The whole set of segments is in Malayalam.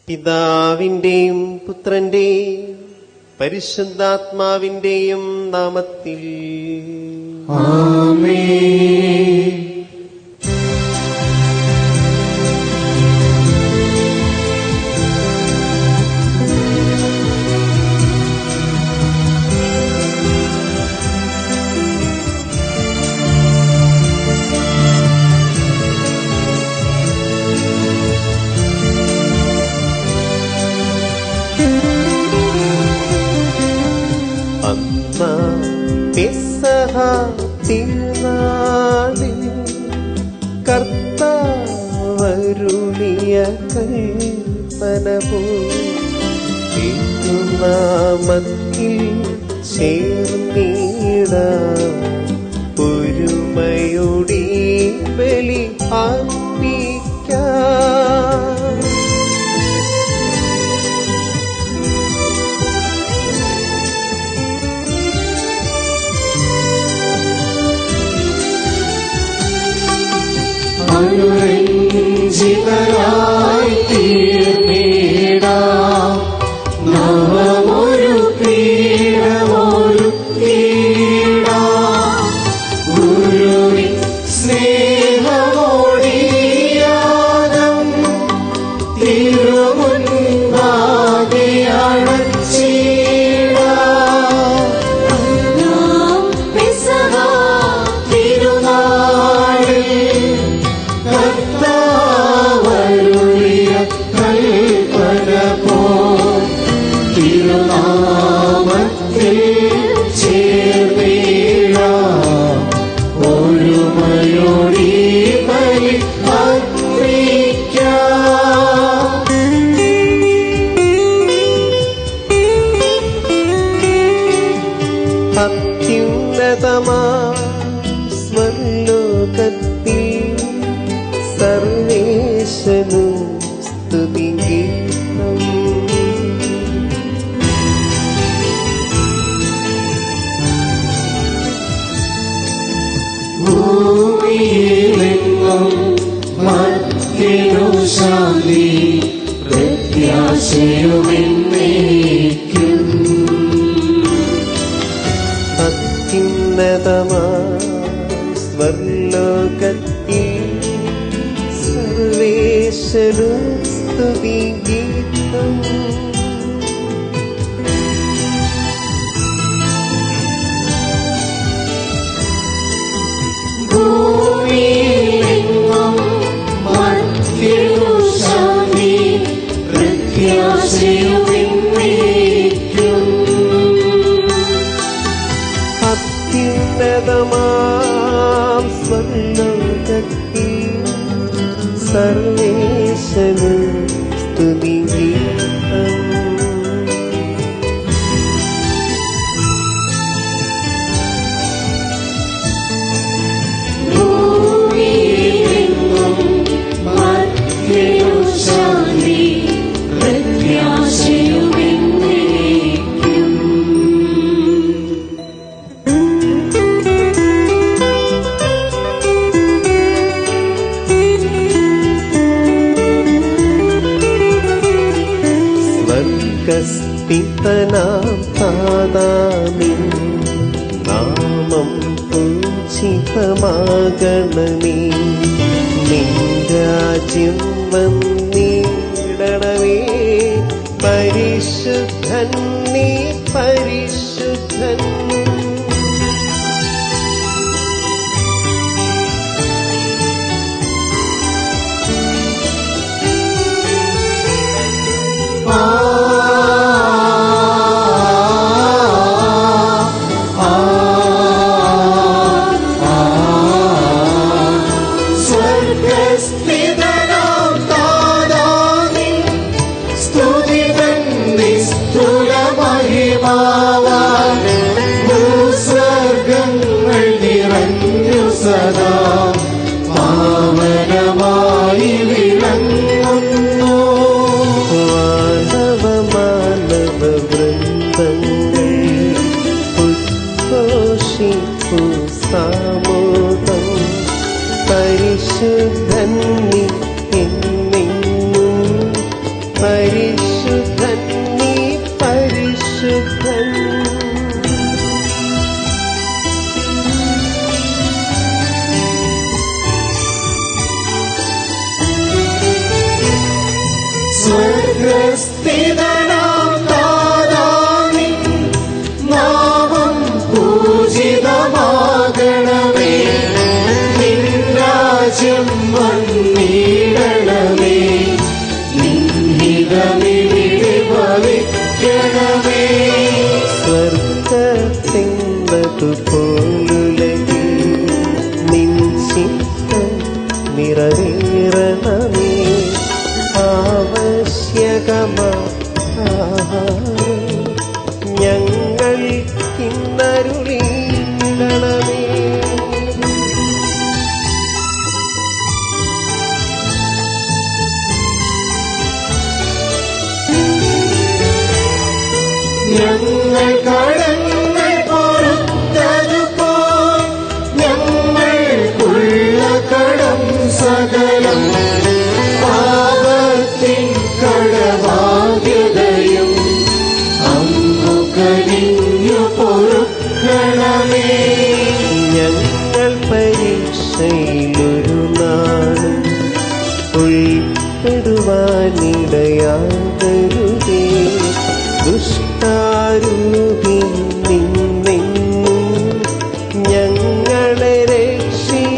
പിതാവിന്റെയും പുത്രന്റെയും പരിശുദ്ധാത്മാവിന്റെയും നാമത്തിൽ ആമേൻ. പെസഹ തിരുനാളിൽ കർത്താവരുളിയ കൽപ്പന നാമത്തിൽ ചേർന്നിടാം ഒരുമയോടെ ബലി അർപ്പിക്കാം. അനുരഞ്ജിതരായി തീർന്നിടാം നവമൊരു പീഠമൊരുക്കിടാം. ഗുരുവിൻ സ്നേഹമോടിയാകം തിരുമുൻപാകെ അണച്ചിടാം. പെസഹ തിരുനാളിൽ കർത്താവരുളിയ കൽപ്പന പോൽ തിരുനാമത്തിൽ ചേർന്നിടാം ഒരുമയോടെ ബലി അർപ്പിക്കാം. അത്യുന്നതമാ സ്വർലോകത്തിൽ സർവേശനു സ്തുതിഗീതം. ഭൂമിയിലെങ്ങും മർത്യനു ശാന്തി പ്രത്യാശയുമെന്നേക്കും. അത്യുന്നതമാ സ്വർലോകത്തിൽ സർവേശ്വരു സ്തുതിഗീതം. ഭൂമിയിലെങ്ങും മർത്യനു ശാന്തി പ്രത്യാശയുമെന്നേക്കും. അത്യുന്നതമാം സ്വർലോകത്തിൽ സർവേശനു സ്തുതിഗീതം. ഭൂമിയിലെങ്ങും മർത്യനു ശാന്തി പ്രത്യാശയുമെന്നേക്കും. സ്വർഗസ്ഥിതനാം താതാനിൻ നാമം പൂജിതമാകണമേ. നിൻ രാജ്യം വന്നിടണമേ. പരിശുദ്ധൻ നീ പരിശുദ്ധൻ. സ്വർഗസ്ഥിതനാം താതാനിൻ സ്തുതിതൻ നിസ്തുല മഹിമാവാൻ ഭൂസ്വർഗങ്ങൾ നിറഞ്ഞു സദാ പാവനമായി വിളങ്ങുന്നു. മാനവ വൃന്ദങ്ങൾ ഉദ്ഘോഷിപ്പു സാമോദം. പരിശുദ്ധൻ നീ എന്നെന്നും പരിശുദ്ധൻ നീ പരിശുദ്ധൻ. സ്വർഗസ്ഥിതനാം താതാവിൻ നാമം പൂജിതമാകണമേ. നിൻ രാജ്യം വന്നിടണമേ. നിൻ ഹിതമിവിടെ ഭവിക്കണമേ. സ്വർഗത്തിന്നതുപോലുലകിൽ നിൻ ചിത്തം നിറവേറണമേ. ആവശ്യകമാഹാരം ഞങ്ങൾക്കിന്നരുളിയിടണമേ. ഞങ്ങൾ കടങ്ങൾ പൊറുത്തതുപോൽ ഞങ്ങൾക്കുള്ള കടം സകലം പാപത്തിൻ കടബാധ്യതയും അങ്ങു കനിഞ്ഞു പൊറുക്കണമേ. ഞങ്ങൾ പരീക്ഷയിലൊരു നാളും ഉൾപ്പെടുവാനിടയാകരുതേ. ദുഷ്ടാരൂപിൽ നിന്നെങ്ങും ഞങ്ങളെ രക്ഷിച്ചരുളണമേ.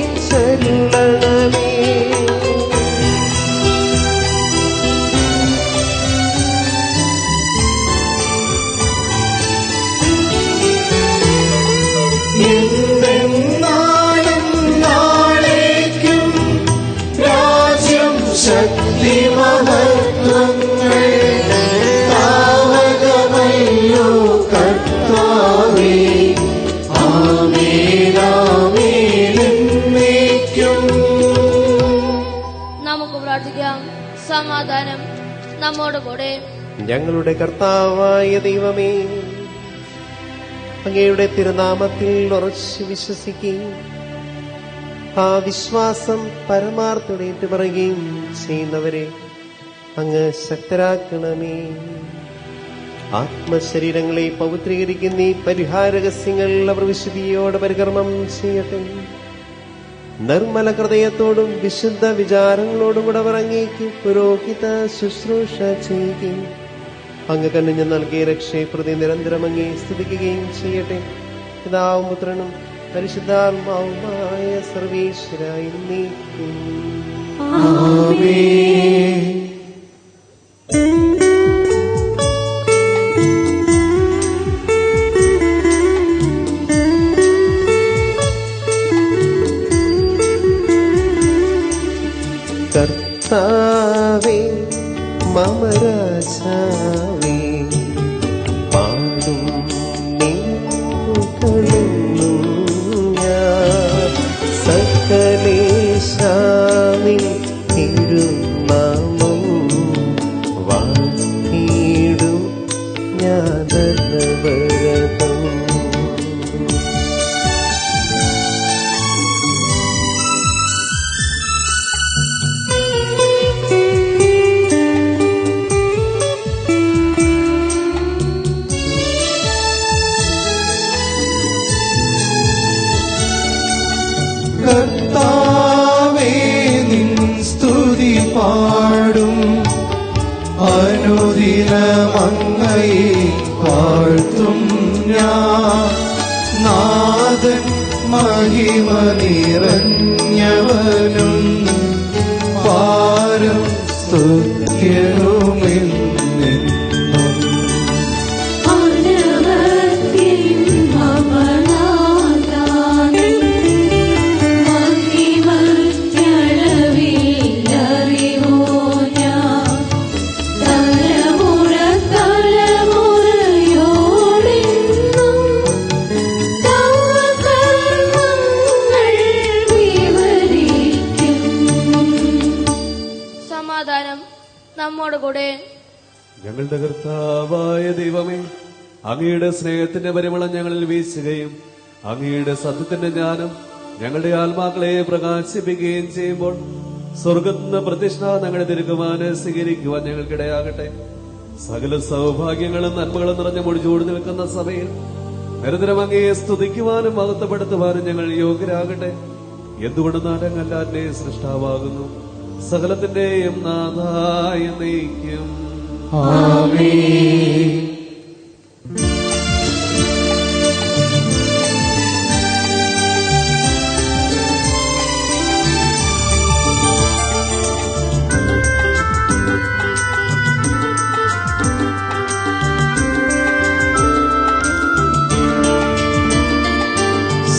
എന്തെന്നാലും നാളേക്കും രാജ്യം ശക്തി മഹത്വങ്ങൾ താവകമല്ലോ കർത്താവേ. ആമേനാമേനെന്നേക്കും. നമുക്ക് പ്രാർത്ഥിക്കാം. സമാധാനം നമ്മോട് കൂടെ. ഞങ്ങളുടെ കർത്താവായ ദൈവമേ, അങ്ങയുടെ തിരുനാമത്തിൽ ഉറച്ചു വിശ്വസിക്കുകയും ആ വിശ്വാസം പരമാർത്ഥത്തോടെ ഏറ്റുപറയുകയും ചെയ്യുന്നവരെ അങ്ങ് ശക്തരാക്കണമേ. ആത്മശരീരങ്ങളെ പവിത്രീകരിക്കുന്ന ഈ പരിഹാരഹസ്യങ്ങൾ അവർ വിശുദ്ധിയോടെ പരികർമ്മം ചെയ്യട്ടെ. നിർമ്മല ഹൃദയത്തോടും വിശുദ്ധ വിചാരങ്ങളോടും കൂടെ അവർ അങ്ങേക്ക് പുരോഹിത ശുശ്രൂഷ ചെയ്യുകയും അങ്ങ് കണ്ണിഞ്ഞ് നൽകിയ രക്ഷയെ പ്രതി നിരന്തരം അങ്ങേ സ്തുതിക്കുകയും ചെയ്യട്ടെ. പിതാവും പുത്രനും പരിശുദ്ധാത്മാവുമായ സർവേശ്വരായി നീക്കും. ആമേൻ. കർത്താവേ മമ രാജാവേ, പാടും നീക്കുകളെന്നും ഞാൻ. സകലേശാനിൻ തിരുനാമം വാഴ്ത്തിയിടും ഞാനവരതം. കർത്താവേ നിൻ സ്തുതി പാടും. അനുദിനമങ്ങയെ വാഴ്ത്തും ഞാൻ. നാഥൻ മഹിമ നിറഞ്ഞവനും പാരം സ്തുത്യനുമെന്നും. സമാധാനം നമ്മോട് കൂടെ. ഞങ്ങളുടെ കർത്താവായ ദൈവമേ, അങ്ങയുടെ സ്നേഹത്തിന്റെ പരിമളം ഞങ്ങളിൽ വീശുകയും അങ്ങയുടെ സത്യത്തിന്റെ ജ്ഞാനം ഞങ്ങളുടെ ആത്മാക്കളെ പ്രകാശിപ്പിക്കുകയും ചെയ്യുമ്പോൾ സ്വർഗത്തിന് പ്രതിഷ്ഠ ഞങ്ങളുടെ തിരുക്കുമാനെ സ്വീകരിക്കുവാൻ ഞങ്ങൾക്കിടയാകട്ടെ. സകല സൗഭാഗ്യങ്ങളും നന്മകളും നിറഞ്ഞ മുടിച്ചൂടി നിൽക്കുന്ന സഭയിൽ നിരന്തരം അങ്ങയെ സ്തുതിക്കുവാനും മഹത്വപ്പെടുത്തുവാനും ഞങ്ങൾ യോഗ്യരാകട്ടെ. എന്തുകൊണ്ട് നാടകല്ലാന്റെ സൃഷ്ടാവാകുന്നു, സകലത്തിന്റെയും നാഥായ നയിക്കും.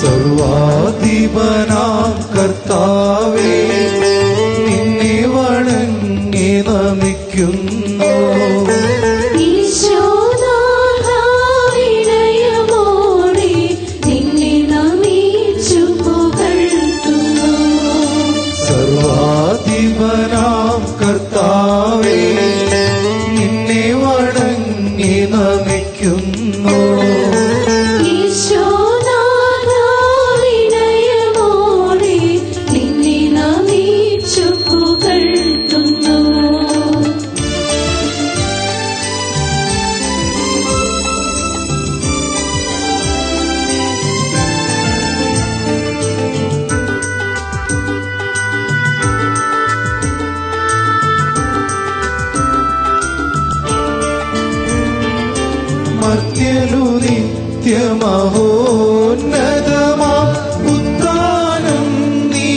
സർവാധിപനാം കർത്താവേ, നിന്നെ വണങ്ങി നമിക്കുന്നു. ഈശോനാഥാവിനയമോടെ നിന്നെ നമിച്ചു പുകഴ്ത്തുന്നു. സർവാധിപനാം കർത്താവേ, നിന്നെ വണങ്ങി നമിക്കുന്നു. മർത്യനു നിത്യമഹോന്നതമാം ഉത്ഥാനം നീ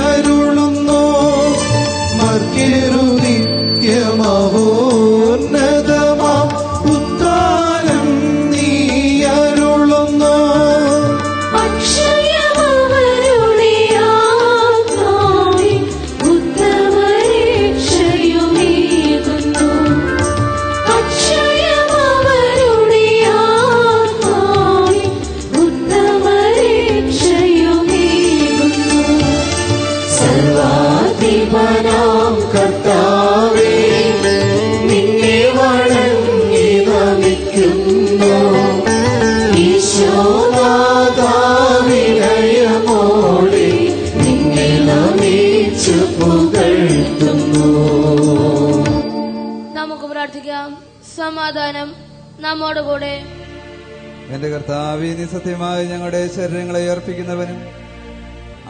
അരുളുന്നു. മർത്യനു നിത്യമഹോന്നതമാം ഉത്ഥാനം നീ അരുളുന്നു. അക്ഷയമവരുടെ ആത്മാവിൽ ഉത്തമരക്ഷയുമേകുന്നു. അക്ഷയമവരുടെ ആത്മാവിൽ ഉത്തമരക്ഷയുമേകുന്നു. സർവാധിപനാം കർത്താവേ, നിന്നെ വണങ്ങി നമിക്കുന്നു. ഈശോനാഥാവിനയമോടെ നിന്നെ നമിച്ചു പുകഴ്ത്തുന്നു. നമുക്ക് പ്രാർത്ഥിക്കാം. സമാധാനം നമ്മോടുകൂടെ. എന്റെ കർത്താവേ, നീ സത്യമായി ഞങ്ങളുടെ ശരീരങ്ങളെ അർപ്പിക്കുന്നവനും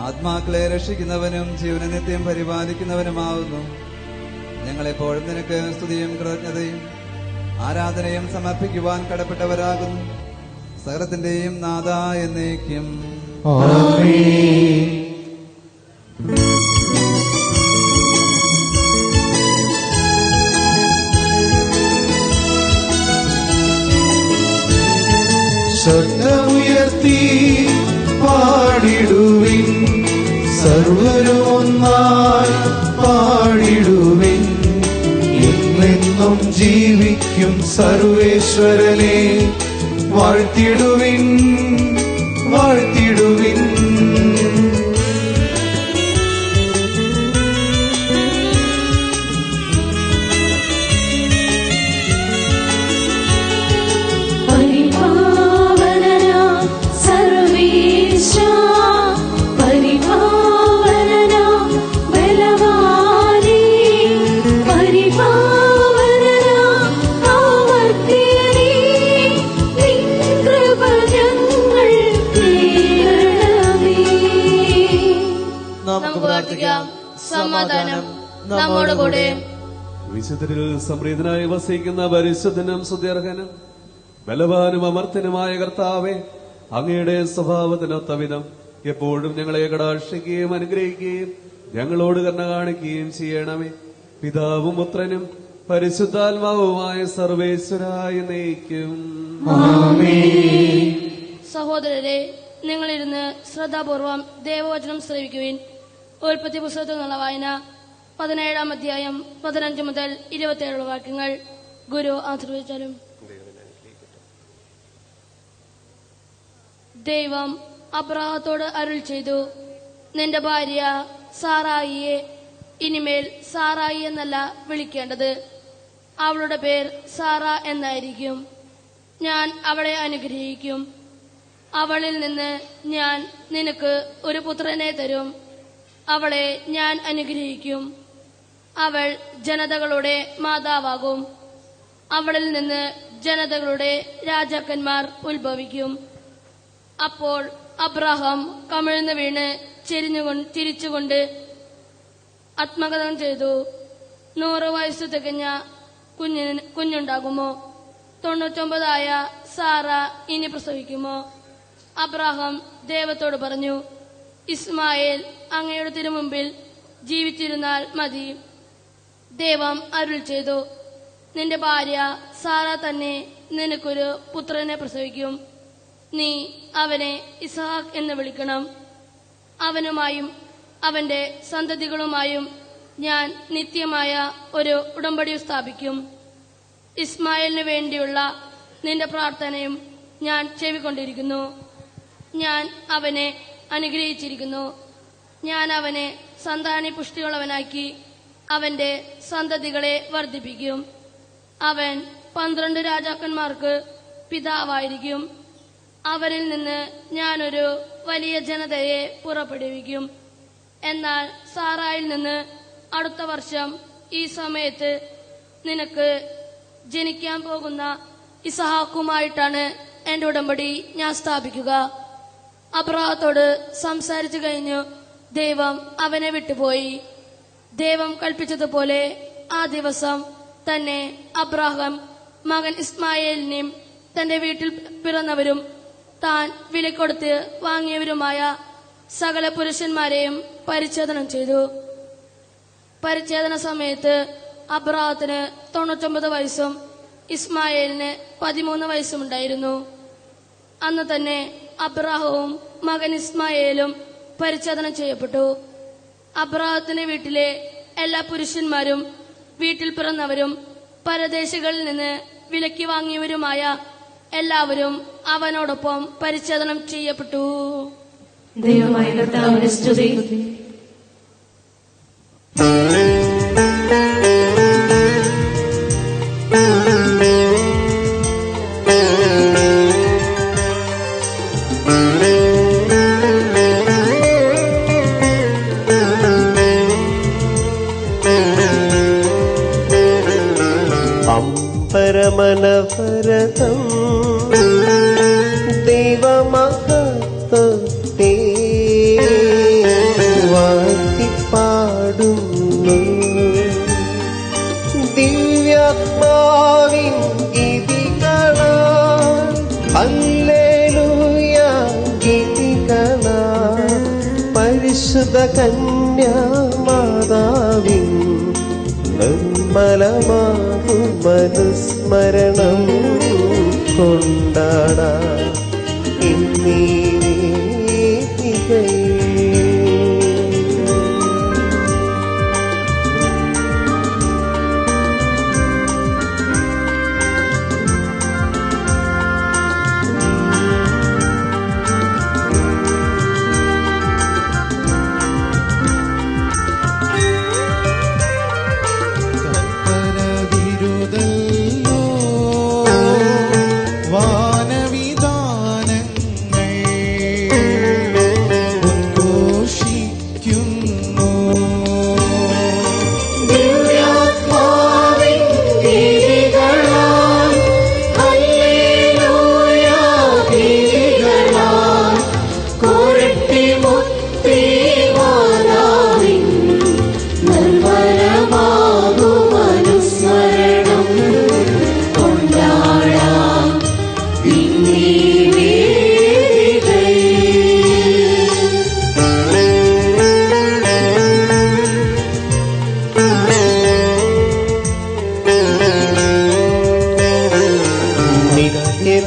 ആത്മാക്കളെ രക്ഷിക്കുന്നവനും ജീവനെ നിത്യം പരിപാലിക്കുന്നവനുമാവുന്നു. ഞങ്ങളെപ്പോഴും നിനക്ക് സ്തുതിയും കൃതജ്ഞതയും ആരാധനയും സമർപ്പിക്കുവാൻ കടപ്പെട്ടവരാകുന്നു. സകലത്തിന്റെയും നാഥ എന്നേക്കും. ആമേൻ. ശബ്ദമുയർത്തി പാടിടുവിൻ, സർവരും ഒന്നായി പാടിടുവിൻ. എന്നെന്നും ജീവിക്കും സർവേശ്വരനെ വാഴ്ത്തിടുവിൻ, വാഴ്ത്തിടുവിൻ. പരിപാവനനാം സർവേശ്വരാ, പരിപാവനനാം ബലവാനേ, പരിപാവനനാം അമർത്യനേ, നിൻ കൃപ ഞങ്ങൾ കേൾക്കണമേ. നമുക്ക് പ്രാർത്ഥിക്കാം. സമാധാനം നമ്മോടുകൂടെ. വിശുദ്ധരിൽ സംപ്രീതനായി വസിക്കുന്ന പരിശുദ്ധനും സ്തുത്യർഹനും ബലവാനും അമർത്തനുമായ കർത്താവേ, അങ്ങയുടെ സ്വഭാവത്തിനൊത്ത വിധം എപ്പോഴും ഞങ്ങളെ കടാക്ഷിക്കുകയും അനുഗ്രഹിക്കുകയും ഞങ്ങളോട് കരുണ കാണിക്കുകയും ചെയ്യണമേ. പിതാവും പുത്രനും പരിശുദ്ധാത്മാവുമായ സർവേശ്വരായ നയിക്കും. സഹോദരരെ, നിങ്ങളിരുന്ന് ശ്രദ്ധാപൂർവം ദേവവചനം ശ്രവിക്കുവിൻ. ഉൽപ്പത്തി പുസ്തകത്തിൽ നിന്നുള്ള വായന 17-ാം അധ്യായം 15 മുതൽ 27 വാക്യങ്ങൾ. ഗുരു ആശീർവദിച്ചാലും. ദൈവം അബ്രാഹത്തോട് അരുൾ ചെയ്തു, നിന്റെ ഭാര്യ സാറായിയെ ഇനിമേൽ സാറായി എന്നല്ല വിളിക്കേണ്ടത്, അവളുടെ പേർ സാറ എന്നായിരിക്കും. ഞാൻ അവളെ അനുഗ്രഹിക്കും, അവളിൽ നിന്ന് ഞാൻ നിനക്ക് ഒരു പുത്രനെ തരും. അവളെ ഞാൻ അനുഗ്രഹിക്കും. അവൾ ജനതകളുടെ മാതാവാകും. അവളിൽ നിന്ന് ജനതകളുടെ രാജാക്കന്മാർ ഉത്ഭവിക്കും. അപ്പോൾ അബ്രാഹാം കമിഴ്ന്നു വീണ് ചിരിച്ചുകൊണ്ട് ആത്മകഥം ചെയ്തു, 100 വയസ്സു തികഞ്ഞ കുഞ്ഞുണ്ടാകുമോ? 99 സാറ ഇനി പ്രസവിക്കുമോ? അബ്രാഹാം ദൈവത്തോട് പറഞ്ഞു, ഇസ്മായേൽ അങ്ങയുടെ തിരുമുമ്പിൽ ജീവിച്ചിരുന്നാൽ മതി. ദൈവം അരുൾ ചെയ്തു, നിന്റെ ഭാര്യ സാറ തന്നെ നിനക്കൊരു പുത്രനെ പ്രസവിക്കും. നീ അവനെ ഇസ്ഹാക്ക് എന്ന് വിളിക്കണം. അവനുമായും അവന്റെ സന്തതികളുമായും ഞാൻ നിത്യമായ ഒരു ഉടമ്പടി സ്ഥാപിക്കും. ഇസ്മായേലിന് വേണ്ടിയുള്ള നിന്റെ പ്രാർത്ഥനയും ഞാൻ ചെവിക്കൊണ്ടിരിക്കുന്നു. ഞാൻ അവനെ അനുഗ്രഹിച്ചിരിക്കുന്നു. ഞാൻ അവനെ സന്താന പുഷ്ടിയുള്ളവനാക്കി അവന്റെ സന്തതികളെ വർദ്ധിപ്പിക്കും. അവൻ 12 രാജാക്കന്മാർക്ക് പിതാവായിരിക്കും. അവരിൽ നിന്ന് ഞാനൊരു വലിയ ജനതയെ പുറപ്പെടുവിക്കും. എന്നാൽ സാറായിൽ നിന്ന് അടുത്ത വർഷം ഈ സമയത്ത് നിനക്ക് ജനിക്കാൻ പോകുന്ന ഇസഹാക്കുമായിട്ടാണ് എന്റെ ഉടമ്പടി ഞാൻ സ്ഥാപിക്കുക. അബ്രാഹത്തോട് സംസാരിച്ചു കഴിഞ്ഞു ദൈവം അവനെ വിട്ടുപോയി. ദൈവം കൽപ്പിച്ചതുപോലെ ആ ദിവസം തന്നെ അബ്രാഹാം മകൻ ഇസ്മായേലിനെയും തന്റെ വീട്ടിൽ പിറന്നവരും താൻ വിലക്കൊടുത്ത് വാങ്ങിയവരുമായ സകല പുരുഷന്മാരെയും പരിച്ഛേദനം ചെയ്തു. പരിച്ഛേദന സമയത്ത് അബ്രാഹത്തിന് 99 വയസ്സും ഇസ്മായേലിന് 13 വയസ്സുമുണ്ടായിരുന്നു. അന്ന് തന്നെ അബ്രാഹവും മകൻ ഇസ്മായേലും പരിച്ഛേദനം ചെയ്യപ്പെട്ടു. അബ്രാഹത്തിന്റെ വീട്ടിലെ എല്ലാ പുരുഷന്മാരും വീട്ടിൽ പിറന്നവരും പരദേശികളിൽ നിന്ന് വിലക്കി വാങ്ങിയവരുമായ എല്ലാവരും അവനോടൊപ്പം പരിച്ഛേദനം ചെയ്യപ്പെട്ടു. ദൈവമായ കർത്താവിനെ സ്തുതി. പരമനവരതം ദൈവമഹത്വത്തെ വാഴ്ത്തിപ്പാടുന്നു. ദിവ്യാത്മാവിൻ ഗീതികളാൽ ഹല്ലേലൂയ ഗീതികളാൽ പരിശുദ്ധ കന്യാമാതാവിൻ നിർമ്മലമാകുമനുസ്മരണം കൊണ്ടാടാം ഇന്നീ വേദികയിൽ.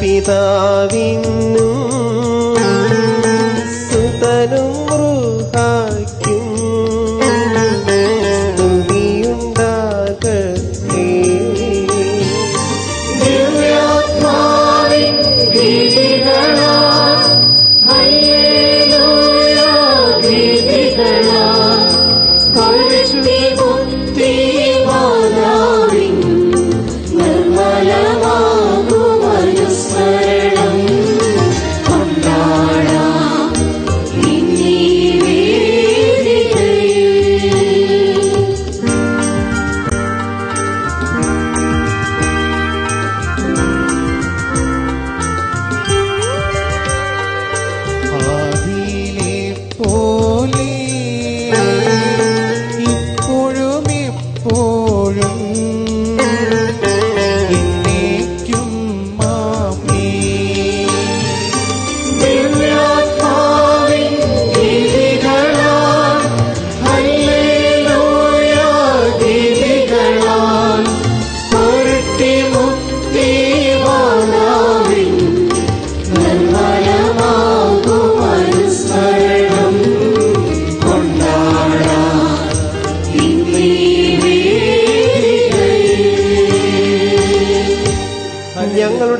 പിതാവിനും സുതനും റൂഹായ്ക്കും സ്തുതിയുണ്ടാകട്ടെ. ദിവ്യാത്മാവിൻ ഗീതികളാൽ ഹല്ലേലൂയ ഗീതികളാൽ പരിശുദ്ധി മാതാവിൻ നിർമ്മലമാകുമനുസ്മരണം കൊണ്ടാടാം ഇന്നീ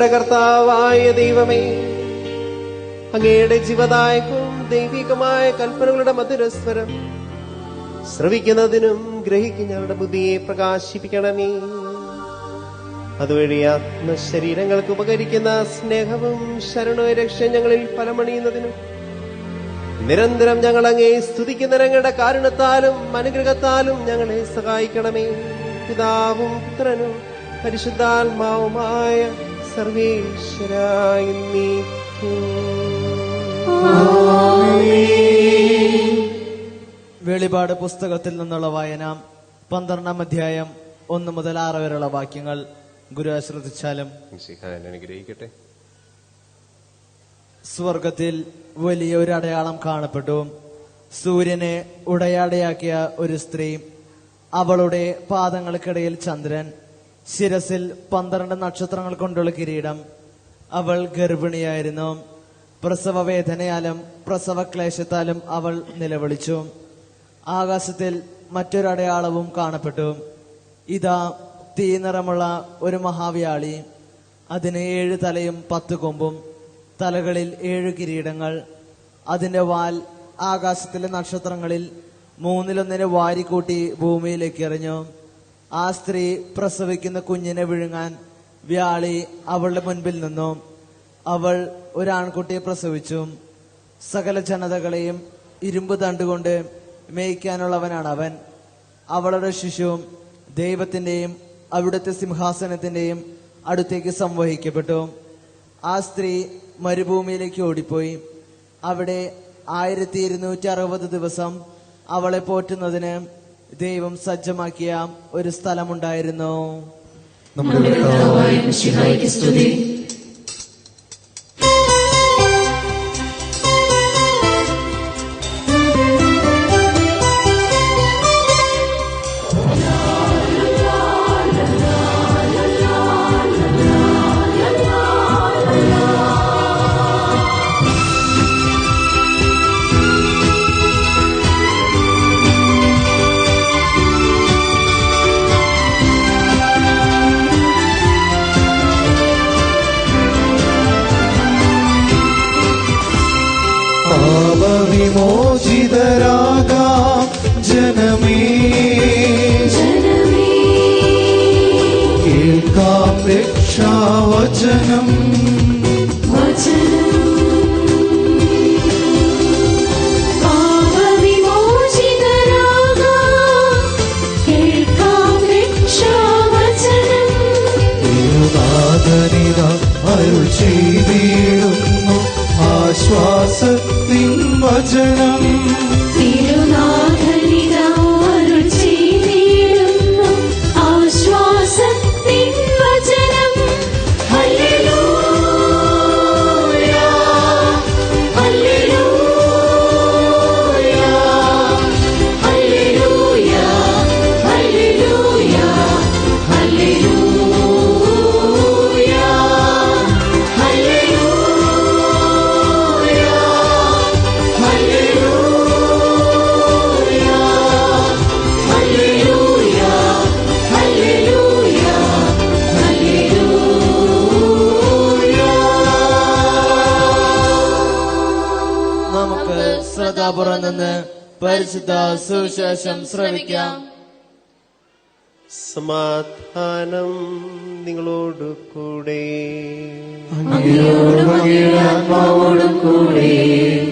ഞങ്ങളുടെ കർത്താവായ ദൈവമേ, അങ്ങയുടെ ജീവദായകവും ദൈവികമായ കൽപ്പനകളുടെ മധുരസ്വരം ശ്രവിക്കുന്നതിനും ഗ്രഹിക്കും ഞങ്ങളുടെ ബുദ്ധിയെ പ്രകാശിപ്പിക്കണമേ. അതുവഴി ആത്മശരീരങ്ങൾക്ക് ഉപകരിക്കുന്ന സ്നേഹവും ശരണവും രക്ഷ ഞങ്ങളിൽ ഫലമണിയുന്നതിനും നിരന്തരം ഞങ്ങൾ അങ്ങേ സ്തുതിക്കുന്ന ഞങ്ങളുടെ കാരുണ്യത്താലും അനുഗ്രഹത്താലും ഞങ്ങളെ സഹായിക്കണമേ. പിതാവും പുത്രനും പരിശുദ്ധാത്മാവുമായ സർവേശ്വരായ വെളിപാട് പുസ്തകത്തിൽ നിന്നുള്ള വായന 12-ാം അധ്യായം 1 മുതൽ 6 വരെയുള്ള വാക്യങ്ങൾ ഗുരു ശ്രദ്ധിച്ചാലും. അനുഗ്രഹിക്കട്ടെ. സ്വർഗത്തിൽ വലിയ ഒരു അടയാളം കാണപ്പെട്ടു. സൂര്യനെ ഉടയാടയാക്കിയ ഒരു സ്ത്രീ, അവളുടെ പാദങ്ങൾക്കിടയിൽ ചന്ദ്രൻ, ശിരസിൽ 12 നക്ഷത്രങ്ങൾ കൊണ്ടുള്ള കിരീടം. അവൾ ഗർഭിണിയായിരുന്നു. പ്രസവ വേദനയാലും പ്രസവ ക്ലേശത്താലും അവൾ നിലവിളിച്ചു. ആകാശത്തിൽ മറ്റൊരടയാളവും കാണപ്പെട്ടു. ഇതാ, തീ നിറമുള്ള ഒരു മഹാവ്യാളി. അതിന് 7 തലയും 10 കൊമ്പും, തലകളിൽ 7 കിരീടങ്ങൾ. അതിന്റെ വാൽ ആകാശത്തിലെ നക്ഷത്രങ്ങളിൽ 1/3 വാരിക്കൂട്ടി ഭൂമിയിലേക്ക് എറിഞ്ഞു. ആ സ്ത്രീ പ്രസവിക്കുന്ന കുഞ്ഞിനെ വിഴുങ്ങാൻ വ്യാളി അവളുടെ മുൻപിൽ നിന്നു. അവൾ ഒരു ആൺകുട്ടിയെ പ്രസവിച്ചു. സകല ജനതകളെയും ഇരുമ്പ് തണ്ടുകൊണ്ട് മേയ്ക്കാനുള്ളവനാണ് അവൻ. അവളുടെ ശിശു ദൈവത്തിന്റെയും അവിടുത്തെ സിംഹാസനത്തിന്റെയും അടുത്തേക്ക് സംവഹിക്കപ്പെട്ടു. ആ സ്ത്രീ മരുഭൂമിയിലേക്ക് ഓടിപ്പോയി. അവിടെ 1260 ദിവസം അവളെ പോറ്റുന്നതിന് ദൈവം സജ്ജമാക്കിയ ഒരു സ്ഥലമുണ്ടായിരുന്നു. നമ്മുടെ കർത്താവായ മിശിഹായ്ക്ക് സ്തുതി. പാപവിമോചിതരാകാം ജനമേ, കേൾക്കാം രക്ഷാവചനം. തിരുനാഥനിത അരുൾ ചെയ്തിടുന്നു ആശ്വാസത്തിൻ വചനം. ആശ്വാസത്തിൻ വചനം. Hallelujah, hallelujah, hallelujah, hallelujah, hallelujah, നമുക്ക് ശ്രദ്ധാപൂർവം നിന്ന് പരിശുദ്ധ സുവിശേഷം ശ്രവിക്കാം. സമാധാനം നിങ്ങളോടു കൂടെ.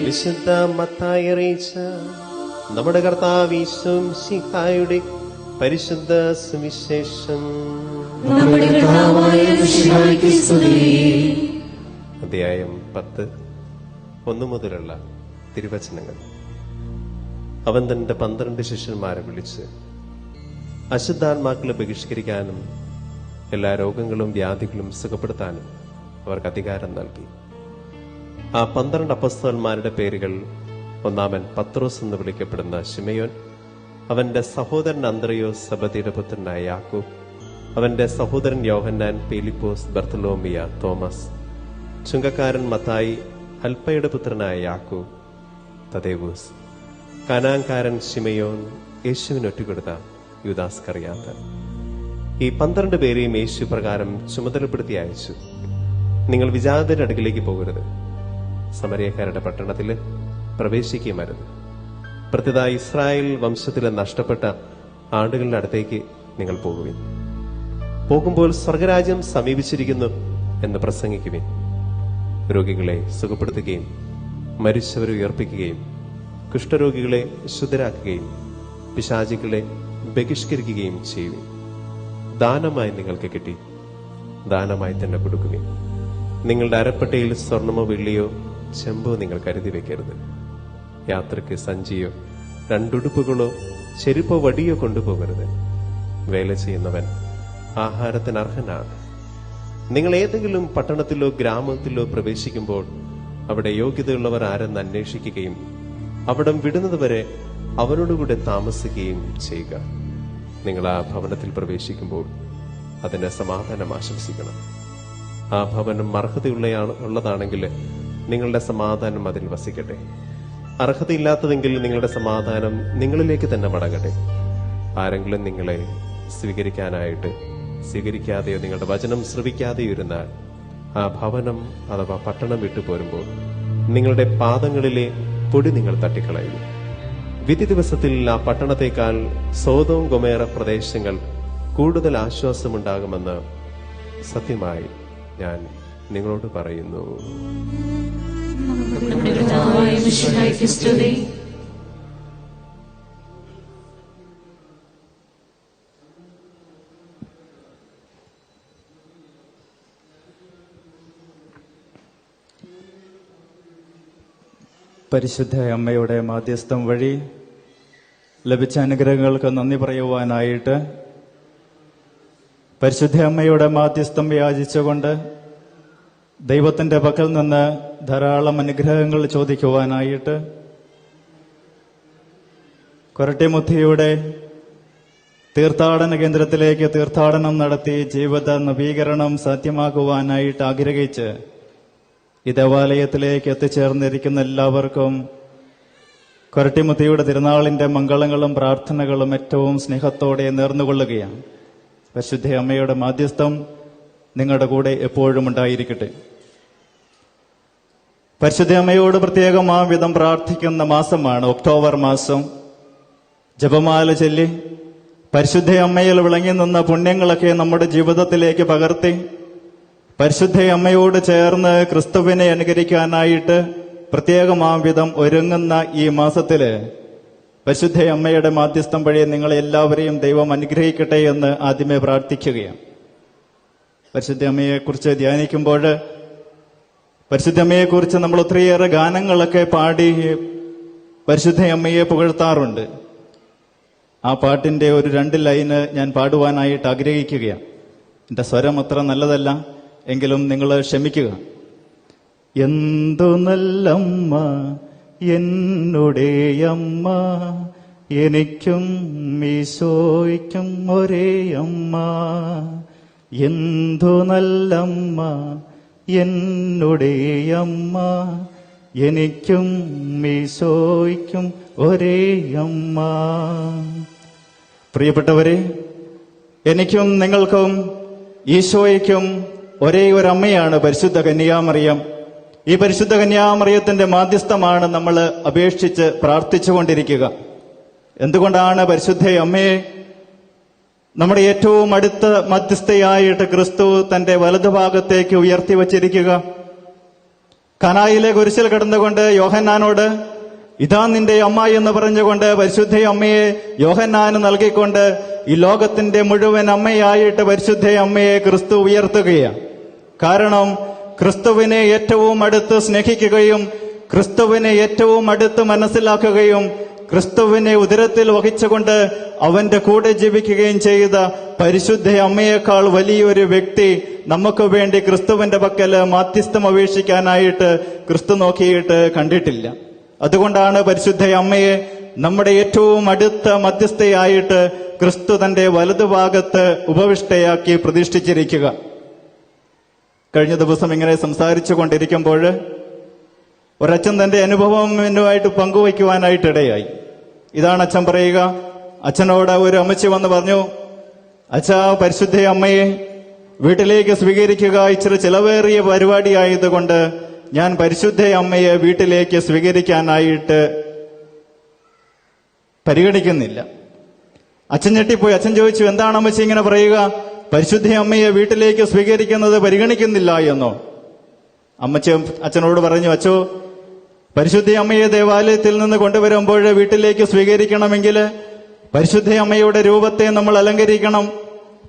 വിശുദ്ധ മത്തായി അറിയിച്ച നമ്മുടെ കർത്താവ് ഈശോ മിശിഹായുടെ പരിശുദ്ധ സുവിശേഷം. അധ്യായം 10 1 മുതലുള്ള തിരുവചനങ്ങൾ. അവൻ തന്റെ 12 ശിഷ്യന്മാരെ വിളിച്ച് അശുദ്ധാത്മാക്കളെ ബഹിഷ്കരിക്കാനും എല്ലാ രോഗങ്ങളും വ്യാധികളും സുഖപ്പെടുത്താനും അവർക്ക് അധികാരം നൽകി. ആ 12 അപ്പോസ്തലന്മാരുടെ പേരുകൾ: ഒന്നാമൻ പത്രോസ് എന്ന് വിളിക്കപ്പെടുന്ന ശിമയോൻ, അവന്റെ സഹോദരൻ അന്ത്രയോസ് സബദിയുടെ പുത്രനായ യാക്കോബ്, അവന്റെ സഹോദരൻ യോഹന്നാൻ, ഫിലിപ്പോസ്, ബർത്തലോമിയ, തോമസ്, ചുങ്കക്കാരൻ മത്തായി, അൽപ്പയുടെ പുത്രനായ യാക്കോബ്, തദേവൂസ്, കനാൻകാരൻ ശിമയോൻ, യേശുവിന് ഒറ്റുകൊടുത്ത യൂദാസ്കറിയാത്ത. ഈ 12 പേരെയും യേശു പ്രകാരം ചുമതലപ്പെടുത്തി അയച്ചു. നിങ്ങൾ വിജാതരുടെ അടുക്കിലേക്ക് പോകരുത്. സമരിയക്കാരുടെ പട്ടണത്തിൽ പ്രവേശിക്കുകയും അരുത്. പ്രത്യേക ഇസ്രായേൽ വംശത്തിലെ നഷ്ടപ്പെട്ട ആടുകളുടെ അടുത്തേക്ക് നിങ്ങൾ പോകുവിൻ. പോകുമ്പോൾ സ്വർഗരാജ്യം സമീപിച്ചിരിക്കുന്നു എന്ന് പ്രസംഗിക്കുവിൻ. രോഗികളെ സുഖപ്പെടുത്തുകയും മരിച്ചവരെ ഉയർപ്പിക്കുകയും കുഷ്ഠരോഗികളെ ശുദ്ധരാക്കുകയും പിശാചുക്കളെ ബഹിഷ്കരിക്കുകയും ചെയ്യുവിൻ. ദാനമായി നിങ്ങൾക്ക് കിട്ടി, ദാനമായി തന്നെ കൊടുക്കുവിൻ. നിങ്ങളുടെ അരപ്പട്ടയിൽ സ്വർണമോ വെള്ളിയോ ചെമ്പോ നിങ്ങൾ കരുതി വെക്കരുത്. യാത്രയ്ക്ക് സഞ്ചിയോ രണ്ടുടുപ്പുകളോ ചെരുപ്പോ വടിയോ കൊണ്ടുപോകരുത്. വേല ചെയ്യുന്നവൻ ആഹാരത്തിന് അർഹനാണ്. നിങ്ങൾ ഏതെങ്കിലും പട്ടണത്തിലോ ഗ്രാമത്തിലോ പ്രവേശിക്കുമ്പോൾ അവിടെ യോഗ്യതയുള്ളവർ ആരെന്ന് അന്വേഷിക്കുകയും അവിടം വിടുന്നതുവരെ അവനോടുകൂടെ താമസിക്കുകയും ചെയ്യുക. നിങ്ങൾ ആ ഭവനത്തിൽ പ്രവേശിക്കുമ്പോൾ അതിന്റെ സമാധാനം ആശംസിക്കണം. ആ ഭവനം ഉള്ളതാണെങ്കിൽ നിങ്ങളുടെ സമാധാനം അതിൽ വസിക്കട്ടെ. അർഹതയില്ലാത്തതെങ്കിൽ നിങ്ങളുടെ സമാധാനം നിങ്ങളിലേക്ക് തന്നെ മടങ്ങട്ടെ. ആരെങ്കിലും നിങ്ങളെ സ്വീകരിക്കാതെയോ നിങ്ങളുടെ വചനം ശ്രവിക്കാതെയോ ഇരുന്നാൽ ആ ഭവനം അഥവാ പട്ടണം വിട്ടു പോരുമ്പോൾ നിങ്ങളുടെ പാദങ്ങളിലെ പൊടി നിങ്ങൾ തട്ടിക്കളയും. വിധി ദിവസത്തിൽ ആ പട്ടണത്തേക്കാൾ സോദോം ഗൊമേറ പ്രദേശങ്ങൾ കൂടുതൽ ആശ്വാസമുണ്ടാകുമെന്ന് സത്യമായി ഞാൻ നിങ്ങളോട് പറയുന്നു. നമ്മുടെ കർത്താവായ മിശിഹായ്ക്ക് സ്തുതി. പരിശുദ്ധ അമ്മയുടെ മാധ്യസ്ഥം വഴി ലഭിച്ച അനുഗ്രഹങ്ങൾക്ക് നന്ദി പറയുവാനായിട്ട് പരിശുദ്ധ അമ്മയുടെ മാധ്യസ്ഥം യാചിച്ചുകൊണ്ട് ദൈവത്തിന്റെ പക്കൽ നിന്ന് ധാരാളം അനുഗ്രഹങ്ങൾ ചോദിക്കുവാനായിട്ട് കൊരട്ടിമുത്തിയുടെ തീർത്ഥാടന കേന്ദ്രത്തിലേക്ക് തീർത്ഥാടനം നടത്തി ജീവിത നവീകരണം സാധ്യമാക്കുവാനായിട്ട് ആഗ്രഹിച്ച് ഈ ദേവാലയത്തിലേക്ക് എത്തിച്ചേർന്നിരിക്കുന്ന എല്ലാവർക്കും കൊരട്ടിമുത്തിയുടെ തിരുനാളിന്റെ മംഗളങ്ങളും പ്രാർത്ഥനകളും ഏറ്റവും സ്നേഹത്തോടെ നേർന്നുകൊള്ളുകയാണ്. പരിശുദ്ധ അമ്മയുടെ മാധ്യസ്ഥം നിങ്ങളുടെ കൂടെ എപ്പോഴും ഉണ്ടായിരിക്കട്ടെ. പരിശുദ്ധ അമ്മയോട് പ്രത്യേകം ആ വിധം പ്രാർത്ഥിക്കുന്ന മാസമാണ് ഒക്ടോബർ മാസം. ജപമാല ചൊല്ലി പരിശുദ്ധ അമ്മയിൽ വിളങ്ങി നിന്ന പുണ്യങ്ങളൊക്കെ നമ്മുടെ ജീവിതത്തിലേക്ക് പകർത്തി പരിശുദ്ധ അമ്മയോട് ചേർന്ന് ക്രിസ്തുവിനെ അനുകരിക്കാനായിട്ട് പ്രത്യേകമാം വിധം ഒരുങ്ങുന്ന ഈ മാസത്തില് പരിശുദ്ധ അമ്മയുടെ മാധ്യസ്ഥം വഴി നിങ്ങളെ എല്ലാവരെയും ദൈവം അനുഗ്രഹിക്കട്ടെ എന്ന് ആദ്യമേ പ്രാർത്ഥിക്കുകയാണ്. പരിശുദ്ധ അമ്മയെക്കുറിച്ച് ധ്യാനിക്കുമ്പോൾ പരിശുദ്ധ അമ്മയെക്കുറിച്ച് നമ്മൾ ഒത്തിരിയേറെ ഗാനങ്ങളൊക്കെ പാടി പരിശുദ്ധ അമ്മയെ പുകഴ്ത്താറുണ്ട്. ആ പാട്ടിന്റെ ഒരു 2 ലൈന് ഞാൻ പാടുവാനായിട്ട് ആഗ്രഹിക്കുകയാണ്. എന്റെ സ്വരം അത്ര നല്ലതല്ല, എങ്കിലും നിങ്ങൾ ക്ഷമിക്കുക. എന്തു നല്ലമ്മ എന്നുടേ അമ്മ, എനിക്കും ഈശോയ്ക്കും ഒരേ അമ്മ. എന്തു നല്ലമ്മ എന്നുടേ അമ്മ, എനിക്കും ഈശോയ്ക്കും ഒരേ അമ്മ. പ്രിയപ്പെട്ടവരെ, എനിക്കും നിങ്ങൾക്കും ഈശോയ്ക്കും ഒരേ ഒരു അമ്മയാണ് പരിശുദ്ധ കന്യാമറിയം. ഈ പരിശുദ്ധ കന്യാമറിയത്തിന്റെ മാധ്യസ്ഥമാണ് നമ്മൾ അപേക്ഷിച്ച് പ്രാർത്ഥിച്ചുകൊണ്ടിരിക്കുക. എന്തുകൊണ്ടാണ് പരിശുദ്ധ അമ്മയെ നമ്മുടെ ഏറ്റവും അടുത്ത മധ്യസ്ഥയായിട്ട് ക്രിസ്തു തന്റെ വലതുഭാഗത്തേക്ക് ഉയർത്തി വച്ചിരിക്കുക? കനായിലെ കുരിശിൽ കിടന്നുകൊണ്ട് യോഹന്നാനോട് ഇതാ നിന്റെ അമ്മ എന്ന് പറഞ്ഞുകൊണ്ട് പരിശുദ്ധ അമ്മയെ യോഹന്നാന് നൽകിക്കൊണ്ട് ഈ ലോകത്തിന്റെ മുഴുവൻ അമ്മയായിട്ട് പരിശുദ്ധ അമ്മയെ ക്രിസ്തു ഉയർത്തുകയാണ്. കാരണം ക്രിസ്തുവിനെ ഏറ്റവും അടുത്ത് സ്നേഹിക്കുകയും ക്രിസ്തുവിനെ ഏറ്റവും അടുത്ത് മനസ്സിലാക്കുകയും ക്രിസ്തുവിനെ ഉദരത്തിൽ വഹിച്ചുകൊണ്ട് അവന്റെ കൂടെ ജീവിക്കുകയും ചെയ്ത പരിശുദ്ധ അമ്മയേക്കാൾ വലിയൊരു വ്യക്തി നമുക്ക് വേണ്ടി ക്രിസ്തുവിന്റെ പക്കല് മാധ്യസ്ഥം അപേക്ഷിക്കാനായിട്ട് ക്രിസ്തു നോക്കിയിട്ട് കണ്ടിട്ടില്ല. അതുകൊണ്ടാണ് പരിശുദ്ധ അമ്മയെ നമ്മുടെ ഏറ്റവും അടുത്ത മധ്യസ്ഥയായിട്ട് ക്രിസ്തു തന്റെ വലതുഭാഗത്ത് ഉപവിഷ്ടയാക്കി പ്രതിഷ്ഠിച്ചിരിക്കുക. കഴിഞ്ഞ ദിവസം ഇങ്ങനെ സംസാരിച്ചു കൊണ്ടിരിക്കുമ്പോൾ ഒരച്ഛൻ തന്റെ അനുഭവം എന്നുമായിട്ട് പങ്കുവയ്ക്കുവാനായിട്ടിടയായി. ഇതാണ് അച്ഛൻ പറയുക. അച്ഛനോട് ഒരു അമ്മച്ചി വന്ന് പറഞ്ഞു, അച്ഛാ, പരിശുദ്ധ അമ്മയെ വീട്ടിലേക്ക് സ്വീകരിക്കുക ഇച്ചിരി ചിലവേറിയ പരിപാടിയായതുകൊണ്ട് ഞാൻ പരിശുദ്ധ അമ്മയെ വീട്ടിലേക്ക് സ്വീകരിക്കാനായിട്ട് പരിഗണിക്കുന്നില്ല. അച്ഛൻ ഞെട്ടിപ്പോയി. അച്ഛൻ ചോദിച്ചു, എന്താണ് അമ്മച്ചി ഇങ്ങനെ പറയുക? പരിശുദ്ധ അമ്മയെ വീട്ടിലേക്ക് സ്വീകരിക്കുന്നത് പരിഗണിക്കുന്നില്ല എന്നോ? അമ്മച്ചി അച്ഛനോട് പറഞ്ഞു, അച്ചോ, പരിശുദ്ധ അമ്മയെ ദേവാലയത്തിൽ നിന്ന് കൊണ്ടുവരുമ്പോൾ വീട്ടിലേക്ക് സ്വീകരിക്കണമെങ്കിൽ പരിശുദ്ധ അമ്മയുടെ രൂപത്തെ നമ്മൾ അലങ്കരിക്കണം.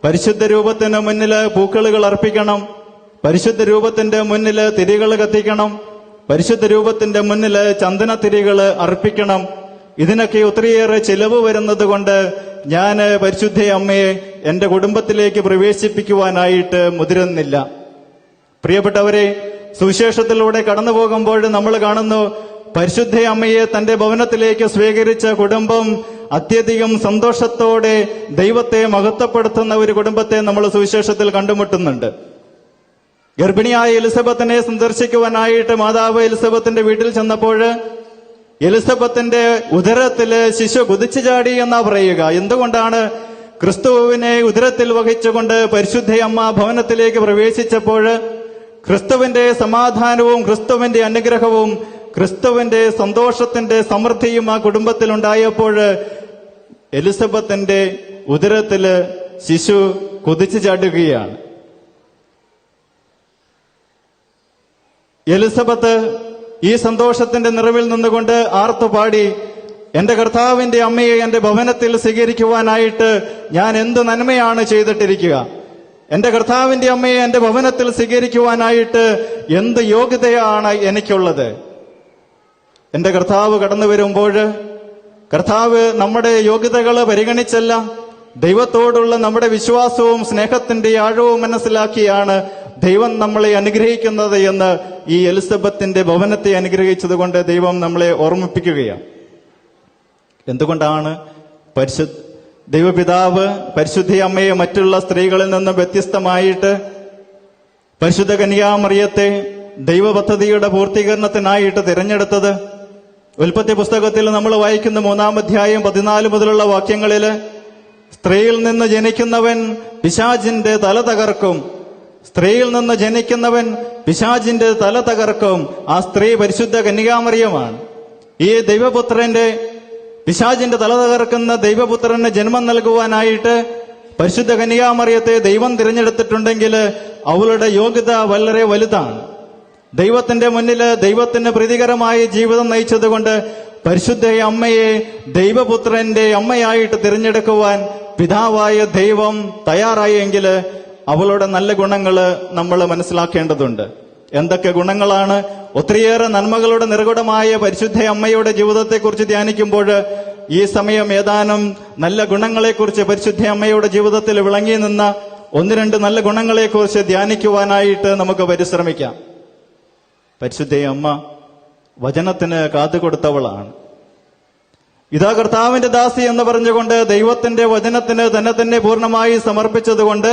പരിശുദ്ധ രൂപത്തിന് മുന്നിൽ പൂക്കളുകൾ അർപ്പിക്കണം. പരിശുദ്ധ രൂപത്തിന്റെ മുന്നിൽ തിരികൾ കത്തിക്കണം. പരിശുദ്ധ രൂപത്തിന്റെ മുന്നിൽ ചന്ദനത്തിരികൾ അർപ്പിക്കണം. ഇതിനൊക്കെ ഒത്തിരിയേറെ ചെലവ് വരുന്നത് കൊണ്ട് ഞാൻ പരിശുദ്ധ അമ്മയെ എന്റെ കുടുംബത്തിലേക്ക് പ്രവേശിപ്പിക്കുവാനായിട്ട് മുതിരുന്നില്ല. പ്രിയപ്പെട്ടവരെ, സുവിശേഷത്തിലൂടെ കടന്നു പോകുമ്പോൾ നമ്മൾ കാണുന്നു, പരിശുദ്ധ അമ്മയെ തന്റെ ഭവനത്തിലേക്ക് സ്വീകരിച്ച കുടുംബം അത്യധികം സന്തോഷത്തോടെ ദൈവത്തെ മഹത്വപ്പെടുത്തുന്ന ഒരു കുടുംബത്തെ നമ്മൾ സുവിശേഷത്തിൽ കണ്ടുമുട്ടുന്നുണ്ട്. ഗർഭിണിയായ എലിസബത്തിനെ സന്ദർശിക്കുവാനായിട്ട് മാതാവ് എലിസബത്തിന്റെ വീട്ടിൽ ചെന്നപ്പോൾ എലിസബത്തിന്റെ ഉദരത്തില് ശിശു കുതിച്ചു ചാടി എന്നാ പറയുക. എന്തുകൊണ്ടാണ്? ക്രിസ്തുവിനെ ഉദരത്തിൽ വഹിച്ചുകൊണ്ട് പരിശുദ്ധ അമ്മ ഭവനത്തിലേക്ക് പ്രവേശിച്ചപ്പോൾ ക്രിസ്തുവിന്റെ സമാധാനവും ക്രിസ്തുവിന്റെ അനുഗ്രഹവും ക്രിസ്തുവിന്റെ സന്തോഷത്തിന്റെ സമൃദ്ധിയും ആ കുടുംബത്തിൽ ഉണ്ടായപ്പോൾ എലിസബത്തിന്റെ ഉദരത്തില് ശിശു കുതിച്ചു ചാടുകയാണ്. എലിസബത്ത് ഈ സന്തോഷത്തിന്റെ നിറവിൽ നിന്നുകൊണ്ട് ആർത്തുപാടി, എന്റെ കർത്താവിന്റെ അമ്മയെ എന്റെ ഭവനത്തിൽ സ്വീകരിക്കുവാനായിട്ട് ഞാൻ എന്ത് നന്മയാണ് ചെയ്തിട്ടിരിക്കുക? എന്റെ കർത്താവിന്റെ അമ്മയെ എന്റെ ഭവനത്തിൽ സ്വീകരിക്കുവാനായിട്ട് എന്ത് യോഗ്യതയാണ് എനിക്കുള്ളത്? എന്റെ കർത്താവ് കടന്നു വരുമ്പോൾ കർത്താവ് നമ്മുടെ യോഗ്യതകൾ പരിഗണിച്ചല്ല, ദൈവത്തോടുള്ള നമ്മുടെ വിശ്വാസവും സ്നേഹത്തിന്റെ ആഴവും മനസ്സിലാക്കിയാണ് ദൈവം നമ്മളെ അനുഗ്രഹിക്കുന്നത് എന്ന് ഈ എലിസബത്തിന്റെ ഭവനത്തെ അനുഗ്രഹിച്ചതുകൊണ്ട് ദൈവം നമ്മളെ ഓർമ്മിപ്പിക്കുകയാണ്. എന്തുകൊണ്ടാണ് ദൈവപിതാവ് പരിശുദ്ധ അമ്മയെ മറ്റുള്ള സ്ത്രീകളിൽ നിന്നും വ്യത്യസ്തമായിട്ട് പരിശുദ്ധ കന്യാമറിയത്തെ ദൈവപദ്ധതിയുടെ പൂർത്തീകരണത്തിനായിട്ട് തിരഞ്ഞെടുത്തത്? ഉൽപ്പത്തി പുസ്തകത്തിൽ നമ്മൾ വായിക്കുന്ന 3-ാം അധ്യായം 14 മുതലുള്ള വാക്യങ്ങളില്, സ്ത്രീയിൽ നിന്ന് ജനിക്കുന്നവൻ പിശാചിന്റെ തല തകർക്കും, സ്ത്രീയിൽ നിന്ന് ജനിക്കുന്നവൻ പിശാചിന്റെ തല തകർക്കും. ആ സ്ത്രീ പരിശുദ്ധ കന്യാമറിയമാണ്. ഈ ദൈവപുത്രന്റെ പിശാചിന്റെ തല തകർക്കുന്ന ദൈവപുത്രന് ജന്മം നൽകുവാനായിട്ട് പരിശുദ്ധ കന്യാമറിയത്തെ ദൈവം തിരഞ്ഞെടുത്തിട്ടുണ്ടെങ്കിൽ അവളുടെ യോഗ്യത വളരെ വലുതാണ്. ദൈവത്തിന്റെ മുന്നില് ദൈവത്തിന് പ്രീതികരമായ ജീവിതം നയിച്ചതുകൊണ്ട് പരിശുദ്ധ അമ്മയെ ദൈവപുത്രന്റെ അമ്മയായിട്ട് തിരഞ്ഞെടുക്കുവാൻ പിതാവായ ദൈവം തയ്യാറായെങ്കിൽ അവളുടെ നല്ല ഗുണങ്ങള് നമ്മൾ മനസ്സിലാക്കേണ്ടതുണ്ട്. എന്തൊക്കെ ഗുണങ്ങളാണ്? ഒത്തിരിയേറെ നന്മകളുടെ നിറകുടമായ പരിശുദ്ധ അമ്മയുടെ ജീവിതത്തെക്കുറിച്ച് ധ്യാനിക്കുമ്പോൾ ഈ സമയം ഏതാനും നല്ല ഗുണങ്ങളെക്കുറിച്ച് പരിശുദ്ധ അമ്മയുടെ ജീവിതത്തിൽ വിളങ്ങി നിന്ന 1-2 നല്ല ഗുണങ്ങളെക്കുറിച്ച് ധ്യാനിക്കുവാനായിട്ട് നമുക്ക് പരിശ്രമിക്കാം. പരിശുദ്ധ അമ്മ വചനത്തിന് കാതുകൊടുത്തവളാണ്. ഇതാ കർത്താവിന്റെ ദാസി എന്ന് പറഞ്ഞുകൊണ്ട് ദൈവത്തിന്റെ വചനത്തിന് തന്നെ പൂർണ്ണമായി സമർപ്പിച്ചതുകൊണ്ട്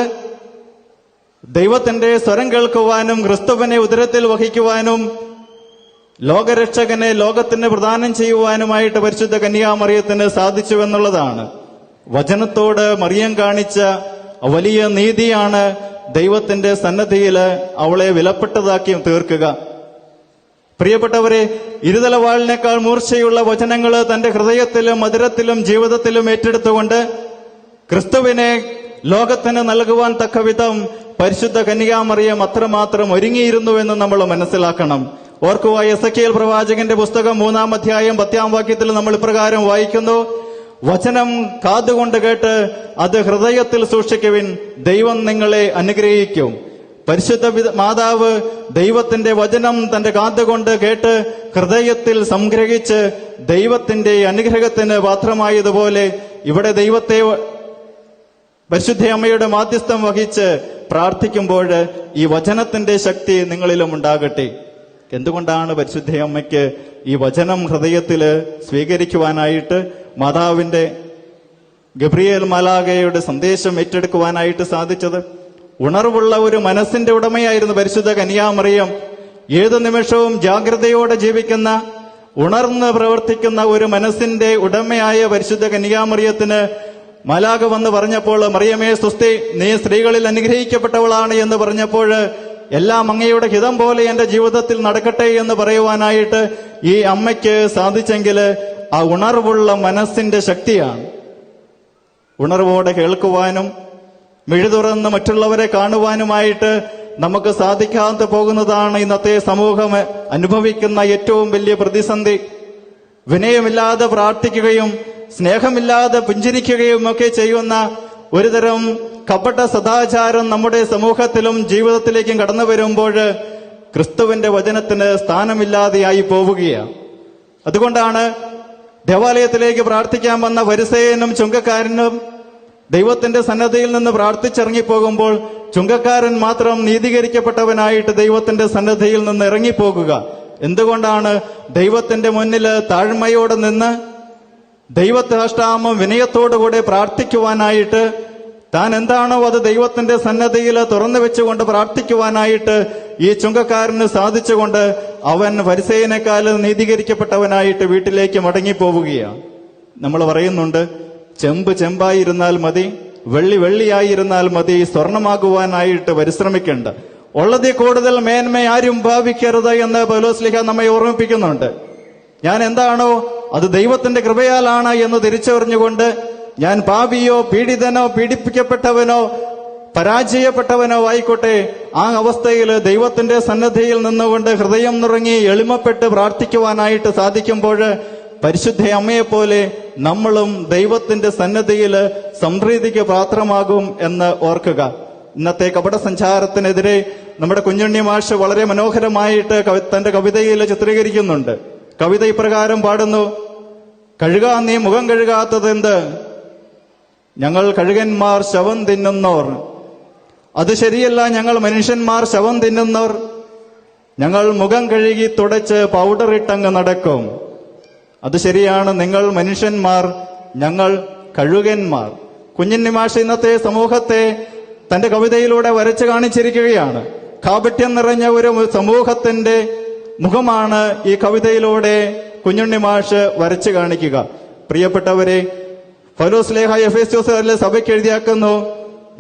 ദൈവത്തിന്റെ സ്വരം കേൾക്കുവാനും ക്രിസ്തുവിനെ ഉദരത്തിൽ വഹിക്കുവാനും ലോകരക്ഷകനെ ലോകത്തിന് പ്രദാനം ചെയ്യുവാനുമായിട്ട് പരിശുദ്ധ കന്യാമറിയത്തിന് സാധിച്ചു എന്നുള്ളതാണ്. വചനത്തോട് മറിയം കാണിച്ച വലിയ നീതിയാണ് ദൈവത്തിന്റെ സന്നദ്ധിയില് അവളെ വിലപ്പെട്ടതാക്കി തീർക്കുക. പ്രിയപ്പെട്ടവരെ, ഇരുതലവാളിനേക്കാൾ മൂർച്ചയുള്ള വചനങ്ങൾ തന്റെ ഹൃദയത്തിലും മധുരത്തിലും ജീവിതത്തിലും ഏറ്റെടുത്തുകൊണ്ട് ക്രിസ്തുവിനെ ലോകത്തിന് നൽകുവാൻ തക്കവിധം പരിശുദ്ധ കന്യാമറിയം അത്രമാത്രം ഒരുങ്ങിയിരുന്നുവെന്ന് നമ്മൾ മനസ്സിലാക്കണം. ഓർക്കുക, എസെക്കിയേൽ പ്രവാചകന്റെ പുസ്തകം 3-ാം അധ്യായം 10-ാം വാക്യത്തിൽ നമ്മൾ ഇപ്രകാരം വായിക്കുന്നു, വചനം കാതുകൊണ്ട് കേട്ട് അത് ഹൃദയത്തിൽ സൂക്ഷിക്കുവിൻ, ദൈവം നിങ്ങളെ അനുഗ്രഹിക്കും. പരിശുദ്ധ മാതാവ് ദൈവത്തിന്റെ വചനം തന്റെ കാതുകൊണ്ട് കേട്ട് ഹൃദയത്തിൽ സംഗ്രഹിച്ച് ദൈവത്തിന്റെ അനുഗ്രഹത്തിന് പാത്രമായതുപോലെ ഇവിടെ ദൈവത്തെ പരിശുദ്ധ അമ്മയുടെ മാധ്യസ്ഥം വഹിച്ച് പ്രാർത്ഥിക്കുമ്പോൾ ഈ വചനത്തിന്റെ ശക്തി നിങ്ങളിലും ഉണ്ടാകട്ടെ. എന്തുകൊണ്ടാണ് പരിശുദ്ധ അമ്മയ്ക്ക് ഈ വചനം ഹൃദയത്തിൽ സ്വീകരിക്കുവാനായിട്ട് മാതാവിന്റെ ഗബ്രിയേൽ മാലാഖയുടെ സന്ദേശം ഏറ്റെടുക്കുവാനായിട്ട് സാധിച്ചത്? ഉണർവുള്ള ഒരു മനസ്സിന്റെ ഉടമയായിരുന്നു പരിശുദ്ധ കന്യാമറിയം. ഏതു നിമിഷവും ജാഗ്രതയോടെ ജീവിക്കുന്ന, ഉണർന്ന് പ്രവർത്തിക്കുന്ന ഒരു മനസ്സിന്റെ ഉടമയായ പരിശുദ്ധ കന്യാമറിയത്തിന് മാലാഖ വന്ന് പറഞ്ഞപ്പോൾ, മറിയമേ സ്വസ്തി, നീ സ്ത്രീകളിൽ അനുഗ്രഹിക്കപ്പെട്ടവളാണ് എന്ന് പറഞ്ഞപ്പോൾ, എല്ലാം അങ്ങയുടെ ഹിതം പോലെ എന്റെ ജീവിതത്തിൽ നടക്കട്ടെ എന്ന് പറയുവാനായിട്ട് ഈ അമ്മയ്ക്ക് സാധിച്ചെങ്കിൽ ആ ഉണർവുള്ള മനസ്സിന്റെ ശക്തിയാണ്. ഉണർവോടെ കേൾക്കുവാനും മിഴി തുറന്ന് മറ്റുള്ളവരെ കാണുവാനുമായിട്ട് നമുക്ക് സാധിക്കാതെ പോകുന്നതാണ് ഇന്നത്തെ സമൂഹം അനുഭവിക്കുന്ന ഏറ്റവും വലിയ പ്രതിസന്ധി. വിനയമില്ലാതെ പ്രാർത്ഥിക്കുകയും സ്നേഹമില്ലാതെ പുഞ്ചിരിക്കുകയും ഒക്കെ ചെയ്യുന്ന ഒരുതരം കപട സദാചാരം നമ്മുടെ സമൂഹത്തിലും ജീവിതത്തിലേക്കും കടന്നു വരുമ്പോൾ ക്രിസ്തുവിന്റെ വചനത്തിന് സ്ഥാനമില്ലാതെയായി പോവുകയാണ്. അതുകൊണ്ടാണ് ദേവാലയത്തിലേക്ക് പ്രാർത്ഥിക്കാൻ വന്ന ഫരിസേയനും ചുങ്കക്കാരനും ദൈവത്തിന്റെ സന്നദ്ധയിൽ നിന്ന് പ്രാർത്ഥിച്ചിറങ്ങിപ്പോകുമ്പോൾ ചുങ്കക്കാരൻ മാത്രം നീതീകരിക്കപ്പെട്ടവനായിട്ട് ദൈവത്തിന്റെ സന്നദ്ധയിൽ നിന്ന് ഇറങ്ങിപ്പോകുക. എന്തുകൊണ്ടാണ്? ദൈവത്തിന്റെ മുന്നിൽ താഴ്മയോടെ നിന്ന് ദൈവസാഷ്ടാമം വിനയത്തോടുകൂടെ പ്രാർത്ഥിക്കുവാനായിട്ട്, താൻ എന്താണോ അത് ദൈവത്തിന്റെ സന്നദ്ധയിൽ തുറന്നു വെച്ചുകൊണ്ട് പ്രാർത്ഥിക്കുവാനായിട്ട് ഈ ചുങ്കക്കാരന് സാധിച്ചുകൊണ്ട് അവൻ ഫരിസേയനേക്കാൾ നീതീകരിക്കപ്പെട്ടവനായിട്ട് വീട്ടിലേക്ക് മടങ്ങിപ്പോവുകയാണ്. നമ്മൾ പറയുന്നുണ്ട്, ചെമ്പ് ചെമ്പായിരുന്നാൽ മതി, വെള്ളി വെള്ളിയായിരുന്നാൽ മതി, സ്വർണമാകുവാനായിട്ട് പരിശ്രമിക്കേണ്ട. ഉള്ളതിൽ കൂടുതൽ മേന്മ ആരും ഭാവിക്കരുത് എന്ന് പൗലോസ്ലീഹ നമ്മെ ഓർമ്മിപ്പിക്കുന്നുണ്ട്. ഞാൻ എന്താണോ അത് ദൈവത്തിന്റെ കൃപയാലാണ് എന്ന് തിരിച്ചറിഞ്ഞുകൊണ്ട് ഞാൻ പാപിയോ പീഡിതനോ പീഡിപ്പിക്കപ്പെട്ടവനോ പരാജയപ്പെട്ടവനോ ആയിക്കോട്ടെ, ആ അവസ്ഥയിൽ ദൈവത്തിന്റെ സന്നദ്ധയിൽ നിന്നുകൊണ്ട് ഹൃദയം നുറങ്ങി എളിമപ്പെട്ട് പ്രാർത്ഥിക്കുവാനായിട്ട് സാധിക്കുമ്പോൾ പരിശുദ്ധ അമ്മയെപ്പോലെ നമ്മളും ദൈവത്തിന്റെ സന്നദ്ധയിൽ സംപ്രീതിക്ക് പാത്രമാകും എന്ന് ഓർക്കുക. ഇന്നത്തെ കപട സഞ്ചാരത്തിനെതിരെ നമ്മുടെ കുഞ്ഞുണ്ണി മാഷ് വളരെ മനോഹരമായിട്ട് തന്റെ കവിതയിൽ ചിത്രീകരിക്കുന്നുണ്ട്. കവിത ഇപ്രകാരം പാടുന്നു: കഴുകാൻ നീ മുഖം കഴുകാത്തതെന്ത്, ഞങ്ങൾ കഴുകന്മാർ ശവം തിന്നുന്നോർ. അത് ശരിയല്ല, ഞങ്ങൾ മനുഷ്യന്മാർ ശവം തിന്നുന്നോർ. ഞങ്ങൾ മുഖം കഴുകി തുടച്ച് പൗഡറിട്ടങ്ങ് നടക്കും. അത് ശരിയാണ്, നിങ്ങൾ മനുഷ്യന്മാർ, ഞങ്ങൾ കഴുകന്മാർ. കുഞ്ഞുണ്ണി മാഷ് ഇന്നത്തെ സമൂഹത്തെ തന്റെ കവിതയിലൂടെ വരച്ചു കാണിച്ചിരിക്കുകയാണ്. കാപട്യം നിറഞ്ഞ ഒരു സമൂഹത്തിന്റെ മുഖമാണ് ഈ കവിതയിലൂടെ കുഞ്ഞുണ്ണി മാഷ് വരച്ചു കാണിക്കുക. പ്രിയപ്പെട്ടവരെ, പൗലോസ്ലീഹ എഫേസ്യോസിലെ സഭയ്ക്ക് എഴുതിയാക്കുന്നു,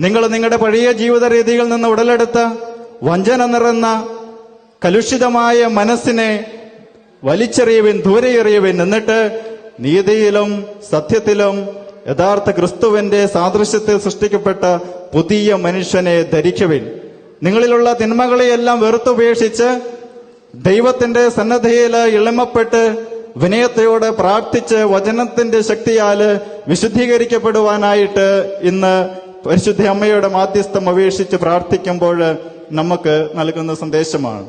നിങ്ങൾ നിങ്ങളുടെ പഴയ ജീവിത രീതിയിൽ നിന്ന് ഉടലെടുത്ത വഞ്ചന നിറഞ്ഞ കലുഷിതമായ മനസ്സിനെ വലിച്ചെറിയുവിൻ, ദൂരെ എറിയുവിൻ. എന്നിട്ട് നീതിയിലും സത്യത്തിലും യഥാർത്ഥ ക്രിസ്തുവിന്റെ സാദൃശ്യത്തിൽ സൃഷ്ടിക്കപ്പെട്ട പുതിയ മനുഷ്യനെ ധരിക്കുവിൻ. നിങ്ങളിലുള്ള തിന്മകളെയെല്ലാം വെറുത്തുപേക്ഷിച്ച് ദൈവത്തിന്റെ സന്നദ്ധയിൽ ഇളമപ്പെട്ട് വിനയത്തോടെ പ്രാർത്ഥിച്ച് വചനത്തിന്റെ ശക്തിയാല് വിശുദ്ധീകരിക്കപ്പെടുവാനായിട്ട് ഇന്ന് പരിശുദ്ധ അമ്മയുടെ മാധ്യസ്ഥം അപേക്ഷിച്ച് പ്രാർത്ഥിക്കുമ്പോൾ നമുക്ക് നൽകുന്ന സന്ദേശമാണ്.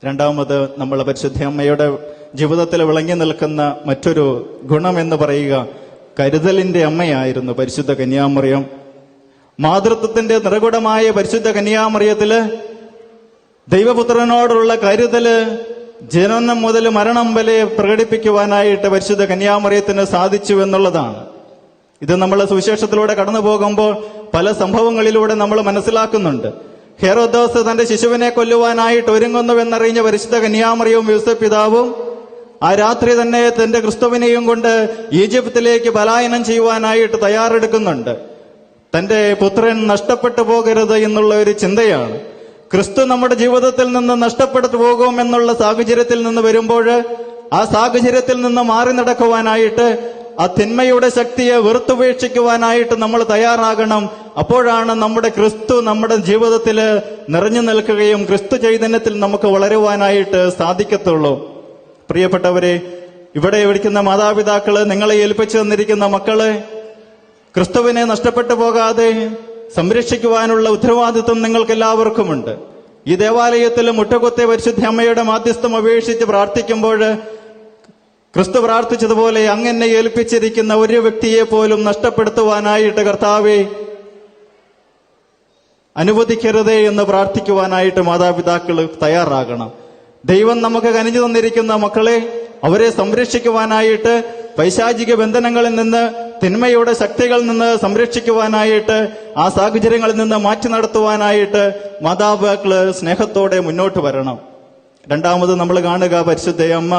രണ്ടാമത്, നമ്മൾ പരിശുദ്ധ അമ്മയുടെ ജീവിതത്തിൽ വിളങ്ങി നിൽക്കുന്ന മറ്റൊരു ഗുണം എന്ന് പറയുക കരുതലിന്റെ അമ്മയായിരുന്നു പരിശുദ്ധ കന്യാമറിയം. മാതൃത്വത്തിന്റെ നിറകുടമായ പരിശുദ്ധ കന്യാമറിയത്തില് ദൈവപുത്രനോടുള്ള കരുതല് ജനനം മുതൽ മരണം വരെ പ്രകടിപ്പിക്കുവാനായിട്ട് പരിശുദ്ധ കന്യാമറിയത്തിന് സാധിച്ചു എന്നുള്ളതാണ്. ഇത് നമ്മൾ സുവിശേഷത്തിലൂടെ കടന്നു പോകുമ്പോൾ പല സംഭവങ്ങളിലൂടെ നമ്മൾ മനസ്സിലാക്കുന്നുണ്ട്. ഹെരോദോസ് തന്റെ ശിശുവിനെ കൊല്ലുവാനായിട്ട് ഒരുങ്ങുന്നുവെന്നറിഞ്ഞ പരിശുദ്ധ കന്യാമറിയവും യൂസഫ് പിതാവും ആ രാത്രി തന്നെ തന്റെ ക്രിസ്തുവിനെയും കൊണ്ട് ഈജിപ്തിലേക്ക് പലായനം ചെയ്യുവാനായിട്ട് തയ്യാറെടുക്കുന്നുണ്ട്. തന്റെ പുത്രൻ നഷ്ടപ്പെട്ടു പോകരുത് എന്നുള്ള ഒരു ചിന്തയാണ്. ക്രിസ്തു നമ്മുടെ ജീവിതത്തിൽ നിന്ന് നഷ്ടപ്പെട്ടു പോകും എന്നുള്ള സാഹചര്യത്തിൽ നിന്ന് വരുമ്പോൾ ആ സാഹചര്യത്തിൽ നിന്ന് മാറി നടക്കുവാനായിട്ട്, ആ തിന്മയുടെ ശക്തിയെ വെറുത്തുപേക്ഷിക്കുവാനായിട്ട് നമ്മൾ തയ്യാറാകണം. അപ്പോഴാണ് നമ്മുടെ ക്രിസ്തു നമ്മുടെ ജീവിതത്തിൽ നിറഞ്ഞു നിൽക്കുകയും ക്രിസ്തു ചൈതന്യത്തിൽ നമുക്ക് വളരുവാനായിട്ട് സാധിക്കത്തുള്ളൂ. പ്രിയപ്പെട്ടവരെ, ഇവിടെ വിളിക്കുന്ന മാതാപിതാക്കള്, നിങ്ങളെ ഏൽപ്പിച്ചു തന്നിരിക്കുന്ന മക്കള് ക്രിസ്തുവിനെ നഷ്ടപ്പെട്ടു പോകാതെ സംരക്ഷിക്കുവാനുള്ള ഉത്തരവാദിത്വം നിങ്ങൾക്ക് എല്ലാവർക്കുമുണ്ട്. ഈ ദേവാലയത്തിൽ മുട്ടുകുത്തെ പരിശുദ്ധ അമ്മയുടെ മാധ്യസ്ഥം അപേക്ഷിച്ച് പ്രാർത്ഥിക്കുമ്പോൾ ക്രിസ്തു പ്രാർത്ഥിച്ചതുപോലെ അങ്ങനെ ഏൽപ്പിച്ചിരിക്കുന്ന ഒരു വ്യക്തിയെ പോലും നഷ്ടപ്പെടുത്തുവാനായിട്ട് കർത്താവെ അനുവദിക്കരുതേ എന്ന് പ്രാർത്ഥിക്കുവാനായിട്ട് മാതാപിതാക്കൾ തയ്യാറാകണം. ദൈവം നമുക്ക് കനിഞ്ഞു തന്നിരിക്കുന്ന മക്കളെ അവരെ സംരക്ഷിക്കുവാനായിട്ട്, പൈശാചിക ബന്ധനങ്ങളിൽ നിന്ന്, തിന്മയുടെ ശക്തികളിൽ നിന്ന് സംരക്ഷിക്കുവാനായിട്ട്, ആ സാഹചര്യങ്ങളിൽ നിന്ന് മാറ്റി നടത്തുവാനായിട്ട് മാതാപിതാക്കള് സ്നേഹത്തോടെ മുന്നോട്ട് വരണം. രണ്ടാമത് നമ്മൾ കാണുക പരിശുദ്ധ അമ്മ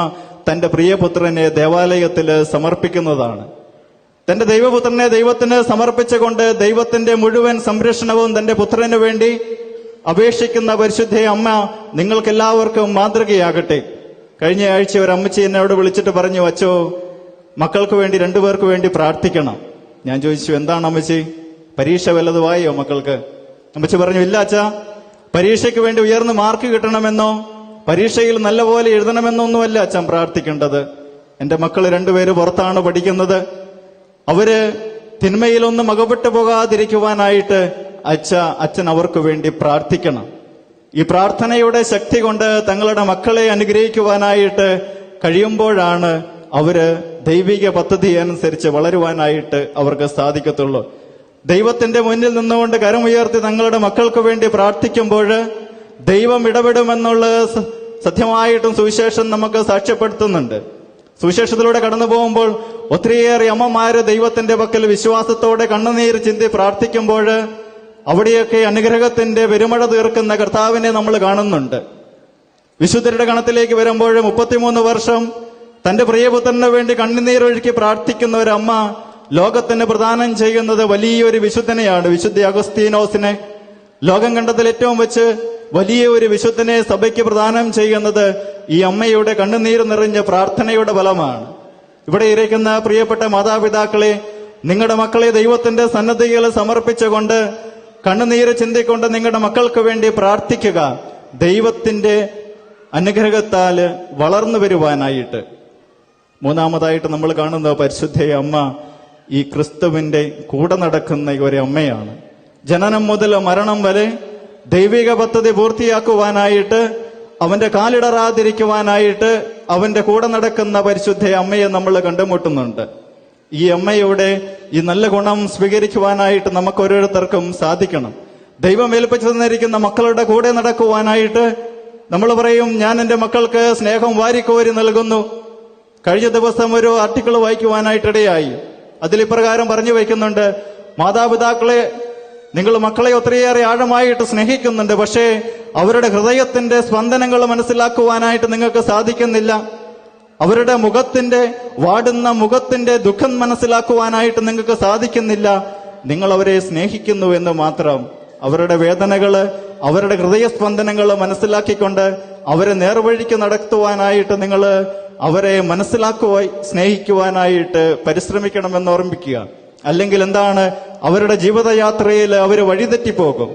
തന്റെ പ്രിയപുത്രനെ ദേവാലയത്തിൽ സമർപ്പിക്കുന്നതാണ്. തന്റെ ദൈവപുത്രനെ ദൈവത്തിന് സമർപ്പിച്ചുകൊണ്ട് ദൈവത്തിന്റെ മുഴുവൻ സംരക്ഷണവും തന്റെ പുത്രന് വേണ്ടി അപേക്ഷിക്കുന്ന പരിശുദ്ധ അമ്മ നിങ്ങൾക്കെല്ലാവർക്കും മാതൃകയാകട്ടെ. കഴിഞ്ഞ ആഴ്ച ഒരു അമ്മച്ചി എന്നോട് വിളിച്ചിട്ട് പറഞ്ഞു, അച്ചോ മക്കൾക്ക് വേണ്ടി 2 പേർക്ക് വേണ്ടി പ്രാർത്ഥിക്കണം. ഞാൻ ചോദിച്ചു, എന്താണ് അമ്മച്ചി, പരീക്ഷ വല്ലതുമായോ മക്കൾക്ക്? അമ്മച്ചി പറഞ്ഞു, ഇല്ല അച്ഛാ, പരീക്ഷയ്ക്ക് വേണ്ടി ഉയർന്ന മാർക്ക് കിട്ടണമെന്നോ പരീക്ഷയിൽ നല്ലപോലെ എഴുതണമെന്നോ ഒന്നുമല്ല അച്ഛൻ പ്രാർത്ഥിക്കേണ്ടത്. എന്റെ മക്കൾ 2 പേര് പുറത്താണ് പഠിക്കുന്നത്. അവര് തിന്മയിലൊന്നും അകപ്പെട്ടു പോകാതിരിക്കുവാനായിട്ട് അച്ഛൻ അവർക്ക് വേണ്ടി പ്രാർത്ഥിക്കണം. ഈ പ്രാർത്ഥനയുടെ ശക്തി കൊണ്ട് തങ്ങളുടെ മക്കളെ അനുഗ്രഹിക്കുവാനായിട്ട് കഴിയുമ്പോഴാണ് അവര് ദൈവിക പദ്ധതി അനുസരിച്ച് വളരുവാനായിട്ട് അവർക്ക് സാധിക്കത്തുള്ളൂ. ദൈവത്തിന്റെ മുന്നിൽ നിന്നുകൊണ്ട് കരമുയർത്തി തങ്ങളുടെ മക്കൾക്ക് വേണ്ടി പ്രാർത്ഥിക്കുമ്പോൾ ദൈവം ഇടപെടുമെന്നുള്ളത് സത്യമായിട്ടും സുവിശേഷം നമുക്ക് സാക്ഷ്യപ്പെടുത്തുന്നുണ്ട്. സുവിശേഷത്തിലൂടെ കടന്നു പോകുമ്പോൾ ഒത്തിരിയേറെ അമ്മമാര് ദൈവത്തിന്റെ പക്കൽ വിശ്വാസത്തോടെ കണ്ണുനീര് ചിന്തി പ്രാർത്ഥിക്കുമ്പോൾ അവിടെയൊക്കെ അനുഗ്രഹത്തിന്റെ പെരുമഴ തീർക്കുന്ന കർത്താവിനെ നമ്മൾ കാണുന്നുണ്ട്. വിശുദ്ധരുടെ ഗണത്തിലേക്ക് വരുമ്പോൾ 33 വർഷം തന്റെ പ്രിയപുത്രന് വേണ്ടി കണ്ണുനീരൊഴുക്കി പ്രാർത്ഥിക്കുന്ന ഒരു അമ്മ ലോകത്തിന് പ്രദാനം ചെയ്യുന്നത് വലിയൊരു വിശുദ്ധനെയാണ്. വിശുദ്ധ അഗസ്തീനോസിനെ, ലോകം കണ്ടതിൽ ഏറ്റവും വെച്ച് വലിയ ഒരു വിശുദ്ധനെ സഭയ്ക്ക് പ്രദാനം ചെയ്യുന്നത് ഈ അമ്മയുടെ കണ്ണുനീര് നിറഞ്ഞ പ്രാർത്ഥനയുടെ ഫലമാണ്. ഇവിടെ ഇരിക്കുന്ന പ്രിയപ്പെട്ട മാതാപിതാക്കളെ, നിങ്ങളുടെ മക്കളെ ദൈവത്തിന്റെ സന്നദ്ധിയിൽ സമർപ്പിച്ചുകൊണ്ട് കണ്ണുനീര് ചിന്തിക്കൊണ്ട് നിങ്ങളുടെ മക്കൾക്ക് വേണ്ടി പ്രാർത്ഥിക്കുക. ദൈവത്തിന്റെ അനുഗ്രഹത്താൽ വളർന്നു വരുവാനായിട്ട്. മൂന്നാമതായിട്ട് നമ്മൾ കാണുന്ന പരിശുദ്ധ അമ്മ ഈ ക്രിസ്തുവിന്റെ കൂടെ നടക്കുന്ന ഒരു അമ്മയാണ്. ജനനം മുതൽ മരണം വരെ ദൈവിക പദ്ധതി പൂർത്തിയാക്കുവാനായിട്ട്, അവന്റെ കാലിടറാതിരിക്കുവാനായിട്ട് അവന്റെ കൂടെ നടക്കുന്ന പരിശുദ്ധ അമ്മയെ നമ്മൾ കണ്ടുമുട്ടുന്നുണ്ട്. ഈ അമ്മയുടെ ഈ നല്ല ഗുണം സ്വീകരിക്കുവാനായിട്ട് നമുക്ക് ഓരോരുത്തർക്കും സാധിക്കണം. ദൈവം ഏൽപ്പിച്ചു തന്നിരിക്കുന്ന മക്കളുടെ കൂടെ നടക്കുവാനായിട്ട് നമ്മൾ പറയും, ഞാൻ എൻ്റെ മക്കൾക്ക് സ്നേഹം വാരിക്കോരി നൽകുന്നു. കഴിഞ്ഞ ദിവസം ഒരു ആർട്ടിക്കിൾ വായിക്കുവാനായിട്ടിടയായി. അതിലിപ്രകാരം പറഞ്ഞു വയ്ക്കുന്നുണ്ട്, മാതാപിതാക്കളെ നിങ്ങൾ മക്കളെ ഒത്തിരിയേറെ ആഴമായിട്ട് സ്നേഹിക്കുന്നുണ്ട്, പക്ഷേ അവരുടെ ഹൃദയത്തിന്റെ സ്പന്ദനങ്ങൾ മനസ്സിലാക്കുവാനായിട്ട് നിങ്ങൾക്ക് സാധിക്കുന്നില്ല. അവരുടെ മുഖത്തിന്റെ വാടുന്ന മുഖത്തിന്റെ ദുഃഖം മനസ്സിലാക്കുവാനായിട്ട് നിങ്ങൾക്ക് സാധിക്കുന്നില്ല. നിങ്ങൾ അവരെ സ്നേഹിക്കുന്നു എന്ന് മാത്രം. അവരുടെ വേദനകള്, അവരുടെ ഹൃദയസ്പന്ദനങ്ങൾ മനസ്സിലാക്കിക്കൊണ്ട് അവരെ നേർവഴിക്ക് നടത്തുവാനായിട്ട് നിങ്ങൾ അവരെ സ്നേഹിക്കുവാനായിട്ട് പരിശ്രമിക്കണമെന്ന് ഓർമ്മിക്കുക. അല്ലെങ്കിൽ എന്താണ്, അവരുടെ ജീവിതയാത്രയിൽ അവർ വഴിതെറ്റിപ്പോകും.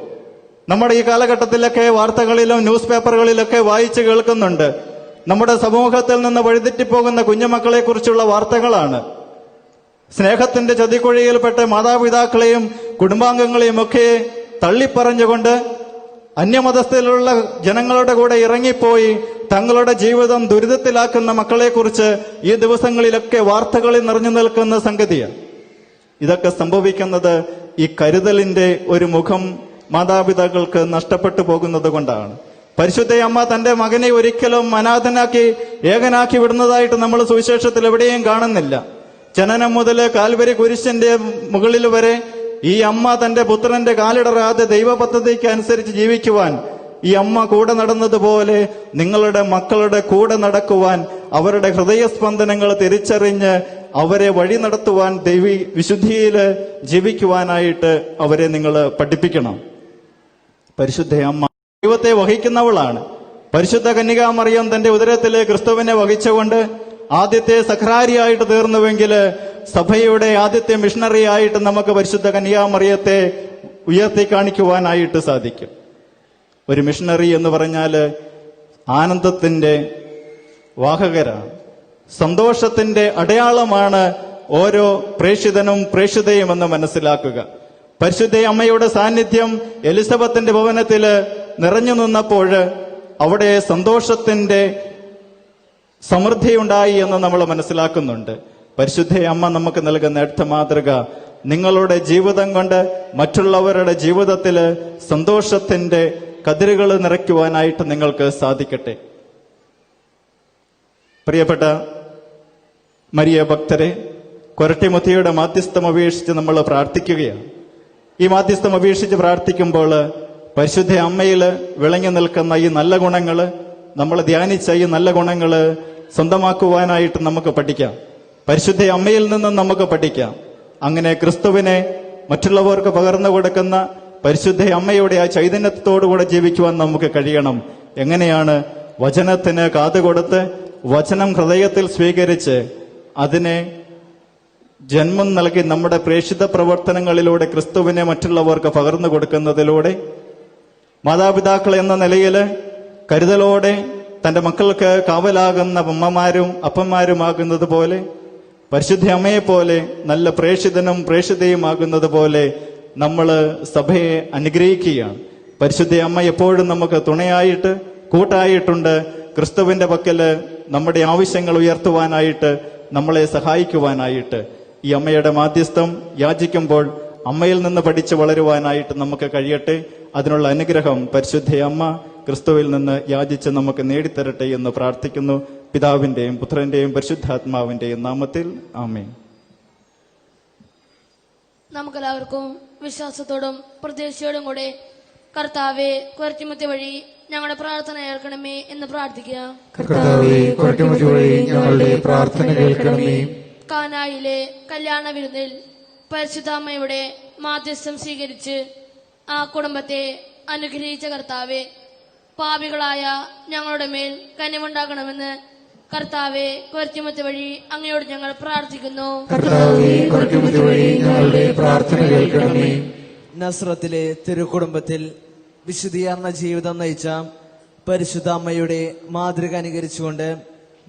നമ്മുടെ ഈ കാലഘട്ടത്തിലൊക്കെ വാർത്തകളിലും ന്യൂസ് പേപ്പറുകളിലൊക്കെ വായിച്ചു കേൾക്കുന്നുണ്ട്, നമ്മുടെ സമൂഹത്തിൽ നിന്ന് വഴിതെറ്റിപ്പോകുന്ന കുഞ്ഞുമക്കളെ കുറിച്ചുള്ള വാർത്തകളാണ്. സ്നേഹത്തിന്റെ ചതിക്കുഴിയിൽപ്പെട്ട് മാതാപിതാക്കളെയും കുടുംബാംഗങ്ങളെയും ഒക്കെ തള്ളിപ്പറഞ്ഞുകൊണ്ട് അന്യമതസ്ഥയിലുള്ള ജനങ്ങളുടെ കൂടെ ഇറങ്ങിപ്പോയി തങ്ങളുടെ ജീവിതം ദുരിതത്തിലാക്കുന്ന മക്കളെക്കുറിച്ച് ഈ ദിവസങ്ങളിലൊക്കെ വാർത്തകളിൽ നിറഞ്ഞു നിൽക്കുന്ന സംഗതിയാണ്. ഇതൊക്കെ സംഭവിക്കുന്നത് ഈ കരുതലിന്റെ ഒരു മുഖം മാതാപിതാക്കൾക്ക് നഷ്ടപ്പെട്ടു പോകുന്നത് കൊണ്ടാണ്. പരിശുദ്ധ അമ്മ തന്റെ മകനെ ഒരിക്കലും അനാഥനാക്കി ഏകനാക്കി വിടുന്നതായിട്ട് നമ്മൾ സുവിശേഷത്തിൽ എവിടെയും കാണുന്നില്ല. ജനനം മുതൽ കാൽവരി കുരിശിന്റെ മുകളിൽ വരെ ഈ അമ്മ തന്റെ പുത്രന്റെ കാലിടറാതെ ദൈവ പദ്ധതിക്ക് അനുസരിച്ച് ജീവിക്കുവാൻ ഈ അമ്മ കൂടെ നടന്നതുപോലെ നിങ്ങളുടെ മക്കളുടെ കൂടെ നടക്കുവാൻ, അവരുടെ ഹൃദയസ്പന്ദനങ്ങൾ തിരിച്ചറിഞ്ഞ് അവരെ വഴി നടത്തുവാൻ, വിശുദ്ധിയിൽ ജീവിക്കുവാനായിട്ട് അവരെ നിങ്ങൾ പഠിപ്പിക്കണം. പരിശുദ്ധ അമ്മ ദൈവത്തെ വഹിക്കുന്നവളാണ്. പരിശുദ്ധ കന്യകാമറിയം തന്റെ ഉദരത്തിലെ ക്രിസ്തുവിനെ വഹിച്ചുകൊണ്ട് ആദ്യത്തെ സഖ്രാരിയായിട്ട് തീർന്നുവെങ്കിൽ സഭയുടെ ആദ്യത്തെ മിഷണറി ആയിട്ട് നമുക്ക് പരിശുദ്ധ കന്യകാമറിയത്തെ ഉയർത്തി കാണിക്കുവാനായിട്ട് സാധിക്കും. ഒരു മിഷണറി എന്ന് പറഞ്ഞാൽ ആനന്ദത്തിന്റെ വാഹകരാണ്, സന്തോഷത്തിന്റെ അടയാളമാണ് ഓരോ പ്രേക്ഷിതനും പ്രേക്ഷിതയും എന്ന് മനസ്സിലാക്കുക. പരിശുദ്ധ അമ്മയുടെ സാന്നിധ്യം എലിസബത്തിന്റെ ഭവനത്തില് നിറഞ്ഞു നിന്നപ്പോൾ അവിടെ സന്തോഷത്തിന്റെ സമൃദ്ധിയുണ്ടായി എന്ന് നമ്മൾ മനസ്സിലാക്കുന്നുണ്ട്. പരിശുദ്ധ അമ്മ നമുക്ക് നൽകുന്ന അടുത്ത മാതൃക, നിങ്ങളുടെ ജീവിതം കൊണ്ട് മറ്റുള്ളവരുടെ ജീവിതത്തില് സന്തോഷത്തിന്റെ കതിരുകൾ നിറയ്ക്കുവാനായിട്ട് നിങ്ങൾക്ക് സാധിക്കട്ടെ. പ്രിയപ്പെട്ട മരിയ ഭക്തരെ, കൊരട്ടിമുത്തിയുടെ മാധ്യസ്ഥം അപേക്ഷിച്ച് നമ്മൾ പ്രാർത്ഥിക്കുകയാണ്. ഈ മാധ്യസ്ഥം അപേക്ഷിച്ച് പ്രാർത്ഥിക്കുമ്പോൾ പരിശുദ്ധ അമ്മയിൽ വിളങ്ങി നിൽക്കുന്ന ഈ നല്ല ഗുണങ്ങള്, നമ്മൾ ധ്യാനിച്ച ഈ നല്ല ഗുണങ്ങള് സ്വന്തമാക്കുവാനായിട്ട് നമുക്ക് പഠിക്കാം. പരിശുദ്ധ അമ്മയിൽ നിന്നും നമുക്ക് പഠിക്കാം. അങ്ങനെ ക്രിസ്തുവിനെ മറ്റുള്ളവർക്ക് പകർന്നു കൊടുക്കുന്ന പരിശുദ്ധ അമ്മയുടെ ആ ചൈതന്യത്തോടുകൂടെ ജീവിക്കുവാൻ നമുക്ക് കഴിയണം. എങ്ങനെയാണ്? വചനത്തിന് കാതുകൊടുത്ത് വചനം ഹൃദയത്തിൽ സ്വീകരിച്ച് അതിനെ ജന്മം നൽകി നമ്മുടെ പ്രേക്ഷിത പ്രവർത്തനങ്ങളിലൂടെ ക്രിസ്തുവിനെ മറ്റുള്ളവർക്ക് പകർന്നു കൊടുക്കുന്നതിലൂടെ മാതാപിതാക്കൾ എന്ന നിലയിൽ കരുതലോടെ തന്റെ മക്കൾക്ക് കാവലാകുന്ന അമ്മമാരും അപ്പന്മാരുമാകുന്നത് പോലെ പരിശുദ്ധ അമ്മയെപ്പോലെ നല്ല പ്രേക്ഷിതനും പ്രേക്ഷിതയുമാകുന്നത് പോലെ നമ്മൾ സഭയെ അനുഗ്രഹിക്കുകയാണ്. പരിശുദ്ധ അമ്മ എപ്പോഴും നമുക്ക് തുണയായിട്ട് കൂട്ടായിട്ടുണ്ട്. ക്രിസ്തുവിന്റെ പക്കല് നമ്മുടെ ആവശ്യങ്ങൾ ഉയർത്തുവാനായിട്ട്, നമ്മളെ സഹായിക്കുവാനായിട്ട്. ഈ അമ്മയുടെ മാധ്യസ്ഥം യാചിക്കുമ്പോൾ അമ്മയിൽ നിന്ന് പഠിച്ച് വളരുവാനായിട്ട് നമുക്ക് കഴിയട്ടെ. അതിനുള്ള അനുഗ്രഹം പരിശുദ്ധ അമ്മ ക്രിസ്തുവിൽ നിന്ന് യാചിച്ച് നമുക്ക് നേടിത്തരട്ടെ എന്ന് പ്രാർത്ഥിക്കുന്നു. പിതാവിന്റെയും പുത്രന്റെയും പരിശുദ്ധാത്മാവിന്റെയും നാമത്തിൽ ആമേൻ. നമുക്കെല്ലാവർക്കും വിശ്വാസത്തോടും പ്രതീക്ഷയോടും കൂടെ കർത്താവെ കുരറ്റിമുത്തി വഴി ഞങ്ങളുടെ പ്രാർത്ഥന കേൾക്കണമേ എന്ന് പ്രാർത്ഥിക്കുക. കർത്താവേ, കുരറ്റിമുത്തി വഴി ഞങ്ങളുടെ പ്രാർത്ഥന കേൾക്കണമേ. കാനായിലെ കല്യാണ വിരുന്നിൽ പരിശുദ്ധാമ്മയുടെ മാധ്യസ്ഥം സ്വീകരിച്ച് ആ കുടുംബത്തെ അനുഗ്രഹിച്ച കർത്താവെ, പാപികളായ ഞങ്ങളുടെ മേൽ കനിവുണ്ടാകണമെന്ന് കർത്താവെ കുരറ്റിമുത്തി വഴി അങ്ങയോട് ഞങ്ങൾ പ്രാർത്ഥിക്കുന്നു. കർത്താവേ, കുരറ്റിമുത്തി വഴി ഞങ്ങളുടെ പ്രാർത്ഥന കേൾക്കണമേ. നസ്രത്തിലെ തിരുക്കുടുംബത്തിൽ വിശുദ്ധിയാർന്ന ജീവിതം നയിച്ച പരിശുദ്ധ അമ്മയുടെ മാതൃക അനുകരിച്ചുകൊണ്ട്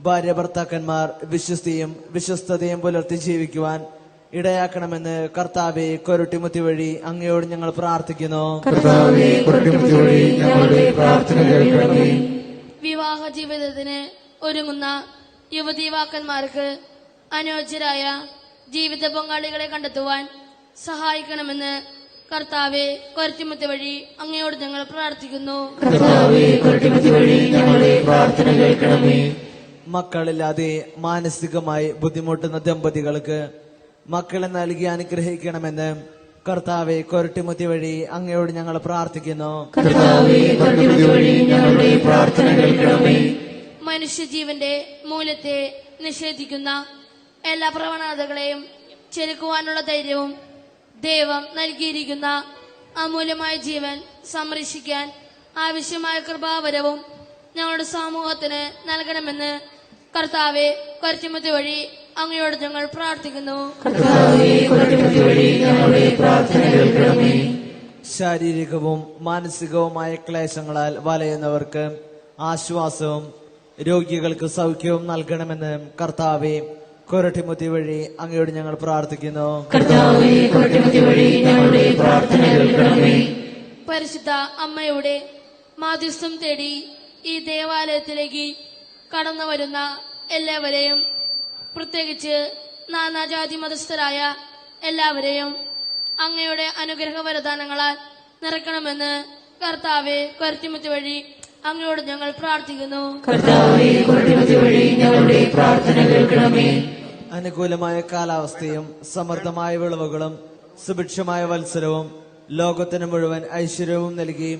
ഭാര്യ ഭർത്താക്കന്മാർ വിശ്വസ്തയും വിശ്വസ്തതയും പുലർത്തി ജീവിക്കുവാൻ ഇടയാക്കണമെന്ന് കർത്താവെ കുരറ്റിമുത്തി വഴി അങ്ങയോട് ഞങ്ങൾ പ്രാർത്ഥിക്കുന്നു. കർത്താവേ, കുരറ്റിമുത്തി വഴി ഞങ്ങളുടെ പ്രാർത്ഥന കേൾക്കണമേ. വിവാഹ ജീവിതത്തിന് ഒരുങ്ങുന്ന യുവതീവാക്കന്മാർക്ക് അനുയോജ്യരായ ജീവിത പങ്കാളികളെ കണ്ടെത്തുവാൻ സഹായിക്കണമെന്ന് കർത്താവെ കുരറ്റിമുത്തി വഴി അങ്ങയോട് ഞങ്ങൾ പ്രാർത്ഥിക്കുന്നു. കർത്താവേ, കുരറ്റിമുത്തി വഴി ഞങ്ങളുടെ പ്രാർത്ഥന കേൾക്കണമേ. മക്കളില്ലാതെ മാനസികമായി ബുദ്ധിമുട്ടുന്ന ദമ്പതികൾക്ക് മക്കളെ നൽകി അനുഗ്രഹിക്കണമെന്ന് കർത്താവെ കുരറ്റിമുത്തി വഴി അങ്ങയോട് ഞങ്ങൾ പ്രാർത്ഥിക്കുന്നു. കർത്താവേ, കുരറ്റിമുത്തി വഴി ഞങ്ങളുടെ പ്രാർത്ഥന കേൾക്കണമേ. മനുഷ്യജീവന്റെ മൂല്യത്തെ നിഷേധിക്കുന്ന എല്ലാ പ്രവണതകളെയും ചെറുക്കുവാനുള്ള ധൈര്യവും ദൈവം നൽകിയിരിക്കുന്ന അമൂല്യമായ ജീവൻ സംരക്ഷിക്കാൻ ആവശ്യമായ കൃപാവരവും ഞങ്ങളുടെ സമൂഹത്തിന് നൽകണമെന്ന് കർത്താവെ കുരറ്റിമുത്തി വഴി അങ്ങയോട് ഞങ്ങൾ പ്രാർത്ഥിക്കുന്നു. കർത്താവേ, കുരറ്റിമുത്തി വഴി ഞങ്ങളുടെ പ്രാർത്ഥന കേൾക്കണമേ. ശാരീരികവും മാനസികവുമായ ക്ലേശങ്ങളാൽ വലയുന്നവർക്ക് ആശ്വാസവും രോഗികൾക്ക് സൗഖ്യവും നൽകണമെന്ന് കർത്താവെ കുരറ്റിമുത്തി വഴി അങ്ങയോട് ഞങ്ങൾ പ്രാർത്ഥിക്കുന്നു. കർത്താവേ, കുരറ്റിമുത്തി വഴി ഞങ്ങളുടെ പ്രാർത്ഥന കേൾക്കണമേ. പരിശുദ്ധ അമ്മയുടെ മാധ്യസ്ഥം തേടി ഈ ദേവാലയത്തിലേക്ക് കടന്നു വരുന്ന എല്ലാവരെയും, പ്രത്യേകിച്ച് നാനാജാതി മതസ്ഥരായ എല്ലാവരെയും അങ്ങയുടെ അനുഗ്രഹ വരദാനങ്ങളാൽ നിറയ്ക്കണമെന്ന് കർത്താവെ കുരറ്റിമുത്തി വഴി അങ്ങയോട് ഞങ്ങൾ പ്രാർത്ഥിക്കുന്നു. കർത്താവേ, കുരറ്റിമുത്തി വഴി ഞങ്ങളുടെ പ്രാർത്ഥന കേൾക്കണമേ. അനുകൂലമായ കാലാവസ്ഥയും സമൃദ്ധമായ വിളവുകളും സുഭിക്ഷമായ വത്സരവും ലോകത്തിന് മുഴുവൻ ഐശ്വര്യവും നൽകി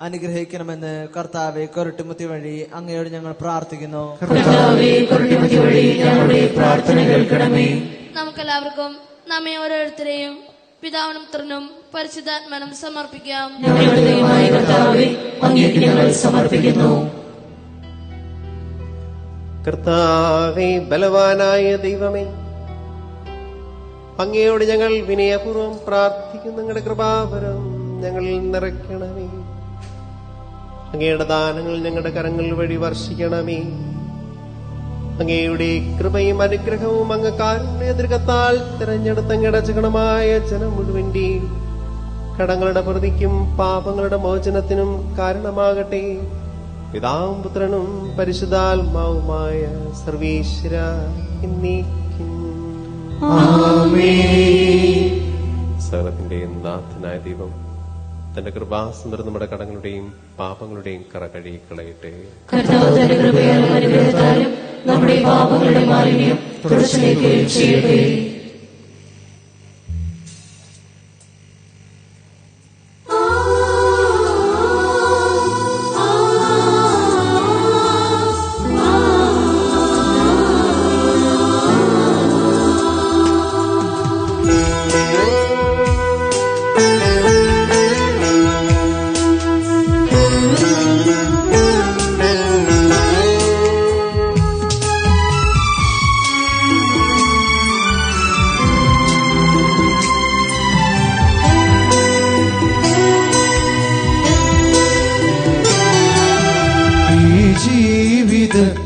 അനുഗ്രഹിക്കണമെന്ന് കർത്താവെ കുരറ്റിമുത്തി വഴി അങ്ങയോട് ഞങ്ങൾ പ്രാർത്ഥിക്കുന്നു. കർത്താവേ, കുരറ്റിമുത്തി വഴി ഞങ്ങളുടെ പ്രാർത്ഥന കേൾക്കണമേ. നമുക്കെല്ലാവർക്കും നമ്മെ ഓരോരുത്തരെയും പിതാവിനും പുത്രനും പരിശുദ്ധാത്മാവിനും സമർപ്പിക്കാം. ഞങ്ങളുടെ ദൈവമായ കർത്താവേ, അങ്ങേക്ക് ഞങ്ങൾ സമർപ്പിക്കുന്നു. കർത്താവേ, ബലവാനായ ദൈവമേ, അങ്ങയോട് ഞങ്ങൾ വിനയപൂർവ്വം പ്രാർത്ഥിക്കുന്നു. നിങ്ങളുടെ കൃപാവരം ഞങ്ങളിൽ നിറയ്ക്കണമേ. അങ്ങയുടെ ദാനങ്ങൾ ഞങ്ങളുടെ കരങ്ങൾ വഴി വർഷിക്കണമേ. അങ്ങയുടെ കൃപയും അനുഗ്രഹവും അങ്ങ് കാരുണ്യദീർഘത്താൽ തിരഞ്ഞെടുത്ത അങ്ങയുടെ അജഗണമായ ജനം മുഴുവന്റെയും കടങ്ങളുടെ പ്രതിക്കും പാപങ്ങളുടെ മോചനത്തിനും കാരണമാകട്ടെ. പിതാവും പുത്രനും പരിശുദ്ധാത്മാവുമായ സർവീശ്വര എന്നേക്കും. സകലത്തിന്റെ നാഥനായ ദൈവം തന്റെ കൃപാസന്ദ്രം നമ്മുടെ കടങ്ങളുടെയും പാപങ്ങളുടെയും കറ കഴുകിക്കളയട്ടെ. കർത്താവ് തന്റെ കൃപയാലും അനുഗ്രഹത്താലും നമ്മുടെ പാപങ്ങളുടെ മാലിന്യം തുടച്ചുനീക്കുകയും ചെയ്യട്ടെ.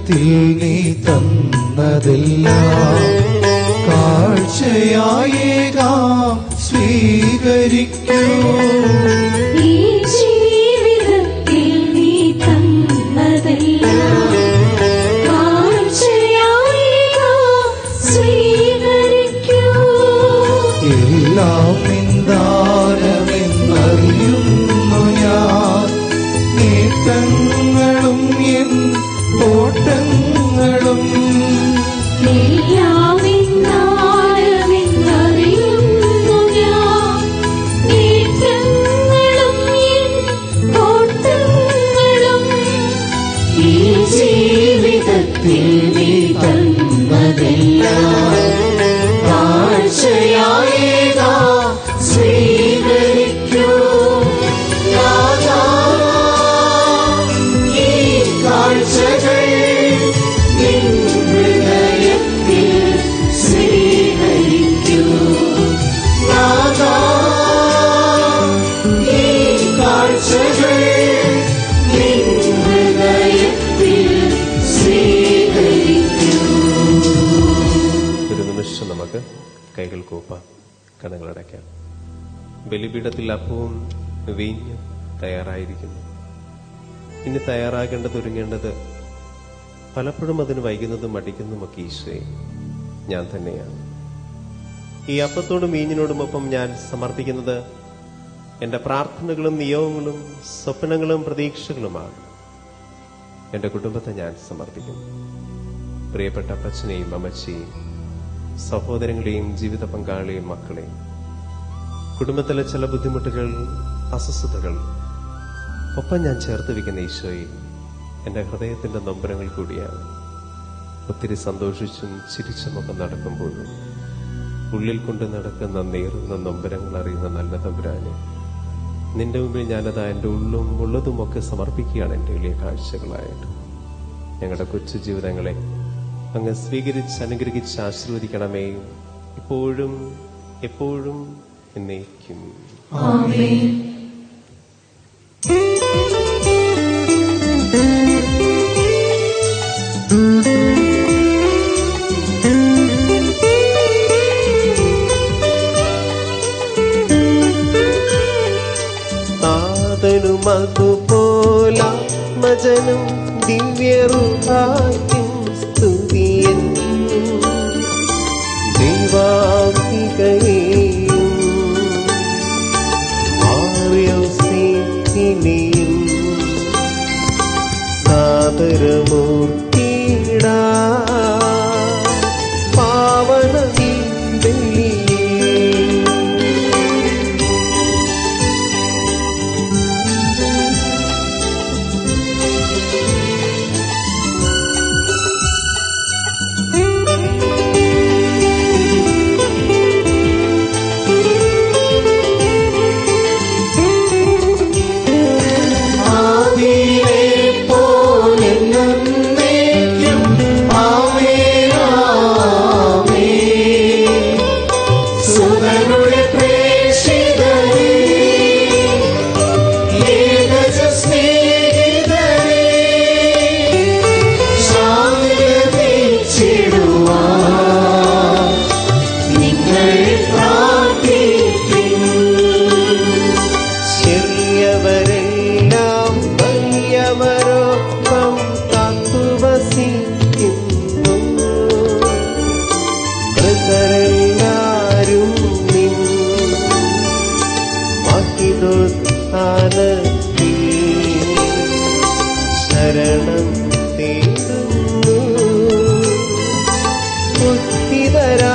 ബലിപീഠത്തിൽ നീ തന്നതെല്ലാം കാഴ്ചയായേകാം സ്വീകരിക്കൂ. ഈ ജീവിതത്തിൽ നീ തന്നതെല്ലാം കാഴ്ചയായേകാം സ്വീകരിക്കൂ. എല്ലാം നിന്ദാനമെന്നറിയുന്നു ഞാൻ, നേട്ടങ്ങളും എൻ ഓട്ടങ്ങളും. എല്ലാം നിന്ദാനമെന്നറിയുന്നു ഞാൻ, നേട്ടങ്ങളും എൻ ഓട്ടങ്ങളും. ഈ ജീവിതത്തിൽ നീ തന്നതെല്ലാം കാഴ്ചയായേകാം സ്വീകരിക്കൂ. നാഥാ, ഈ കാഴ്ചകൾ നിൻ ഹൃദയത്തിൽ സ്വീകരിക്കൂ. നാഥാ, ഈ കാഴ്ചകൾ നിൻ ഹൃദയത്തിൽ സ്വീകരിക്കൂ. ഒരു നിമിഷം നമുക്ക് കൈകൾ കൂപ്പാം, കണ്ണുകളടയ്ക്കാം. ബലിപീഠത്തിൽ അപ്പവും വീഞ്ഞും തയ്യാറായിരിക്കുന്നു. ഇനി തയ്യാറാകേണ്ടത്, ഒരുങ്ങേണ്ടത്, പലപ്പോഴും അതിന് വൈകുന്നതും മടിക്കുന്നതുമൊക്കെ ഈശോയെ ഞാൻ തന്നെയാണ്. ഈ അപ്പത്തോടും വീഞ്ഞിനോടുമൊപ്പം ഞാൻ സമർപ്പിക്കുന്നത് എന്റെ പ്രാർത്ഥനകളും നിയോഗങ്ങളും സ്വപ്നങ്ങളും പ്രതീക്ഷകളുമാണ്. എന്റെ കുടുംബത്തെ ഞാൻ സമർപ്പിക്കുന്നു. പ്രിയപ്പെട്ട അപ്പച്ചനെയും അമ്മച്ചിയും സഹോദരങ്ങളെയും ജീവിത പങ്കാളിയും മക്കളെയും, കുടുംബത്തിലെ ചില ബുദ്ധിമുട്ടുകൾ, അസ്വസ്ഥതകൾ ഒപ്പം ഞാൻ ചേർത്ത് വയ്ക്കുന്ന ഈശോയെ എന്റെ ഹൃദയത്തിന്റെ നൊമ്പരങ്ങൾ കൂടിയാണ്. ഒത്തിരി സന്തോഷിച്ചും ചിരിച്ചുമൊക്കെ നടക്കുമ്പോഴും ഉള്ളിൽ കൊണ്ട് നടക്കുന്ന നേറുന്ന നൊമ്പരങ്ങൾ അറിയുന്ന നല്ല തമ്പുരാനെ, നിന്റെ മുമ്പിൽ ഞാനതാ എന്റെ ഉള്ളും ഉള്ളതുമൊക്കെ സമർപ്പിക്കുകയാണ് എന്റെ വലിയ കാഴ്ചകളായിട്ട്. ഞങ്ങളുടെ കൊച്ചു ജീവിതങ്ങളെ അങ്ങ് സ്വീകരിച്ച് അനുഗ്രഹിച്ച് ആശീർവദിക്കണമേ, ഇപ്പോഴും എപ്പോഴും എന്നേക്കും. ആമേൻ. നാഥനും അതുപോല മജനും ദിവ്യറുഹായ്ക്കും സ്തുതിയൻ, ദൈവാംബികയെയും മാർയോസേപ്പിനെയും സാദരമൂർത്തിയിടാ പാവന ബലിയേ. ശരണം തേടുന്നു മുക്തിതരായിടുവാ.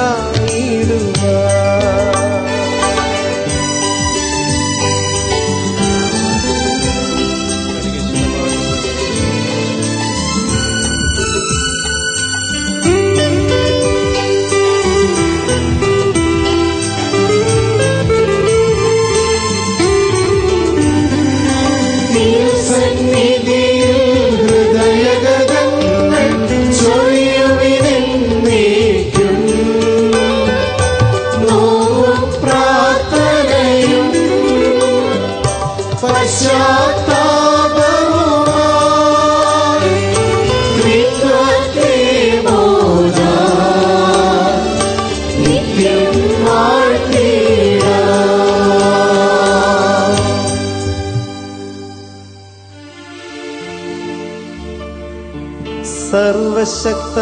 സർവശക്ത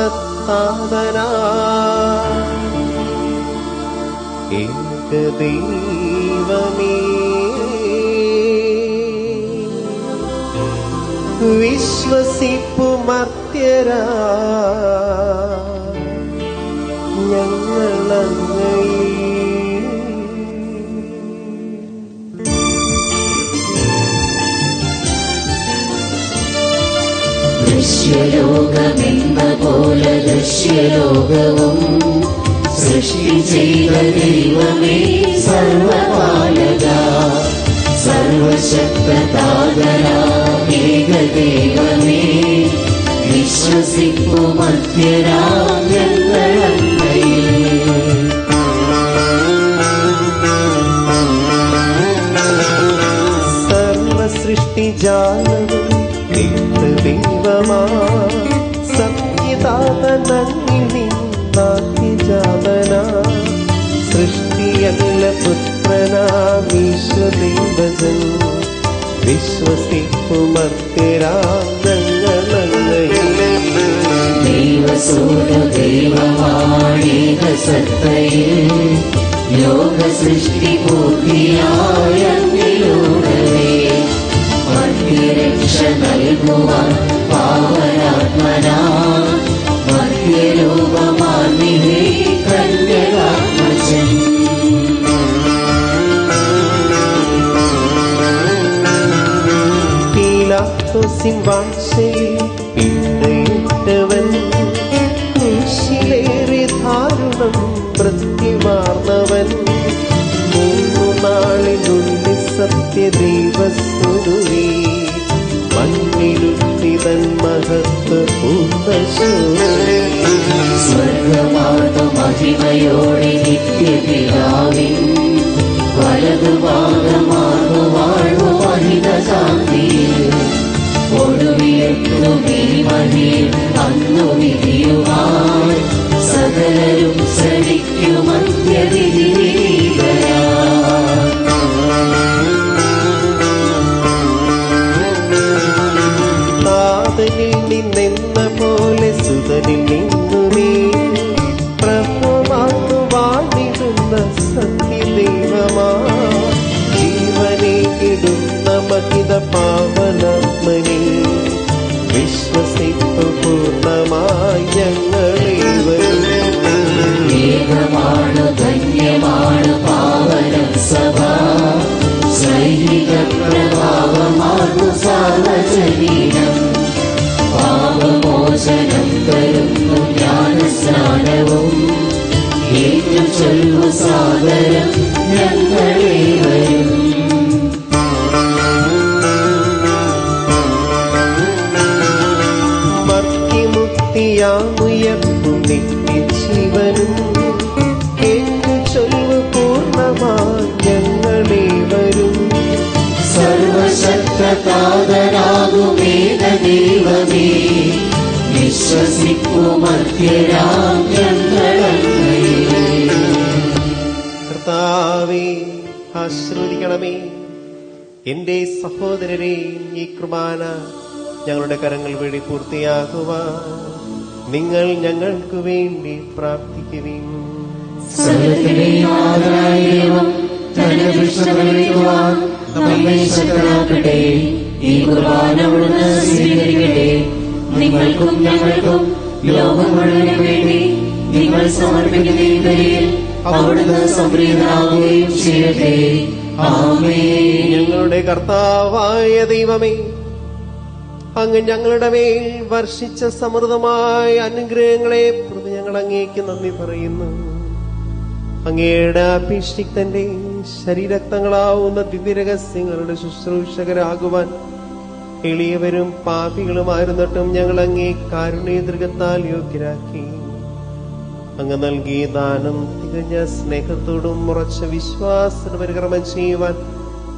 താതനാ ഏകദൈവമേ വിശ്വസിപ്പു മർത്യരാ ഞങ്ങളങ്ങയെ ദൃശ്യലോകമെന്ന പോലെ ദൃശ്യലോകവും സൃഷ്ടി ചെയ്ത ദൈവമേ സർവപാലക സർവശക്തതാതനാ ഏകദൈവമേ വിശ്വസിപ്പു മധ്യരാം ഞങ്ങളങ്ങയെ സർവസൃഷ്ടിജാലവും ദൈവമാ സത്യദാതനങ്ങിൽ നിന്നാത്യജാതന സൃഷ്ടിയല്ല പുത്രനാമീശ്വദൈവജൻ വിശ്വസിപ്പുമർത്തിരാഗങ്ങളങ്ങയെ ദൈവസൂര ദൈവമാണേക സത്തയിൽ ലോക സൃഷ്ടി പൂർത്തിയായങ്ങിലൂടവേ മധ്യരക്ഷ നൽകുവാൻ പാവനാത്മനാ മധ്യരൂപമാർന്നിഹേ കന്യകാത്മജൻ പീലാത്തോസിൻ വാഴ്ചയിൽ പിന്നയിട്ടവൻ കുരിശിലേറി ദാരുണം മൃത്യുവാർന്നവൻ 3 നാളിനുള്ളിൽ സത്യദൈവസ്വരൂപി മണ്ണിലുത്തിതൻ മഹത്വപൂർണ്ണ സ്വർഗമാർന്നു മഹിമയോടെ നിത്യപിതാവിൻ വലതുഭാഗമാർന്നു വാഴ്വു മഹിത ശാന്തിയിൽ ഒടുവിയെത്തുമീ മഹിയിൽ അന്നു വിധിയുമായി സകലരും ശ്രമിക്കുമന്ത്യവിധിരീകരാ താതനിൽ നിന്നെന്ന പോലെ സുതനിൽ നിന്നു നീ പ്രഭുവാർന്നു വാണിടുന്ന സത്യദൈവമാ ജീവനെ ഇടുന്ന മഹിത പാവനാത്മനെ വിശ്വസിപ്പു പൂർണ്ണമായി ഞങ്ങളേവരും ഏകമാണു ധന്യമാണു പാവനം സഭ സൈനിക പ്രഭാവമാർന്നു സാർവജനീനം പാപമോചനം തരുന്നു ജ്ഞാനസ്നാനവും ഏറ്റു ചൊല്ലു സാദരം ഞങ്ങളേവരും ഭക്തിമുക്തിയാമുയർന്നു നിത്യജീവനും ഏറ്റു ചൊല്ലു പൂർണ്ണമായി ഞങ്ങളേവരും സർവശക്തതാതനാകുമേക ദൈവമേ വിശ്വസിപ്പു മധ്യരാം ഞങ്ങളങ്ങയെ കർത്താവേ ആശ്രവദിക്കണമേ. എന്റെ സഹോദരരെ ഈ കുർബാന ഞങ്ങളുടെ കരങ്ങൾ വഴി പൂർത്തിയാക്കുവാൻ നിങ്ങൾ ഞങ്ങൾക്ക് വേണ്ടി പ്രാർത്ഥിക്കുവിൻ. സകലത്തിന്റെയും ആദരായ ദൈവം തന്റെ ദൃഷ്ടമേൽക്കുവാൻ നമ്മെ ശക്തരാക്കട്ടെ. ഈ കുർബാന അവിടുന്ന് സ്വീകരിക്കട്ടെ. നിങ്ങൾക്കും ഞങ്ങൾക്കും ലോകം മുഴുവനും വേണ്ടി നിങ്ങൾ സമർപ്പിക്കുന്ന ഈ ബലിയിൽ അവിടുന്ന് സംപ്രീതനാവുകയും ചെയ്യട്ടെ. ആമേൻ. ഞങ്ങളുടെ കർത്താവായ ദൈവമേ, അങ്ങ് ഞങ്ങളുടെ മേൽ വർഷിച്ച സമൃദ്ധമായ അനുഗ്രഹങ്ങളെ പ്രതി ഞങ്ങൾ അങ്ങേക്ക് നന്ദി പറയുന്നു. അങ്ങയുടെ അഭിഷിക്തന്റെ ശരീരക്തങ്ങളാവുന്ന ദിവ്യരഹസ്യങ്ങളുടെ ശുശ്രൂഷകരാകുവാൻ എളിയവരും പാപികളുമായിരുന്നിട്ടും ഞങ്ങൾ അങ്ങേ കാരുണ്യദൃഗത്താൽ യോഗ്യരാക്കി. അങ്ങ് നൽകിയ ദാനം തികഞ്ഞ സ്നേഹത്തോടും ഉറച്ച വിശ്വാസത്തിന് പരിക്രമം ചെയ്യുവാൻ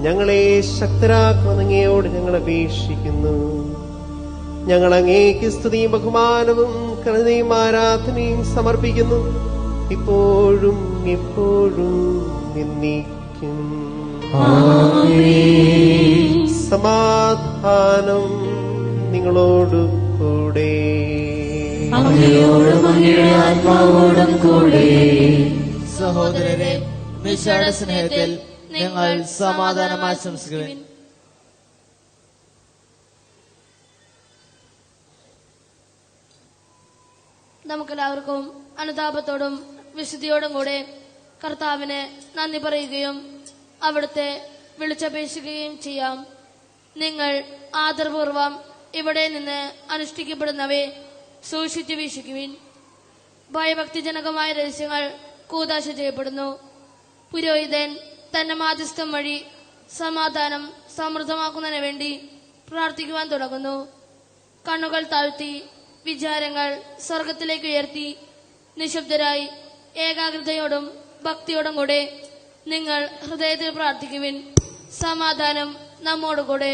ഞങ്ങളെ ശക്തരാക്കുന്ന അങ്ങയോട് ഞങ്ങൾ അപേക്ഷിക്കുന്നു. ഞങ്ങൾ അങ്ങേക്ക് സ്തുതിയും ബഹുമാനവും കരുണയും ആരാധനയും സമർപ്പിക്കുന്നു, ഇപ്പോഴും എപ്പോഴും എന്നേക്കും. സമാധാനം നിങ്ങളോടു കൂടെ. അങ്ങയോടും അങ്ങയുടെ ആത്മാവോടും കൂടെ. സഹോദരരെ, മിശിഹായുടെ സ്നേഹത്തിൽ നിങ്ങൾ സമാധാനം ആശംസിക്കുവിൻ. നമുക്കെല്ലാവർക്കും അനുതാപത്തോടും വിശുദ്ധിയോടും കൂടെ കർത്താവിന് നന്ദി പറയുകയും അവിടുത്തെ വിളിച്ചപേക്ഷിക്കുകയും ചെയ്യാം. നിങ്ങൾ ആദരപൂർവം ഇവിടെ നിന്ന് അനുഷ്ഠിക്കപ്പെടുന്നവയെ സൂക്ഷിച്ചു വീക്ഷിക്കുവിൻ. ഭയഭക്തിജനകമായ രഹസ്യങ്ങൾ കൂദാശ ചെയ്യപ്പെടുന്നു. പുരോഹിതൻ തന്റെ മാധ്യസ്ഥം വഴി സമാധാനം സമൃദ്ധമാക്കുന്നതിന് വേണ്ടി പ്രാർത്ഥിക്കുവാൻ തുടങ്ങുന്നു. കണ്ണുകൾ താഴ്ത്തി വിചാരങ്ങൾ സ്വർഗത്തിലേക്ക് ഉയർത്തി നിശബ്ദരായി ഏകാഗ്രതയോടും ഭക്തിയോടും കൂടെ നിങ്ങൾ ഹൃദയത്തിൽ പ്രാർത്ഥിക്കുവിൻ. സമാധാനം നമ്മോടുകൂടെ.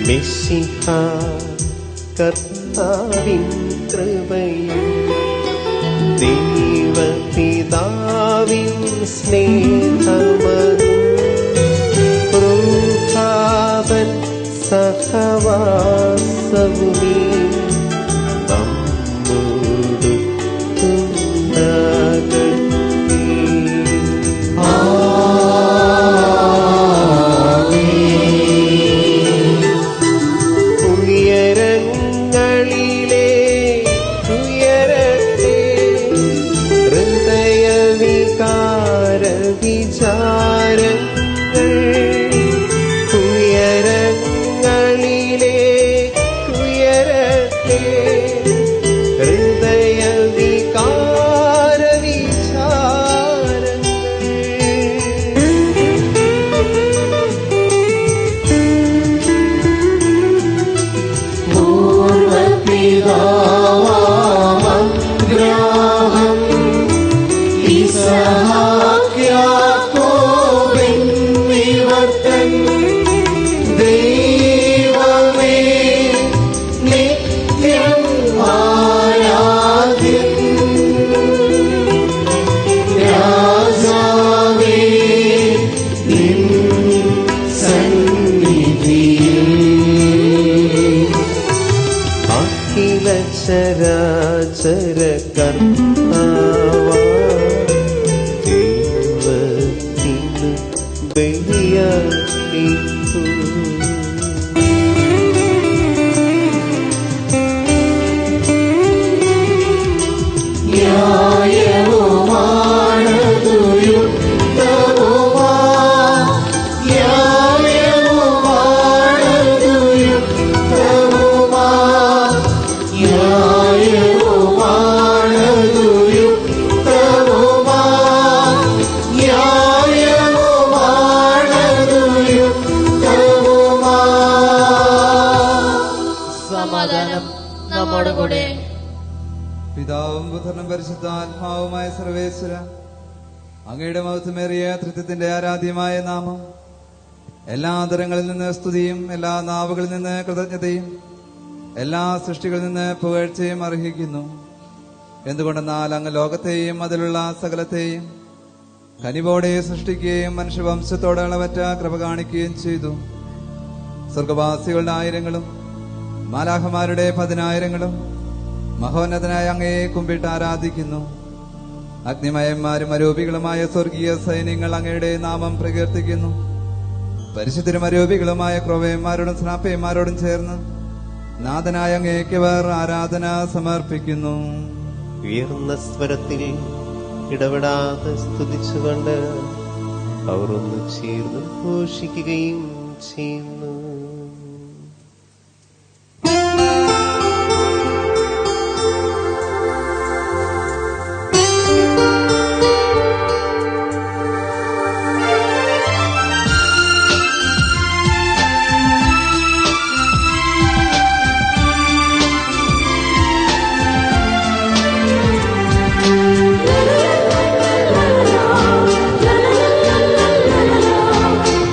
മിശിഹ കർത്താവിൻ കൃപയും ദൈവപിതാവിൻ സ്നേഹമതും റൂഹാവൻ സഹവാസവുമേ നമ്മോട് ഉണ്ടാകട്ടെ. ചരാചര കർത്താവാ ദൈവത്തിനു ബലിയർപ്പിക്കൂ. പിതാവും പുത്രനും പരിശുദ്ധാത്മാവുമായ സർവേശ്വര, അങ്ങയുടെ മഹത്വമേറിയ തൃത്വത്തിന്റെ ആരാധ്യമായ നാമം എല്ലാ തരങ്ങളിൽ നിന്ന് സ്തുതിയും എല്ലാ നാവുകളിൽ നിന്ന് കൃതജ്ഞതയും എല്ലാ സൃഷ്ടികളിൽ നിന്ന് പുകഴ്ചയും അർഹിക്കുന്നു. എന്തുകൊണ്ടെന്നാൽ അങ്ങ് ലോകത്തെയും അതിലുള്ള സകലത്തെയും കനിവോടെ സൃഷ്ടിക്കുകയും മനുഷ്യവംശത്തോട് അളവറ്റ കൃപ കാണിക്കുകയും ചെയ്തു. സ്വർഗവാസികളുടെ ആയിരങ്ങളും മാലാഖമാരുടെ 10,000ങ്ങളും മഹോന്നതനായ അങ്ങയെ കുമ്പിട്ട് ആരാധിക്കുന്നു. അഗ്നിമയന്മാരും അരൂപികളുമായ സ്വർഗീയ സൈന്യങ്ങൾ അങ്ങയുടെ നാമം പ്രകീർത്തിക്കുന്നു. പരിശുദ്ധരും അരൂപികളുമായ ക്രോവന്മാരോടും സ്നാപ്പയന്മാരോടും ചേർന്ന് നാഥനായ അങ്ങേക്കവർ ആരാധന സമർപ്പിക്കുന്നു. ഉയർന്ന സ്വരത്തിൽ ഇടപെടാതെ സ്തുതിച്ചുകൊണ്ട് അവർ ഒന്ന് ചേർന്ന് ഘോഷിക്കുകയും ചെയ്യുന്നു.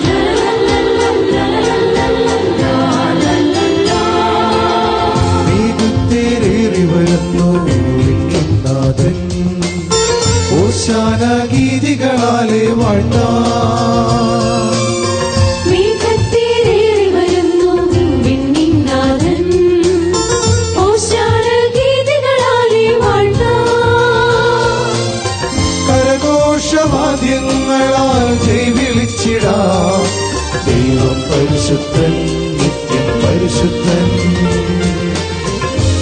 la la la la la പരിശുദ്ധൻ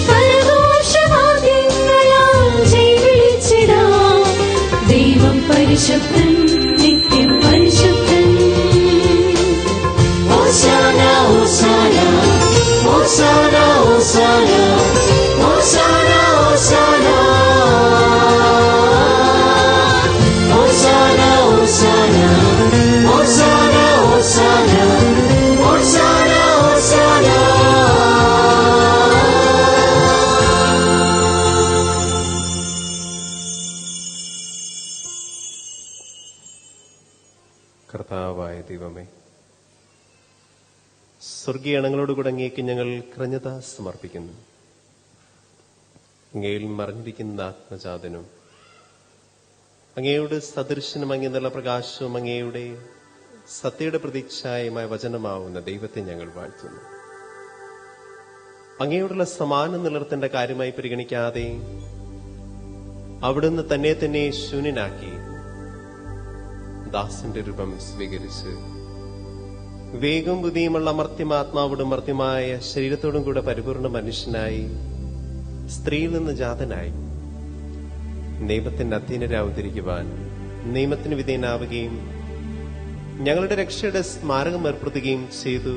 കരഘോഷവാദ്യങ്ങളാൽ ജയവിളിച്ചിടാം. ദൈവം പരിശുദ്ധൻ, നിത്യം പരിശുദ്ധൻ. ഹോശാന ഹോശാന ഹോശാന ഹോശാന ഹോശാന ഹോശാന ഹോശാന ഹോശാന ഹോശാന ഹോശാന ഹോശാന ഹോശാന. കർത്താവായ ദൈവമേ, സ്വർഗീയ അണങ്ങളോടുകൂടെ അങ്ങേക്ക് ഞങ്ങൾ കൃതജ്ഞത സമർപ്പിക്കുന്നു. അങ്ങയിൽ മറിഞ്ഞിരിക്കുന്ന ആത്മജാതനും അങ്ങയുടെ സദൃശനും അങ്ങെന്നുള്ള പ്രകാശവും അങ്ങയുടെ സത്യയുടെ പ്രതീക്ഷായമായ വചനമാവുന്ന ദൈവത്തെ ഞങ്ങൾ വാഴ്ത്തുന്നു. അങ്ങയോടുള്ള സമാനം നിലർത്തേണ്ട കാര്യമായി പരിഗണിക്കാതെ അവിടുന്ന് തന്നെ ശൂന്യനാക്കി ദാസന്റെ രൂപം സ്വീകരിച്ച് വേഗം ബുദ്ധിയുമുള്ള മർത്യമാത്മാവോടും മർത്യമായ ശരീരത്തോടും കൂടെ പരിപൂർണ മനുഷ്യനായി സ്ത്രീയിൽ നിന്ന് ജാതനായി നിയമത്തിന്റെ അധീനരാവതരിക്കുവാൻ നിയമത്തിന് വിധേയനാവുകയും ഞങ്ങളുടെ രക്ഷയുടെ സ്മാരകം ഏർപ്പെടുത്തുകയും ചെയ്തു.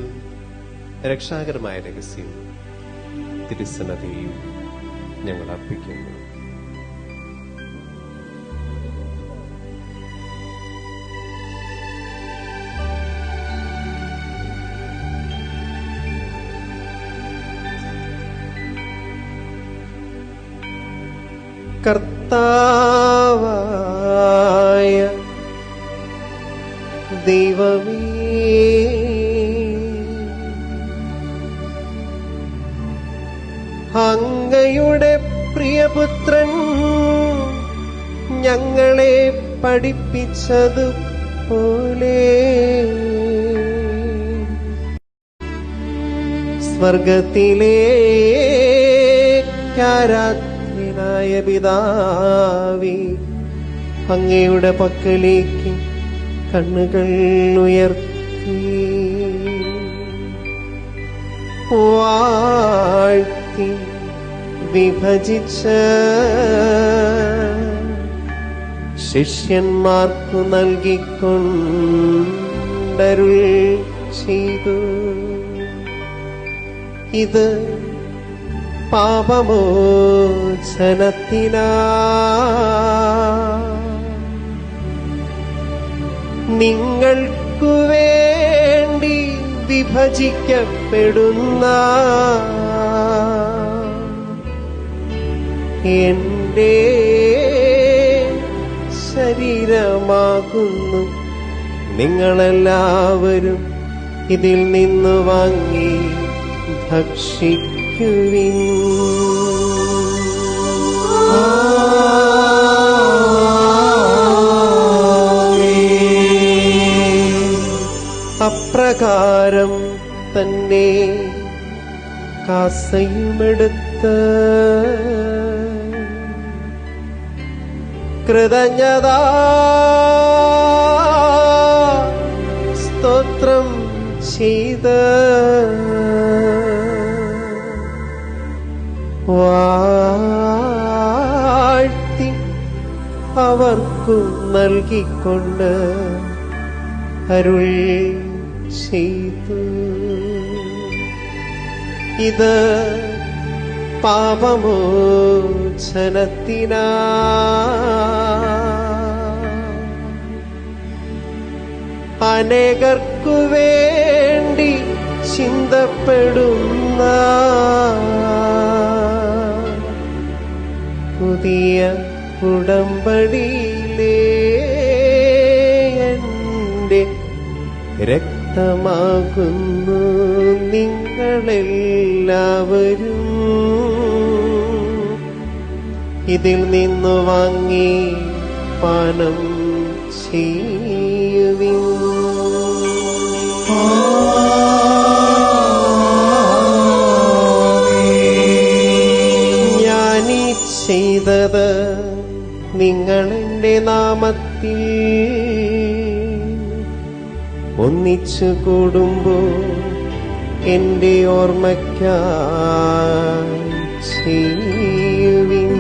രക്ഷാകരമായ രഹസ്യം തിരുസന്നതിയിൽ ഞങ്ങൾ അർപ്പിക്കുന്നു. കർത്താവായ ദൈവമേ, അങ്ങയുടെ പ്രിയപുത്രൻ ഞങ്ങളെ പഠിപ്പിച്ചതുപോലെ സ്വർഗത്തിലേക്കാരാധ്യനായ പിതാവേ, അങ്ങയുടെ പക്കലേക്ക് കണ്ണുകൾ ഉയർത്തി വാഴ്ത്തി വിഭജിച്ച് ശിഷ്യന്മാർക്കു നൽകിക്കൊണ്ടരുൾ ചെയ്തു. ഇത് പാപമോചനത്തിനാ നിങ്ങൾക്കു വേണ്ടി വിഭജിക്കപ്പെടുന്ന എന്റെ ശരീരമാകുന്നു. നിങ്ങളെല്ലാവരും ഇതിൽ നിന്ന് വാങ്ങി ഭക്ഷിക്കുവിൻ. അപ്രകാരം തന്നെ കാസയുമെടുത്ത് കൃതജ്ഞതാ സ്തോത്രം ചെയ്ത് വാഴ്ത്തി അവർക്കു നൽകിക്കൊണ്ട് അരുൾ ചെയ്തു. ഇത് പാപമോചനത്തിനാ അനേകർക്കു വേണ്ടി ചിന്തപ്പെടുന്ന പുതിയ ഉടമ്പടിയിലെ എന്റെ രക്തമാകുന്നു. നിങ്ങളെല്ലാവരും ഇതിൽ നിന്നു വാങ്ങി പാനം ചെയ്യുവിൻ. ഞാനീ ചെയ്തത് നിങ്ങളെന്റെ നാമത്തിൽ ഒന്നിച്ചു കൂടുമ്പോൾ എന്റെ ഓർമ്മയ്ക്കായി ചെയ്യുവിൻ.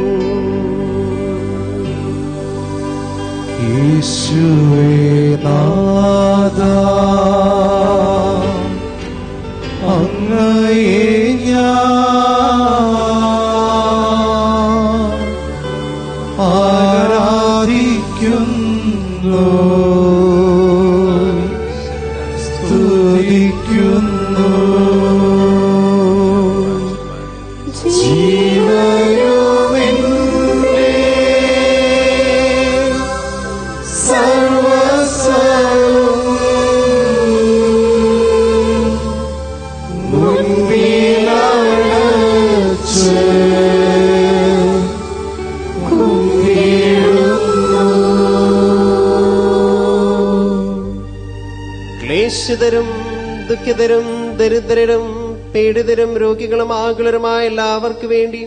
യേശുവേ നാഥാ, അങ്ങയെ ഞാൻ ആരാധിക്കുന്നു, സ്തുതിക്കുന്നു. ജീവനുമെന്റെ സർവ്വസ്വവും മുൻപിലടച്ച് ക്ലേശിതരും ദുഃഖിതരും ദരിദ്രരും പീഡിതരും രോഗികളും ആകുലരുമായ എല്ലാവർക്കു വേണ്ടി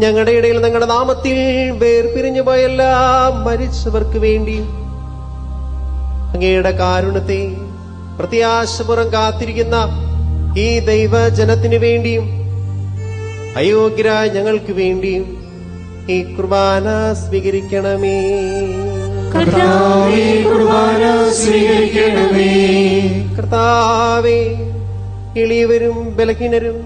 ഞങ്ങളുടെ ഇടയിൽ ഞങ്ങളുടെ നാമത്തിൽ വേർപിരിഞ്ഞു പോയ എല്ലാ മരിച്ചവർക്ക് വേണ്ടി അങ്ങയുടെ കാരുണ്യത്തെ പ്രത്യാശപുറം കാത്തിരിക്കുന്ന ഈ ദൈവജനത്തിനു വേണ്ടിയും അയോഗ്യരായ ഞങ്ങൾക്ക് വേണ്ടിയും ഈ കുർബാന സ്വീകരിക്കണമേ. കർത്താവേ, കുർബാന സ്വീകരിക്കണമേ. കർത്താവേ, എളിയവരും ബലഹീനരും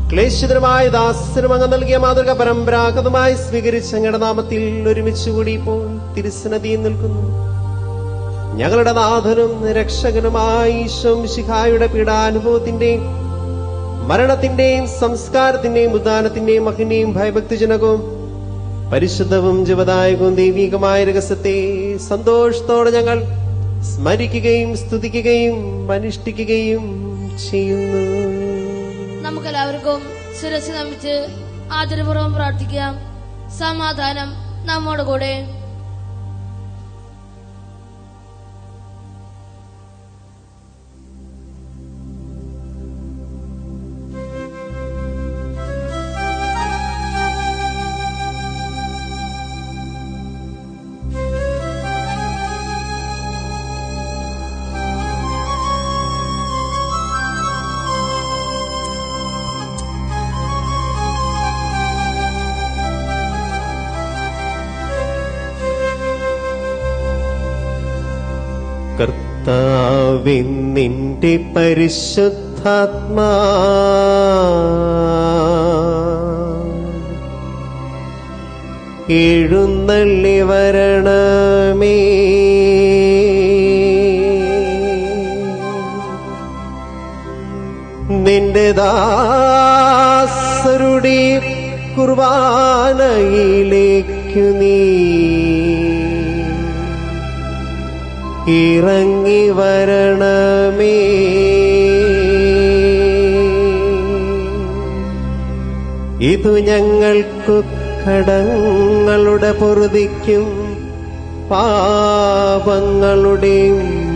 ക്ലേശിതരുമായ ദാസരും അങ്ങ് നൽകിയ മാതൃക പരമ്പരാഗതമായി സ്വീകരിച്ച് ഞങ്ങളുടെ നാമത്തിൽ ഒരുമിച്ചുകൂടി ഇപ്പോൾ തിരുസന്നിധിയിൽ നിൽക്കുന്നു. ഞങ്ങളുടെ നാഥനും രക്ഷകനുമായ ഈശോ മിശിഹായുടെ പീഡാനുഭവത്തിന്റെയും മരണത്തിന്റെയും സംസ്കാരത്തിന്റെയും ഉദ്ധാനത്തിന്റെയും മഹിമയും ഭയഭക്തിജനകവും പരിശുദ്ധവും ജീവദായകവും ദൈവികമായ രഹസ്യത്തെ സന്തോഷത്തോടെ ഞങ്ങൾ സ്മരിക്കുകയും സ്തുതിക്കുകയും അനുഷ്ഠിക്കുകയും ചെയ്യുന്നു. നമുക്കെല്ലാവർക്കും ശിരസ്സ് നമിച്ച് ആദരപൂർവ്വം പ്രാർത്ഥിക്കാം. സമാധാനം നമ്മോട് കൂടെ. കർത്താവേ, നിന്റെ പരിശുദ്ധാത്മാ എഴുന്നള്ളി വരണമേ. നിന്റെ ദാസരുടെ കുർബാനയിലേക്കു നീ ഇറങ്ങി വരണമേ. ഇതു ഞങ്ങൾക്കു കടങ്ങളുടെ പൊറുതിക്കും പാപങ്ങളുടെ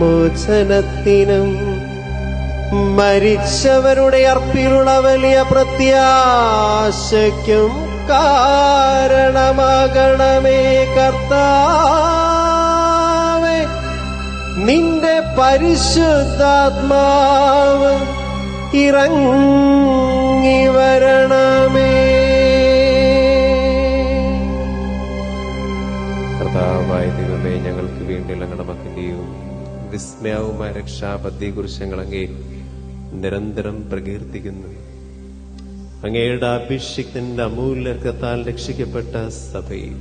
മോചനത്തിനും മരിച്ചവരുടെ അർപ്പിലുള്ള വലിയ പ്രത്യാശയ്ക്കും കാരണമാകണമേ. കർത്താവേ, നിന്റെ പരിശുദ്ധാത്മാവ് ഇറങ്ങി വരണമേ. കർത്താവായ ദൈവമേ, ഞങ്ങൾക്ക് വേണ്ടി ഞങ്ങളുടെ മകന്റെയും വിസ്മയവുമായ രക്ഷാപദ്ധതിയെക്കുറിച്ച് ഞങ്ങൾ അങ്ങേ നിരന്തരം പ്രകീർത്തിക്കുന്നു. അങ്ങയുടെ അഭിഷിക്തന്റെ അമൂല്യ രക്തത്താൽ രക്ഷിക്കപ്പെട്ട സഭയിൽ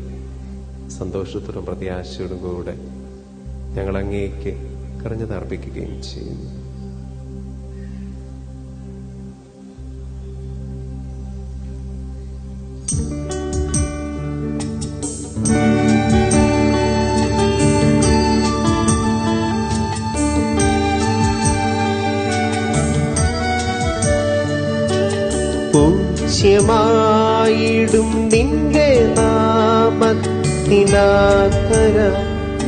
സന്തോഷത്തോടും പ്രത്യാശയോടും കൂടെ ഞങ്ങൾ അങ്ങേക്ക് കരഞ്ഞതർപ്പിക്കുകയും ചെയ്യുന്നു. പൂജ്യമായിടും നിന്റെ നാമത്തിനാകര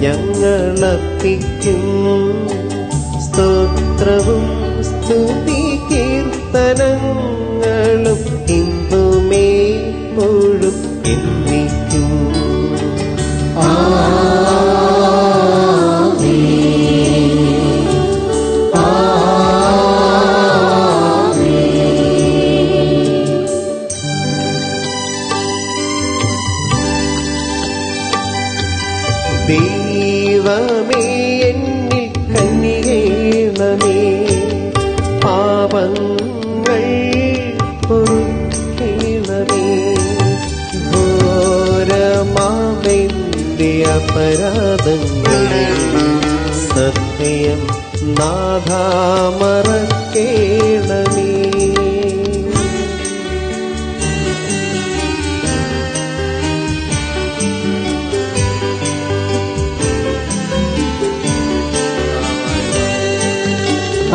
ഞങ്ങളർപ്പിക്കും സ്തോത്രവും സ്തുതി കീർത്തനങ്ങളും ഇന്നുമേ എപ്പോഴും എന്നേക്കും. ആമേൻ. അപരാധങ്ങളെ സത്യം നാഥാ മറക്കേണമേ.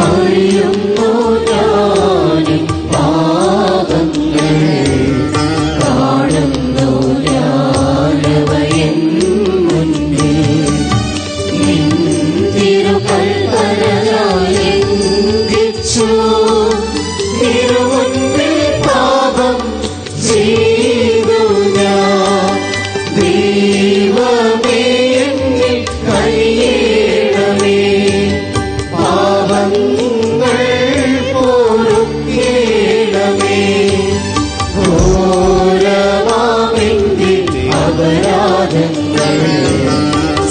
അറിയുന്നു ഞാനും പാപങ്ങൾ, കാണുന്നു ഞാനവയൻ മുന്നിൽ. നിൻ തിരുകൽപ്പനയാൽ ലംഘിച്ചു, തിരുമുൻപിൽ പാപം ചെയ്തു ഞാൻ. ദൈവമേ എന്നിൽ കനിയേണമേ, പാപങ്ങൾ പൊറുക്കേണമേ. ഘോരമാമെന്റെ അപരാധങ്ങൾ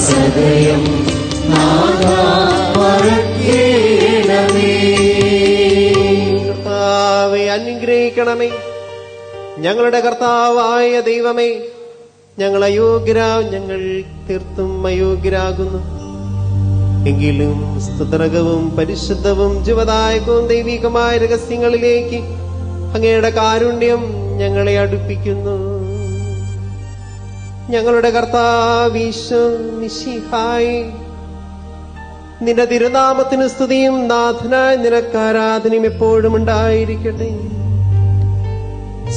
സദയം നാഥാ മറക്കേണമേ. കർത്താവെ അനുഗ്രഹിക്കണമേ. ഞങ്ങളുടെ കർത്താവായ ദൈവമേ, ഞങ്ങൾ ഞങ്ങൾ തീർത്തും അയോഗ്യരാകുന്നു. എങ്കിലും സ്തുതർഹവും പരിശുദ്ധവും ജീവദായകവും ദൈവികമായ രഹസ്യങ്ങളിലേക്ക് അങ്ങയുടെ കാരുണ്യം ഞങ്ങളെ അടുപ്പിക്കുന്നു. ഞങ്ങളുടെ കർത്താവീശോ മിശിഹായേ, നിന്റെ തിരുനാമത്തിന് സ്തുതിയും നാഥനായ നിനക്ക് ആരാധനയും എപ്പോഴും ഉണ്ടായിരിക്കട്ടെ.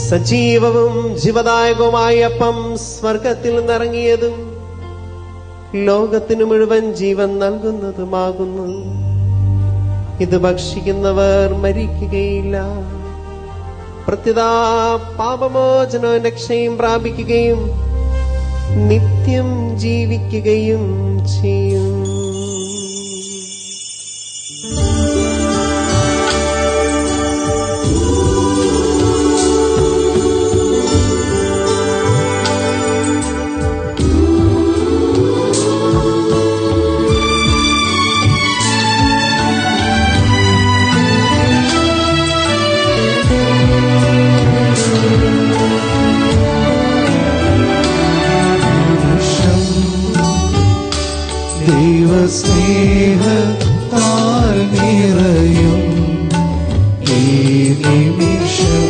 സജീവവും ജീവദായകവുമായ അപ്പം സ്വർഗത്തിൽ നിന്നിറങ്ങിയതും ലോകത്തിനു മുഴുവൻ ജീവൻ നൽകുന്നതുമാകുന്നു. ഇത് ഭക്ഷിക്കുന്നവർ മരിക്കുകയില്ല, പ്രത്യുതാ പാപമോചനവും രക്ഷയും പ്രാപിക്കുകയും നിത്യം ജീവിക്കുകയും ചെയ്യും. ദൈവസ്നേഹത്താൽ നിറയും ഈ നിമിഷം,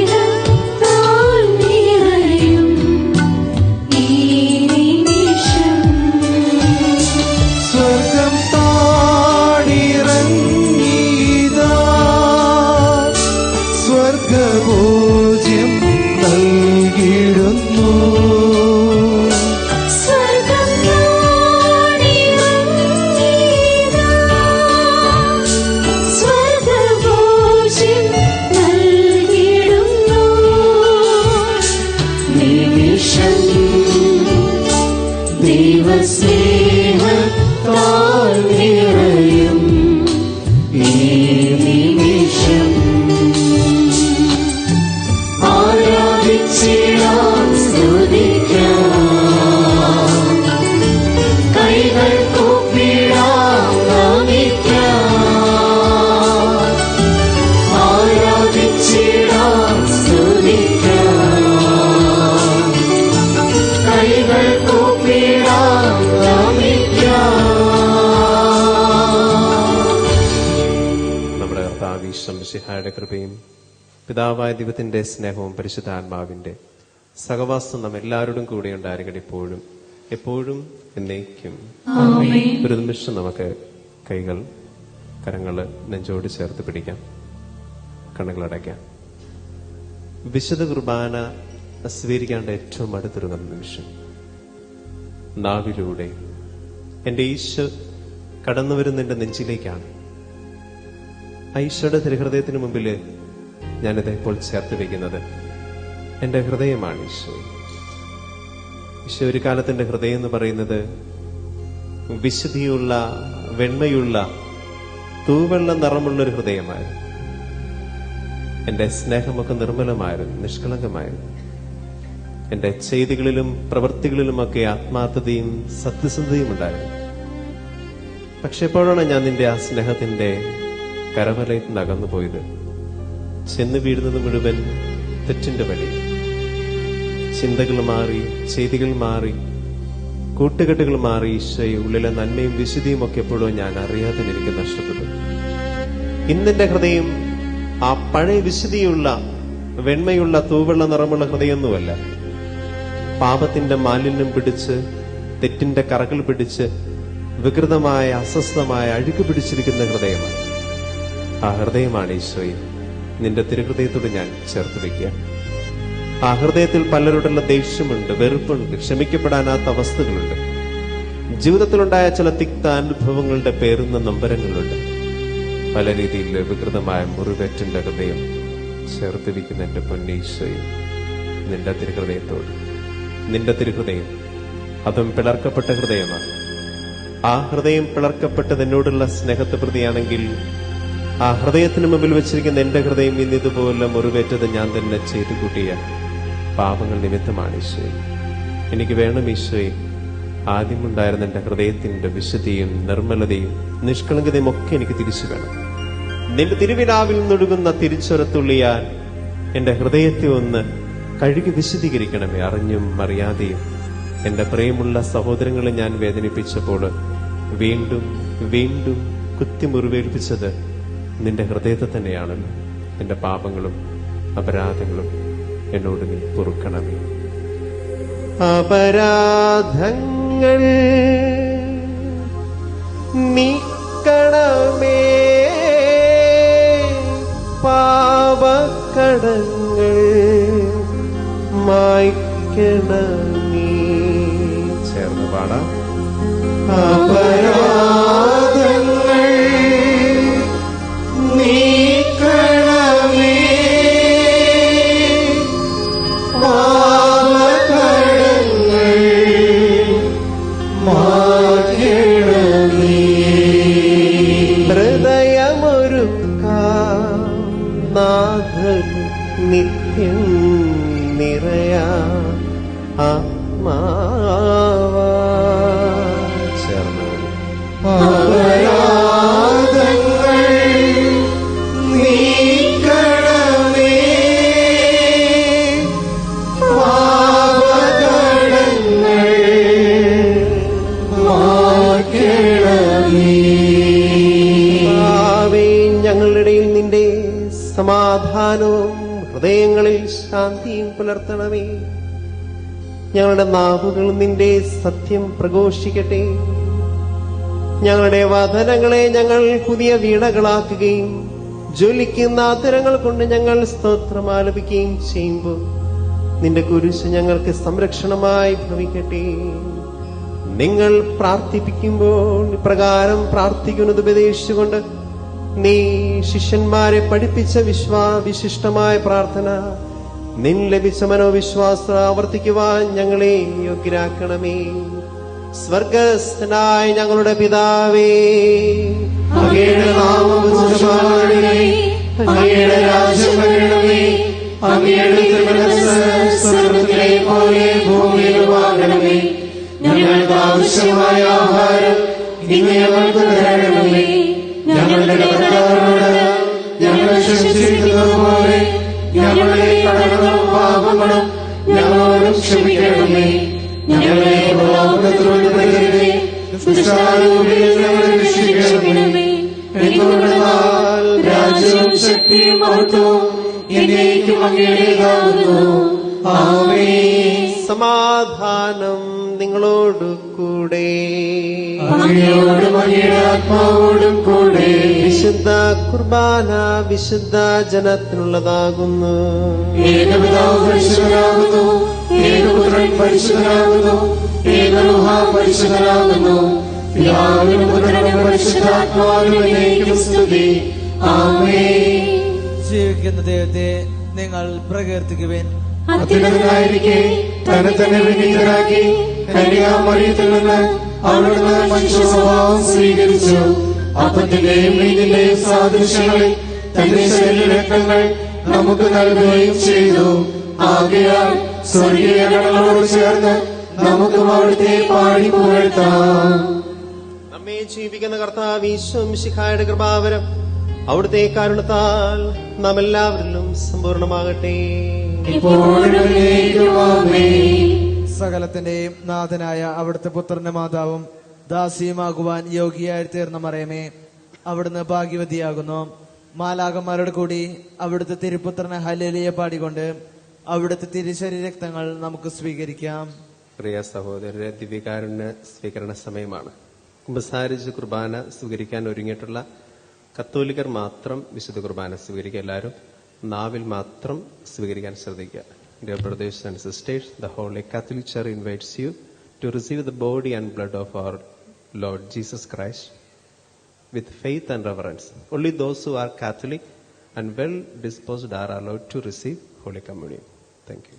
ദൈവസ്നേഹത്താൽ നിറയും ഈ നിമിഷം. സ്വർഗം താടിറങ്ങിയതാ, സ്വർഗഭോജ്യം നൽകിടുന്നു. സ്വർഗം താടിറങ്ങിയതാ, സ്വർഗഭോജ്യം നൽകിടുന്നു. നിമിഷം ദൈവസ്നേഹത്താൽ നിറയും ഈ നിമിഷം. ആരാധിച്ചിടാം, സ്തുതിക്കാം, കൈകൾ കൂപ്പിടാം, നമിക്കാം. ആരാധിച്ചിടാം, സ്തുതിക്കാം, കൈകൾ കൂപ്പിടാം, നമിക്കാം. നമ്മുടെ കർത്താവീശോ മിശിഹായുടെ കൃപയും പിതാവായ ദൈവത്തിന്റെ സ്നേഹവും പരിശുദ്ധാത്മാവിന്റെ സഹവാസം നാം എല്ലാവരോടും കൂടെ ഉണ്ടായിരിക്കട്ടെ, എപ്പോഴും എപ്പോഴും എന്നേക്കും. ഒരു നിമിഷം നമുക്ക് കൈകൾ കരങ്ങള് നെഞ്ചോട് ചേർത്ത് പിടിക്കാം, കണ്ണുകളടയ്ക്കാം. വിശുദ്ധ കുർബാന സ്വീകരിക്കേണ്ട ഏറ്റവും അടുത്തൊരു നിമിഷം. നാവിലൂടെ എന്റെ ഈശോ കടന്നു വരുന്ന എന്റെ നെഞ്ചിലേക്കാണ്. ഈശോയുടെ തിരുഹൃദയത്തിന് മുമ്പില് ഞാനിത് ഇപ്പോൾ ചേർത്ത് വയ്ക്കുന്നത് എന്റെ ഹൃദയമാണ്. ഈശോ ഈശോ ഒരു കാലത്ത് എന്റെ ഹൃദയം എന്ന് പറയുന്നത് വിശുദ്ധിയുള്ള, വെണ്മയുള്ള, തൂവെള്ള നിറമുള്ളൊരു ഹൃദയമായിരുന്നു. എന്റെ സ്നേഹമൊക്കെ നിർമ്മലമായിരുന്നു, നിഷ്കളങ്കമായിരുന്നു. എന്റെ ചെയ്തികളിലും പ്രവൃത്തികളിലുമൊക്കെ ആത്മാർത്ഥതയും സത്യസന്ധതയും ഉണ്ടായിരുന്നു. പക്ഷെ എപ്പോഴാണ് ഞാൻ നിന്റെ ആ സ്നേഹത്തിന്റെ കരവലയിൽ നിന്ന് അകന്നു പോയത്? ചെന്ന് വീഴുന്നത് മുഴുവൻ തെറ്റിന്റെ വഴി. ചിന്തകൾ മാറി, ചെയ്തികൾ മാറി, കൂട്ടുകെട്ടുകൾ മാറി ഈശോയെ ഉള്ളിലെ നന്മയും വിശുദ്ധിയും ഒക്കെ എപ്പോഴും ഞാൻ അറിയാതെ എനിക്ക് നഷ്ടപ്പെട്ടു. ഇന്നെന്റെ ഹൃദയം ആ പഴയ വിശുദ്ധിയുള്ള വെണ്മയുള്ള തൂവെള്ള നിറമുള്ള ഹൃദയമൊന്നുമല്ല. പാപത്തിന്റെ മാലിന്യം പിടിച്ച്, തെറ്റിന്റെ കറകൾ പിടിച്ച്, വികൃതമായ അസ്വസ്ഥമായ അഴുക്ക് പിടിച്ചിരിക്കുന്ന ഹൃദയമാണ്. ആ ഹൃദയമാണ് ഈശോയെ നിന്റെ തിരുഹൃദയത്തോട് ഞാൻ ചേർത്ത് വയ്ക്കുക. ആ ഹൃദയത്തിൽ പലരോടുള്ള ദേഷ്യമുണ്ട്, വെറുപ്പുണ്ട്, ക്ഷമിക്കപ്പെടാനാത്ത അവസ്ഥകളുണ്ട്. ജീവിതത്തിലുണ്ടായ ചില തിക്ത അനുഭവങ്ങളുടെ പേരുന്ന നൊമ്പരങ്ങളുണ്ട്. പല രീതിയിൽ വികൃതമായ മുറിവേറ്റിന്റെ ഹൃദയം ചേർത്ത് വയ്ക്കുന്ന എന്റെ പൊന്നീശോയെ നിന്റെ തിരുഹൃദയത്തോട്. നിന്റെ തിരുഹൃദയം അതും പിളർക്കപ്പെട്ട ഹൃദയമാണ്. ആ ഹൃദയം പിളർക്കപ്പെട്ടത് എന്നോടുള്ള സ്നേഹത്തെ പ്രതിയാണെങ്കിൽ ആ ഹൃദയത്തിന് മുമ്പിൽ വെച്ചിരിക്കുന്ന എന്റെ ഹൃദയം ഇന്നിതുപോലെ മുറിവേറ്റത് ഞാൻ തന്നെ ചെയ്തു കൂട്ടിയ പാപങ്ങൾ നിമിത്തമാണ് ഈശോയെ. എനിക്ക് വേണം ഈശോയെ ആദ്യമുണ്ടായിരുന്ന എന്റെ ഹൃദയത്തിന്റെ വിശുദ്ധിയും നിർമ്മലതയും നിഷ്കളങ്കതയും ഒക്കെ എനിക്ക് തിരിച്ചു വേണം. നിന്റെ തിരുവിലാവിൽ നിന്നൊഴുകുന്ന തിരിച്ചൊരത്തുള്ളിയാൽ എന്റെ ഹൃദയത്തെ ഒന്ന് കഴുകി വിശുദ്ധീകരിക്കണമേ. അറിഞ്ഞും അറിയാതെയും എന്റെ പ്രിയമുള്ള സഹോദരങ്ങളെ ഞാൻ വേദനിപ്പിച്ചപ്പോൾ വീണ്ടും വീണ്ടും കുത്തിമുറിവേൽപ്പിച്ചത് നിന്റെ ഹൃദയത്തെ തന്നെയാണല്ലോ. എന്റെ പാപങ്ങളും അപരാധങ്ങളും എന്നോട് നീ പൊറുക്കണമേ. അപരാധങ്ങൾ നീക്കണമേ, പാപക്കടങ്ങൾ മായ്ക്കണമേ. ചേർന്ന് പാടാം. അപരാധങ്ങൾ നീക്കണമേ, പാപകടങ്ങൾ മായ്ക്കണമേ. ഹൃദയമൊരുക്കാം നാഥൻ നിത്യം നിറയാ ആത്മാവാ. ചേർന്ന് അപരാധങ്ങൾ നീക്കണമേ, പാപകടങ്ങൾ മായ്ക്കണമേ. ഞങ്ങളുടെ ഇടയിൽ നിന്റെ സമാധാനവും ഹൃദയങ്ങളിൽ ശാന്തിയും പുലർത്തണമേ. ഞങ്ങളുടെ നാവുകൾ നിന്റെ സത്യം പ്രഘോഷിക്കട്ടെ. ഞങ്ങളുടെ വചനങ്ങളെ ഞങ്ങൾ പുതിയ വീണകളാക്കുകയും ജ്വലിക്കുന്ന ആദരങ്ങൾ കൊണ്ട് ഞങ്ങൾ സ്തോത്രം ആലപിക്കുകയും ചെയ്യുമ്പോൾ നിന്റെ കുരിശ് ഞങ്ങൾക്ക് സംരക്ഷണമായി ഭവിക്കട്ടെ. നിങ്ങൾ പ്രാർത്ഥിപ്പിക്കുമ്പോൾ ഇപ്രകാരം പ്രാർത്ഥിക്കുന്നത് ഉപദേശിച്ചുകൊണ്ട് നീ ശിഷ്യന്മാരെ പഠിപ്പിച്ച വിശിഷ്ടമായ പ്രാർത്ഥന നിൻ ലഭിച്ച മനോവിശ്വാസം ആവർത്തിക്കുവാൻ ഞങ്ങളെ യോഗ്യരാക്കണമേ. സ്വർഗസ്ഥനായ ഞങ്ങളുടെ പിതാവേ, അങ്ങയുടെ നാമം പൂജിതമാകണമേ, അങ്ങയുടെ രാജ്യം വരണമേ, അങ്ങയുടെ തിരുമനസ്സ് സ്വർഗ്ഗത്തിലെ പോലെ ഭൂമിയിലുമാകണമേ. ഞങ്ങൾക്ക് ആവശ്യമായ ആഹാരം ഇന്ന് ഞങ്ങൾക്ക് തരണമേ. ഞങ്ങളുടെ കടക്കാരോട് ഞങ്ങൾ ക്ഷമിച്ചിരിക്കുന്നത് പോലെ ഞങ്ങളുടെ കടങ്ങളും പാപങ്ങളും ഞങ്ങളോടും ക്ഷമിക്കണമേ. ഞങ്ങളെ പ്രലോഭനത്തിലോട്ട് തരരുതേ, ദുഷ്ടാരൂപിയിൽ ഞങ്ങളെ രക്ഷിക്കണമേ. എന്തുകൊണ്ടെന്നാൽ രാജ്യവും ശക്തിയും മഹത്വവും എന്നേക്കും അങ്ങയുടേതാകുന്നു. ആമേൻ. സമാധാനം നിങ്ങളോട് കൂടെ, അങ്ങയോടും അങ്ങയുടെ ആത്മാവോടും കൂടെ. വിശുദ്ധ കുർബാന വിശുദ്ധ ജനത്തിനുള്ളതാകുന്നു. ഏകപിതാവ് പരിശുദ്ധനാകുന്നു, ഏകപുത്രൻ പരിശുദ്ധനാകുന്നു, ഏകരൂഹ പരിശുദ്ധനാകുന്നു. പിതാവിനും പുത്രനും പരിശുദ്ധാത്മാവിനും എന്നേക്കും സ്തുതി. ആമേൻ. ജീവിക്കുന്ന ദൈവത്തെ നിങ്ങൾ പ്രകീർത്തിക്കുവിൻ. അത്യുന്നതനായിരിക്കെ തന്നെ തന്നെ വിനീതനാക്കി കന്യാമറിയത്തിൽ നിന്ന് അവിടുന്ന് മനുഷ്യ സ്വഭാവം സ്വീകരിച്ചു. അപ്പത്തിന്റെയും മീനിന്റെയും സാദൃശ്യങ്ങളിൽ തന്റെ ശരീരരക്തങ്ങൾ നമുക്ക് നൽകുകയും ചെയ്തു. ആകയാൽ സ്വർഗീയ ഗണങ്ങളോട് ചേർന്ന് നമുക്കും അവിടുത്തെ പാടി പുകഴ്ത്താം. നമ്മെ ജീവിക്കുന്ന കർത്താവ് ഈശോ മിശിഹായുടെ കൃപാവരം അവിടുത്തെ കാരുണ്യത്താൽ നാം എല്ലാവരിലും സമ്പൂർണമാകട്ടെ. സകലത്തിന്റെയും നാഥനായ അവിടുത്തെ പുത്രന്റെ മാതാവും ദാസിയുമാകുവാൻ യോഗ്യയായി തീർന്ന മറിയമേ, അവിടുന്ന് ഭാഗ്യവതിയാകുന്നു. മാലാകന്മാരോട് കൂടി അവിടുത്തെ തിരുപുത്രനെ ഹല്ലേലൂയ പാടിക്കൊണ്ട് അവിടുത്തെ തിരുശരീരക്തങ്ങൾ നമുക്ക് സ്വീകരിക്കാം. പ്രിയ സഹോദരരെ, ദിവ്യകാരുണ്യ സ്വീകരണ സമയമാണ്. കുമ്പസാരിച്ച് കുർബാന സ്വീകരിക്കാൻ ഒരുങ്ങിയിട്ടുള്ള കത്തോലിക്കർ മാത്രം വിശുദ്ധ കുർബാന സ്വീകരിക്കുക. എല്ലാവരും നാവിൽ മാത്രം സ്വീകരിക്കാൻ ശ്രദ്ധിക്കുക. Dear brothers and sisters, the Holy Catholic Church invites you to receive the body and blood of our Lord Jesus Christ with faith and reverence. Only those who are Catholic and well disposed are allowed to receive Holy Communion. Thank you.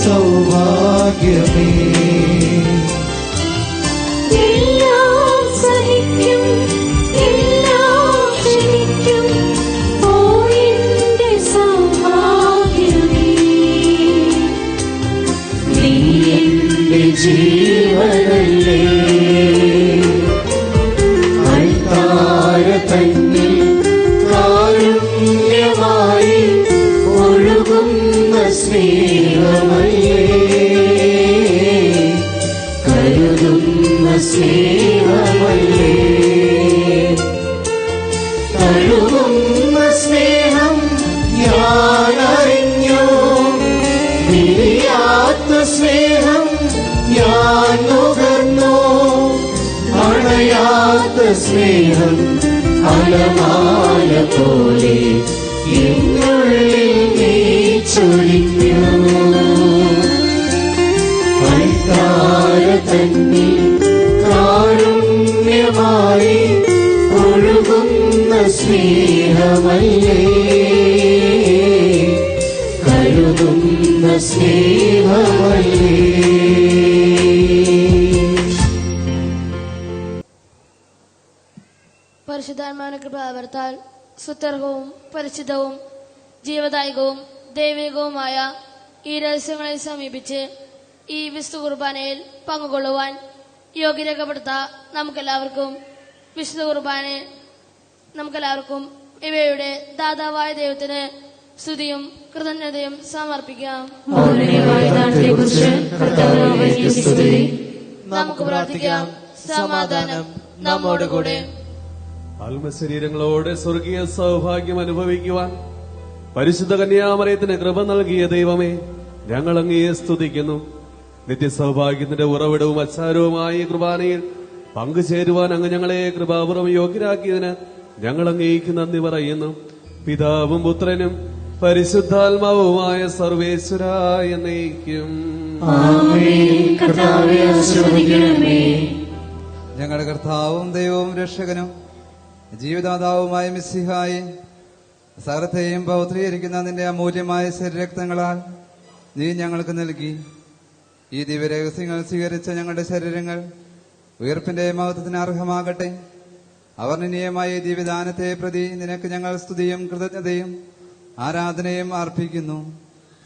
സൗഭാഗ്യമേ സ്നേഹം അലമാല പോലെ എന്നുള്ളിൽ നീ ചൊരിഞ്ഞു. അൾത്താര തന്നിൽ കാരുണ്യമായി ഒഴുകുന്ന സ്നേഹമല്ലേ, കരുതുന്ന സ്നേഹമല്ലേ. പരിശുദ്ധാത്മാവിന്റെ കൃപാവർത്താൽ സുത്യർഹവും പരിശുദ്ധവും ജീവദായകവും ദൈവികവുമായ ഈ രഹസ്യങ്ങളെ സമീപിച്ച് ഈ വിശുദ്ധ കുർബാനയിൽ പങ്കുകൊള്ളുവാൻ യോഗ്യരേഖപ്പെടുത്ത നമുക്കെല്ലാവർക്കും വിശുദ്ധ കുർബാനയിൽ നമുക്കെല്ലാവർക്കും ഇവയുടെ ദാതാവായ ദൈവത്തിന് സ്തുതിയും കൃതജ്ഞതയും സമർപ്പിക്കാം. നമുക്ക് പ്രാർത്ഥിക്കാം. സമാധാനം നമ്മോട് കൂടെ. ആത്മശരീരങ്ങളോടെ സ്വർഗീയ സൗഭാഗ്യം അനുഭവിക്കുവാൻ പരിശുദ്ധ കന്യാമറിയത്തിന് കൃപ നൽകിയ ദൈവമേ, ഞങ്ങൾ അങ്ങയെ സ്തുതിക്കുന്നു. നിത്യസൗഭാഗ്യത്തിന്റെ ഉറവിടവും അച്ചാരവുമായ ഈ കുർബാനയിൽ പങ്കുചേരുവാൻ അങ്ങ് ഞങ്ങളെ കൃപാപൂർവം യോഗ്യരാക്കിയതിന് ഞങ്ങൾ അങ്ങേക്ക് നന്ദി പറയുന്നു. പിതാവും പുത്രനും പരിശുദ്ധാത്മാവുമായ സർവേശ്വരായ എന്നേക്കും. ഞങ്ങളുടെ കർത്താവും ദൈവവും രക്ഷകനും ജീവദാതാവുമായ മിശിഹായെ, സകലത്തെയും പൗത്രീകരിക്കുന്ന നിന്റെ അമൂല്യമായ ശരീരരക്തങ്ങളാൽ നീ ഞങ്ങൾക്ക് നൽകി. ഈ ദിവ്യരഹസ്യങ്ങൾ സ്വീകരിച്ച ഞങ്ങളുടെ ശരീരങ്ങൾ ഉയർപ്പിന്റെ മഹത്വത്തിന് അർഹമാകട്ടെ. അവർണ്ണനീയമായ ദിവ്യദാനത്തെ പ്രതി നിനക്ക് ഞങ്ങൾ സ്തുതിയും കൃതജ്ഞതയും ആരാധനയും അർപ്പിക്കുന്നു.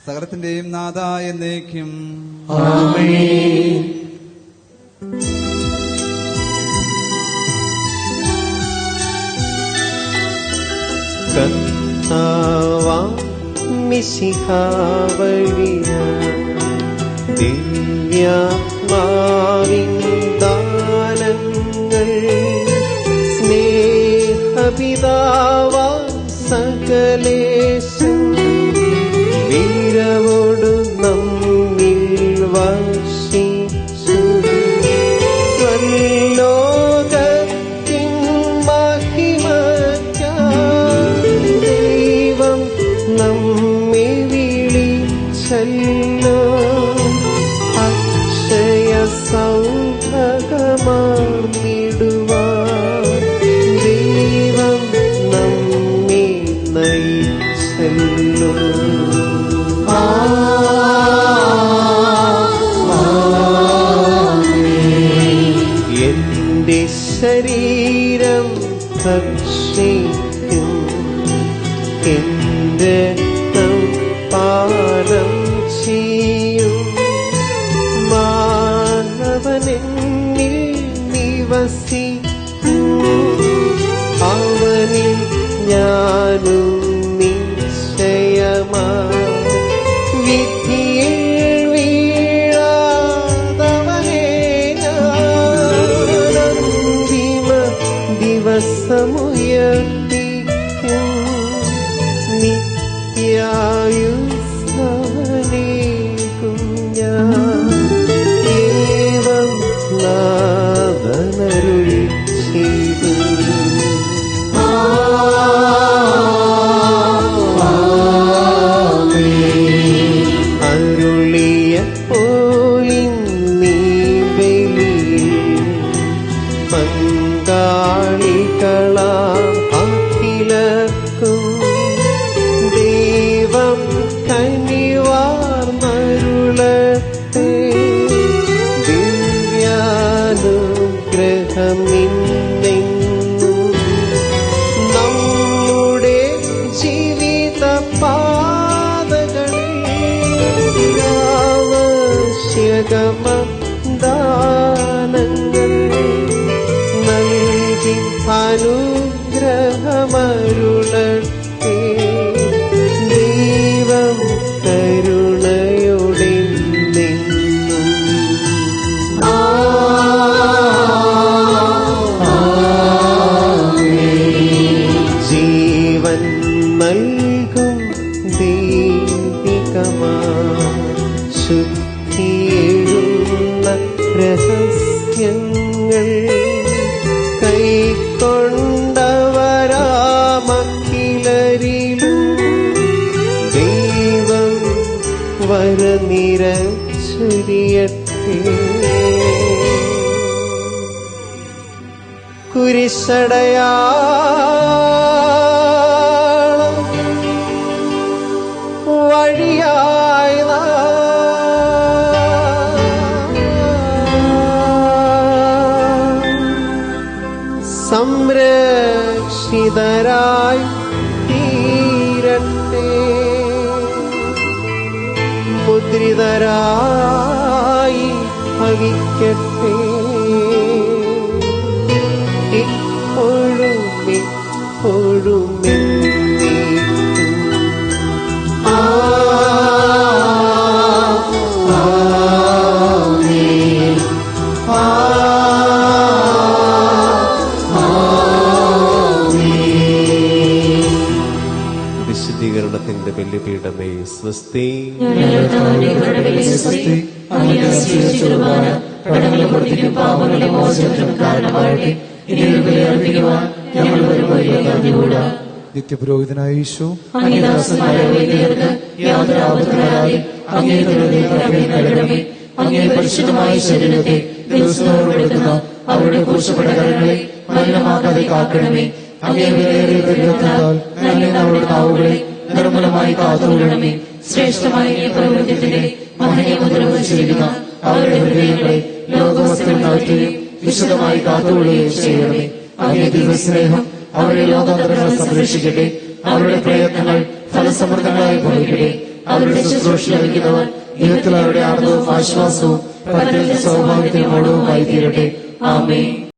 സകലത്തിന്റെയും നാഥ എന്നേക്കും. ദിവ്യാത്മാവിൻ ദാനങ്ങൾ സ്നേഹപിതാവാ സകലേശം വീരവോടു നമ്മിൽ വർഷിച്ചു. സ്വർലോകത്തിൻ മഹിമയ്ക്കായി ദൈവം നമ്മെ വിളിച്ചല്ലോ. അക്ഷയ സൗഭഗമാർന്നിടുവാൻ ദൈവം നമ്മെ നയിച്ചല്ലോ. എന്റെ ശരീരം ഭക്ഷിക്കും, എന്റെ പാനം ചെയ്യും. മാനവനെന്നിൽ നിവസിക്കും, അവനിൽ ഞാനും നിശ്ചയമാ. വിധിയിൽ വീഴാതവനെ ഞാൻ അന്തിമ ദിവസമുയർത്തിക്കും. നിത്യായുസ്സവനേകും ഞാൻ. ഏവം നാഥനരുൾ ചെയ്തു. അരുളിയ പോലിൻ നീ ബലിയിൽ പങ്കാളികളാം അഖിലർക്കും ദൈവം കനിവാർന്നരുളട്ടെ. ദിവ്യാനുഗ്രഹം നിന്നെങ്ങും നമ്മുടെ ജീവിത പാതകളിൽ ആവശ്യകമദാനങ്ങൾ നൽകി അനുഗ്രഹമരുളട്ടെ. ദൈവം കരുണയോടെ നിന്നും ജീവൻ നൽകും ദൈവികമാ ശുദ്ധിയേഴുന്ന രഹസ്യങ്ങൾ കൈ കുരിശടയാളം വഴിയായി സംരക്ഷിതരായി തീരട്ടെ, മുദ്രിതരായി ഭവിക്കട്ടെ, ഇപ്പോഴും ഇപ്പോഴും വിശുദ്ധീകരണത്തിന്റെ ബലിപീഠമേ സ്വസ്തി. നിത്യപുരോഹിതനായ ഈശോ അങ്ങേദാസനായ വൈദികർക്ക് യാതൊരു ആപത്തും വരാതെ അങ്ങേ തിരുഹൃദയത്തിൽ നൽകണമേ. അങ്ങേ പരിശുദ്ധമായ ശരീരത്തെ ദിവസവും എടുക്കുന്ന അവരുടെ ക്രൂശപ്പെട്ട കരങ്ങളെ മലിനമാക്കാതെ കാക്കണമേ. അങ്ങേ വിലയേറിയ ദൈവത്താൽ നന്ദിയുന്ന അവരുടെ നാവുകളെ നിർമ്മലമായി കാത്തുകൊള്ളണമേ. ശ്രേഷ്ഠമായ ഈ പ്രവൃത്തിയുടെ മഹനീയ മുദ്ര വച്ചിരിക്കുന്ന അവരുടെ ഹൃദയങ്ങളെ ലോകവസ്തുക്കൾ നടത്തുകയും വിശദമായി കാത്തുകൊള്ളുകയും ചെയ്യണമേ. അങ്ങേ ദിവസ്നേഹം അവരുടെ ലോകാന്തരങ്ങളെ സംരക്ഷിക്കട്ടെ. അവരുടെ പ്രയത്നങ്ങൾ ഫലസമൃദ്ധങ്ങളായി ഭവിക്കട്ടെ. അവരുടെ ശുശ്രൂഷ ലഭിക്കുന്നവർ ദൈവത്തിൽ അവരുടെ ആനന്ദവും ആശ്വാസവും പരത്തിൽ സൗഭാഗ്യത്തിനും മൂലവുമായി തീരട്ടെ. ആമേൻ.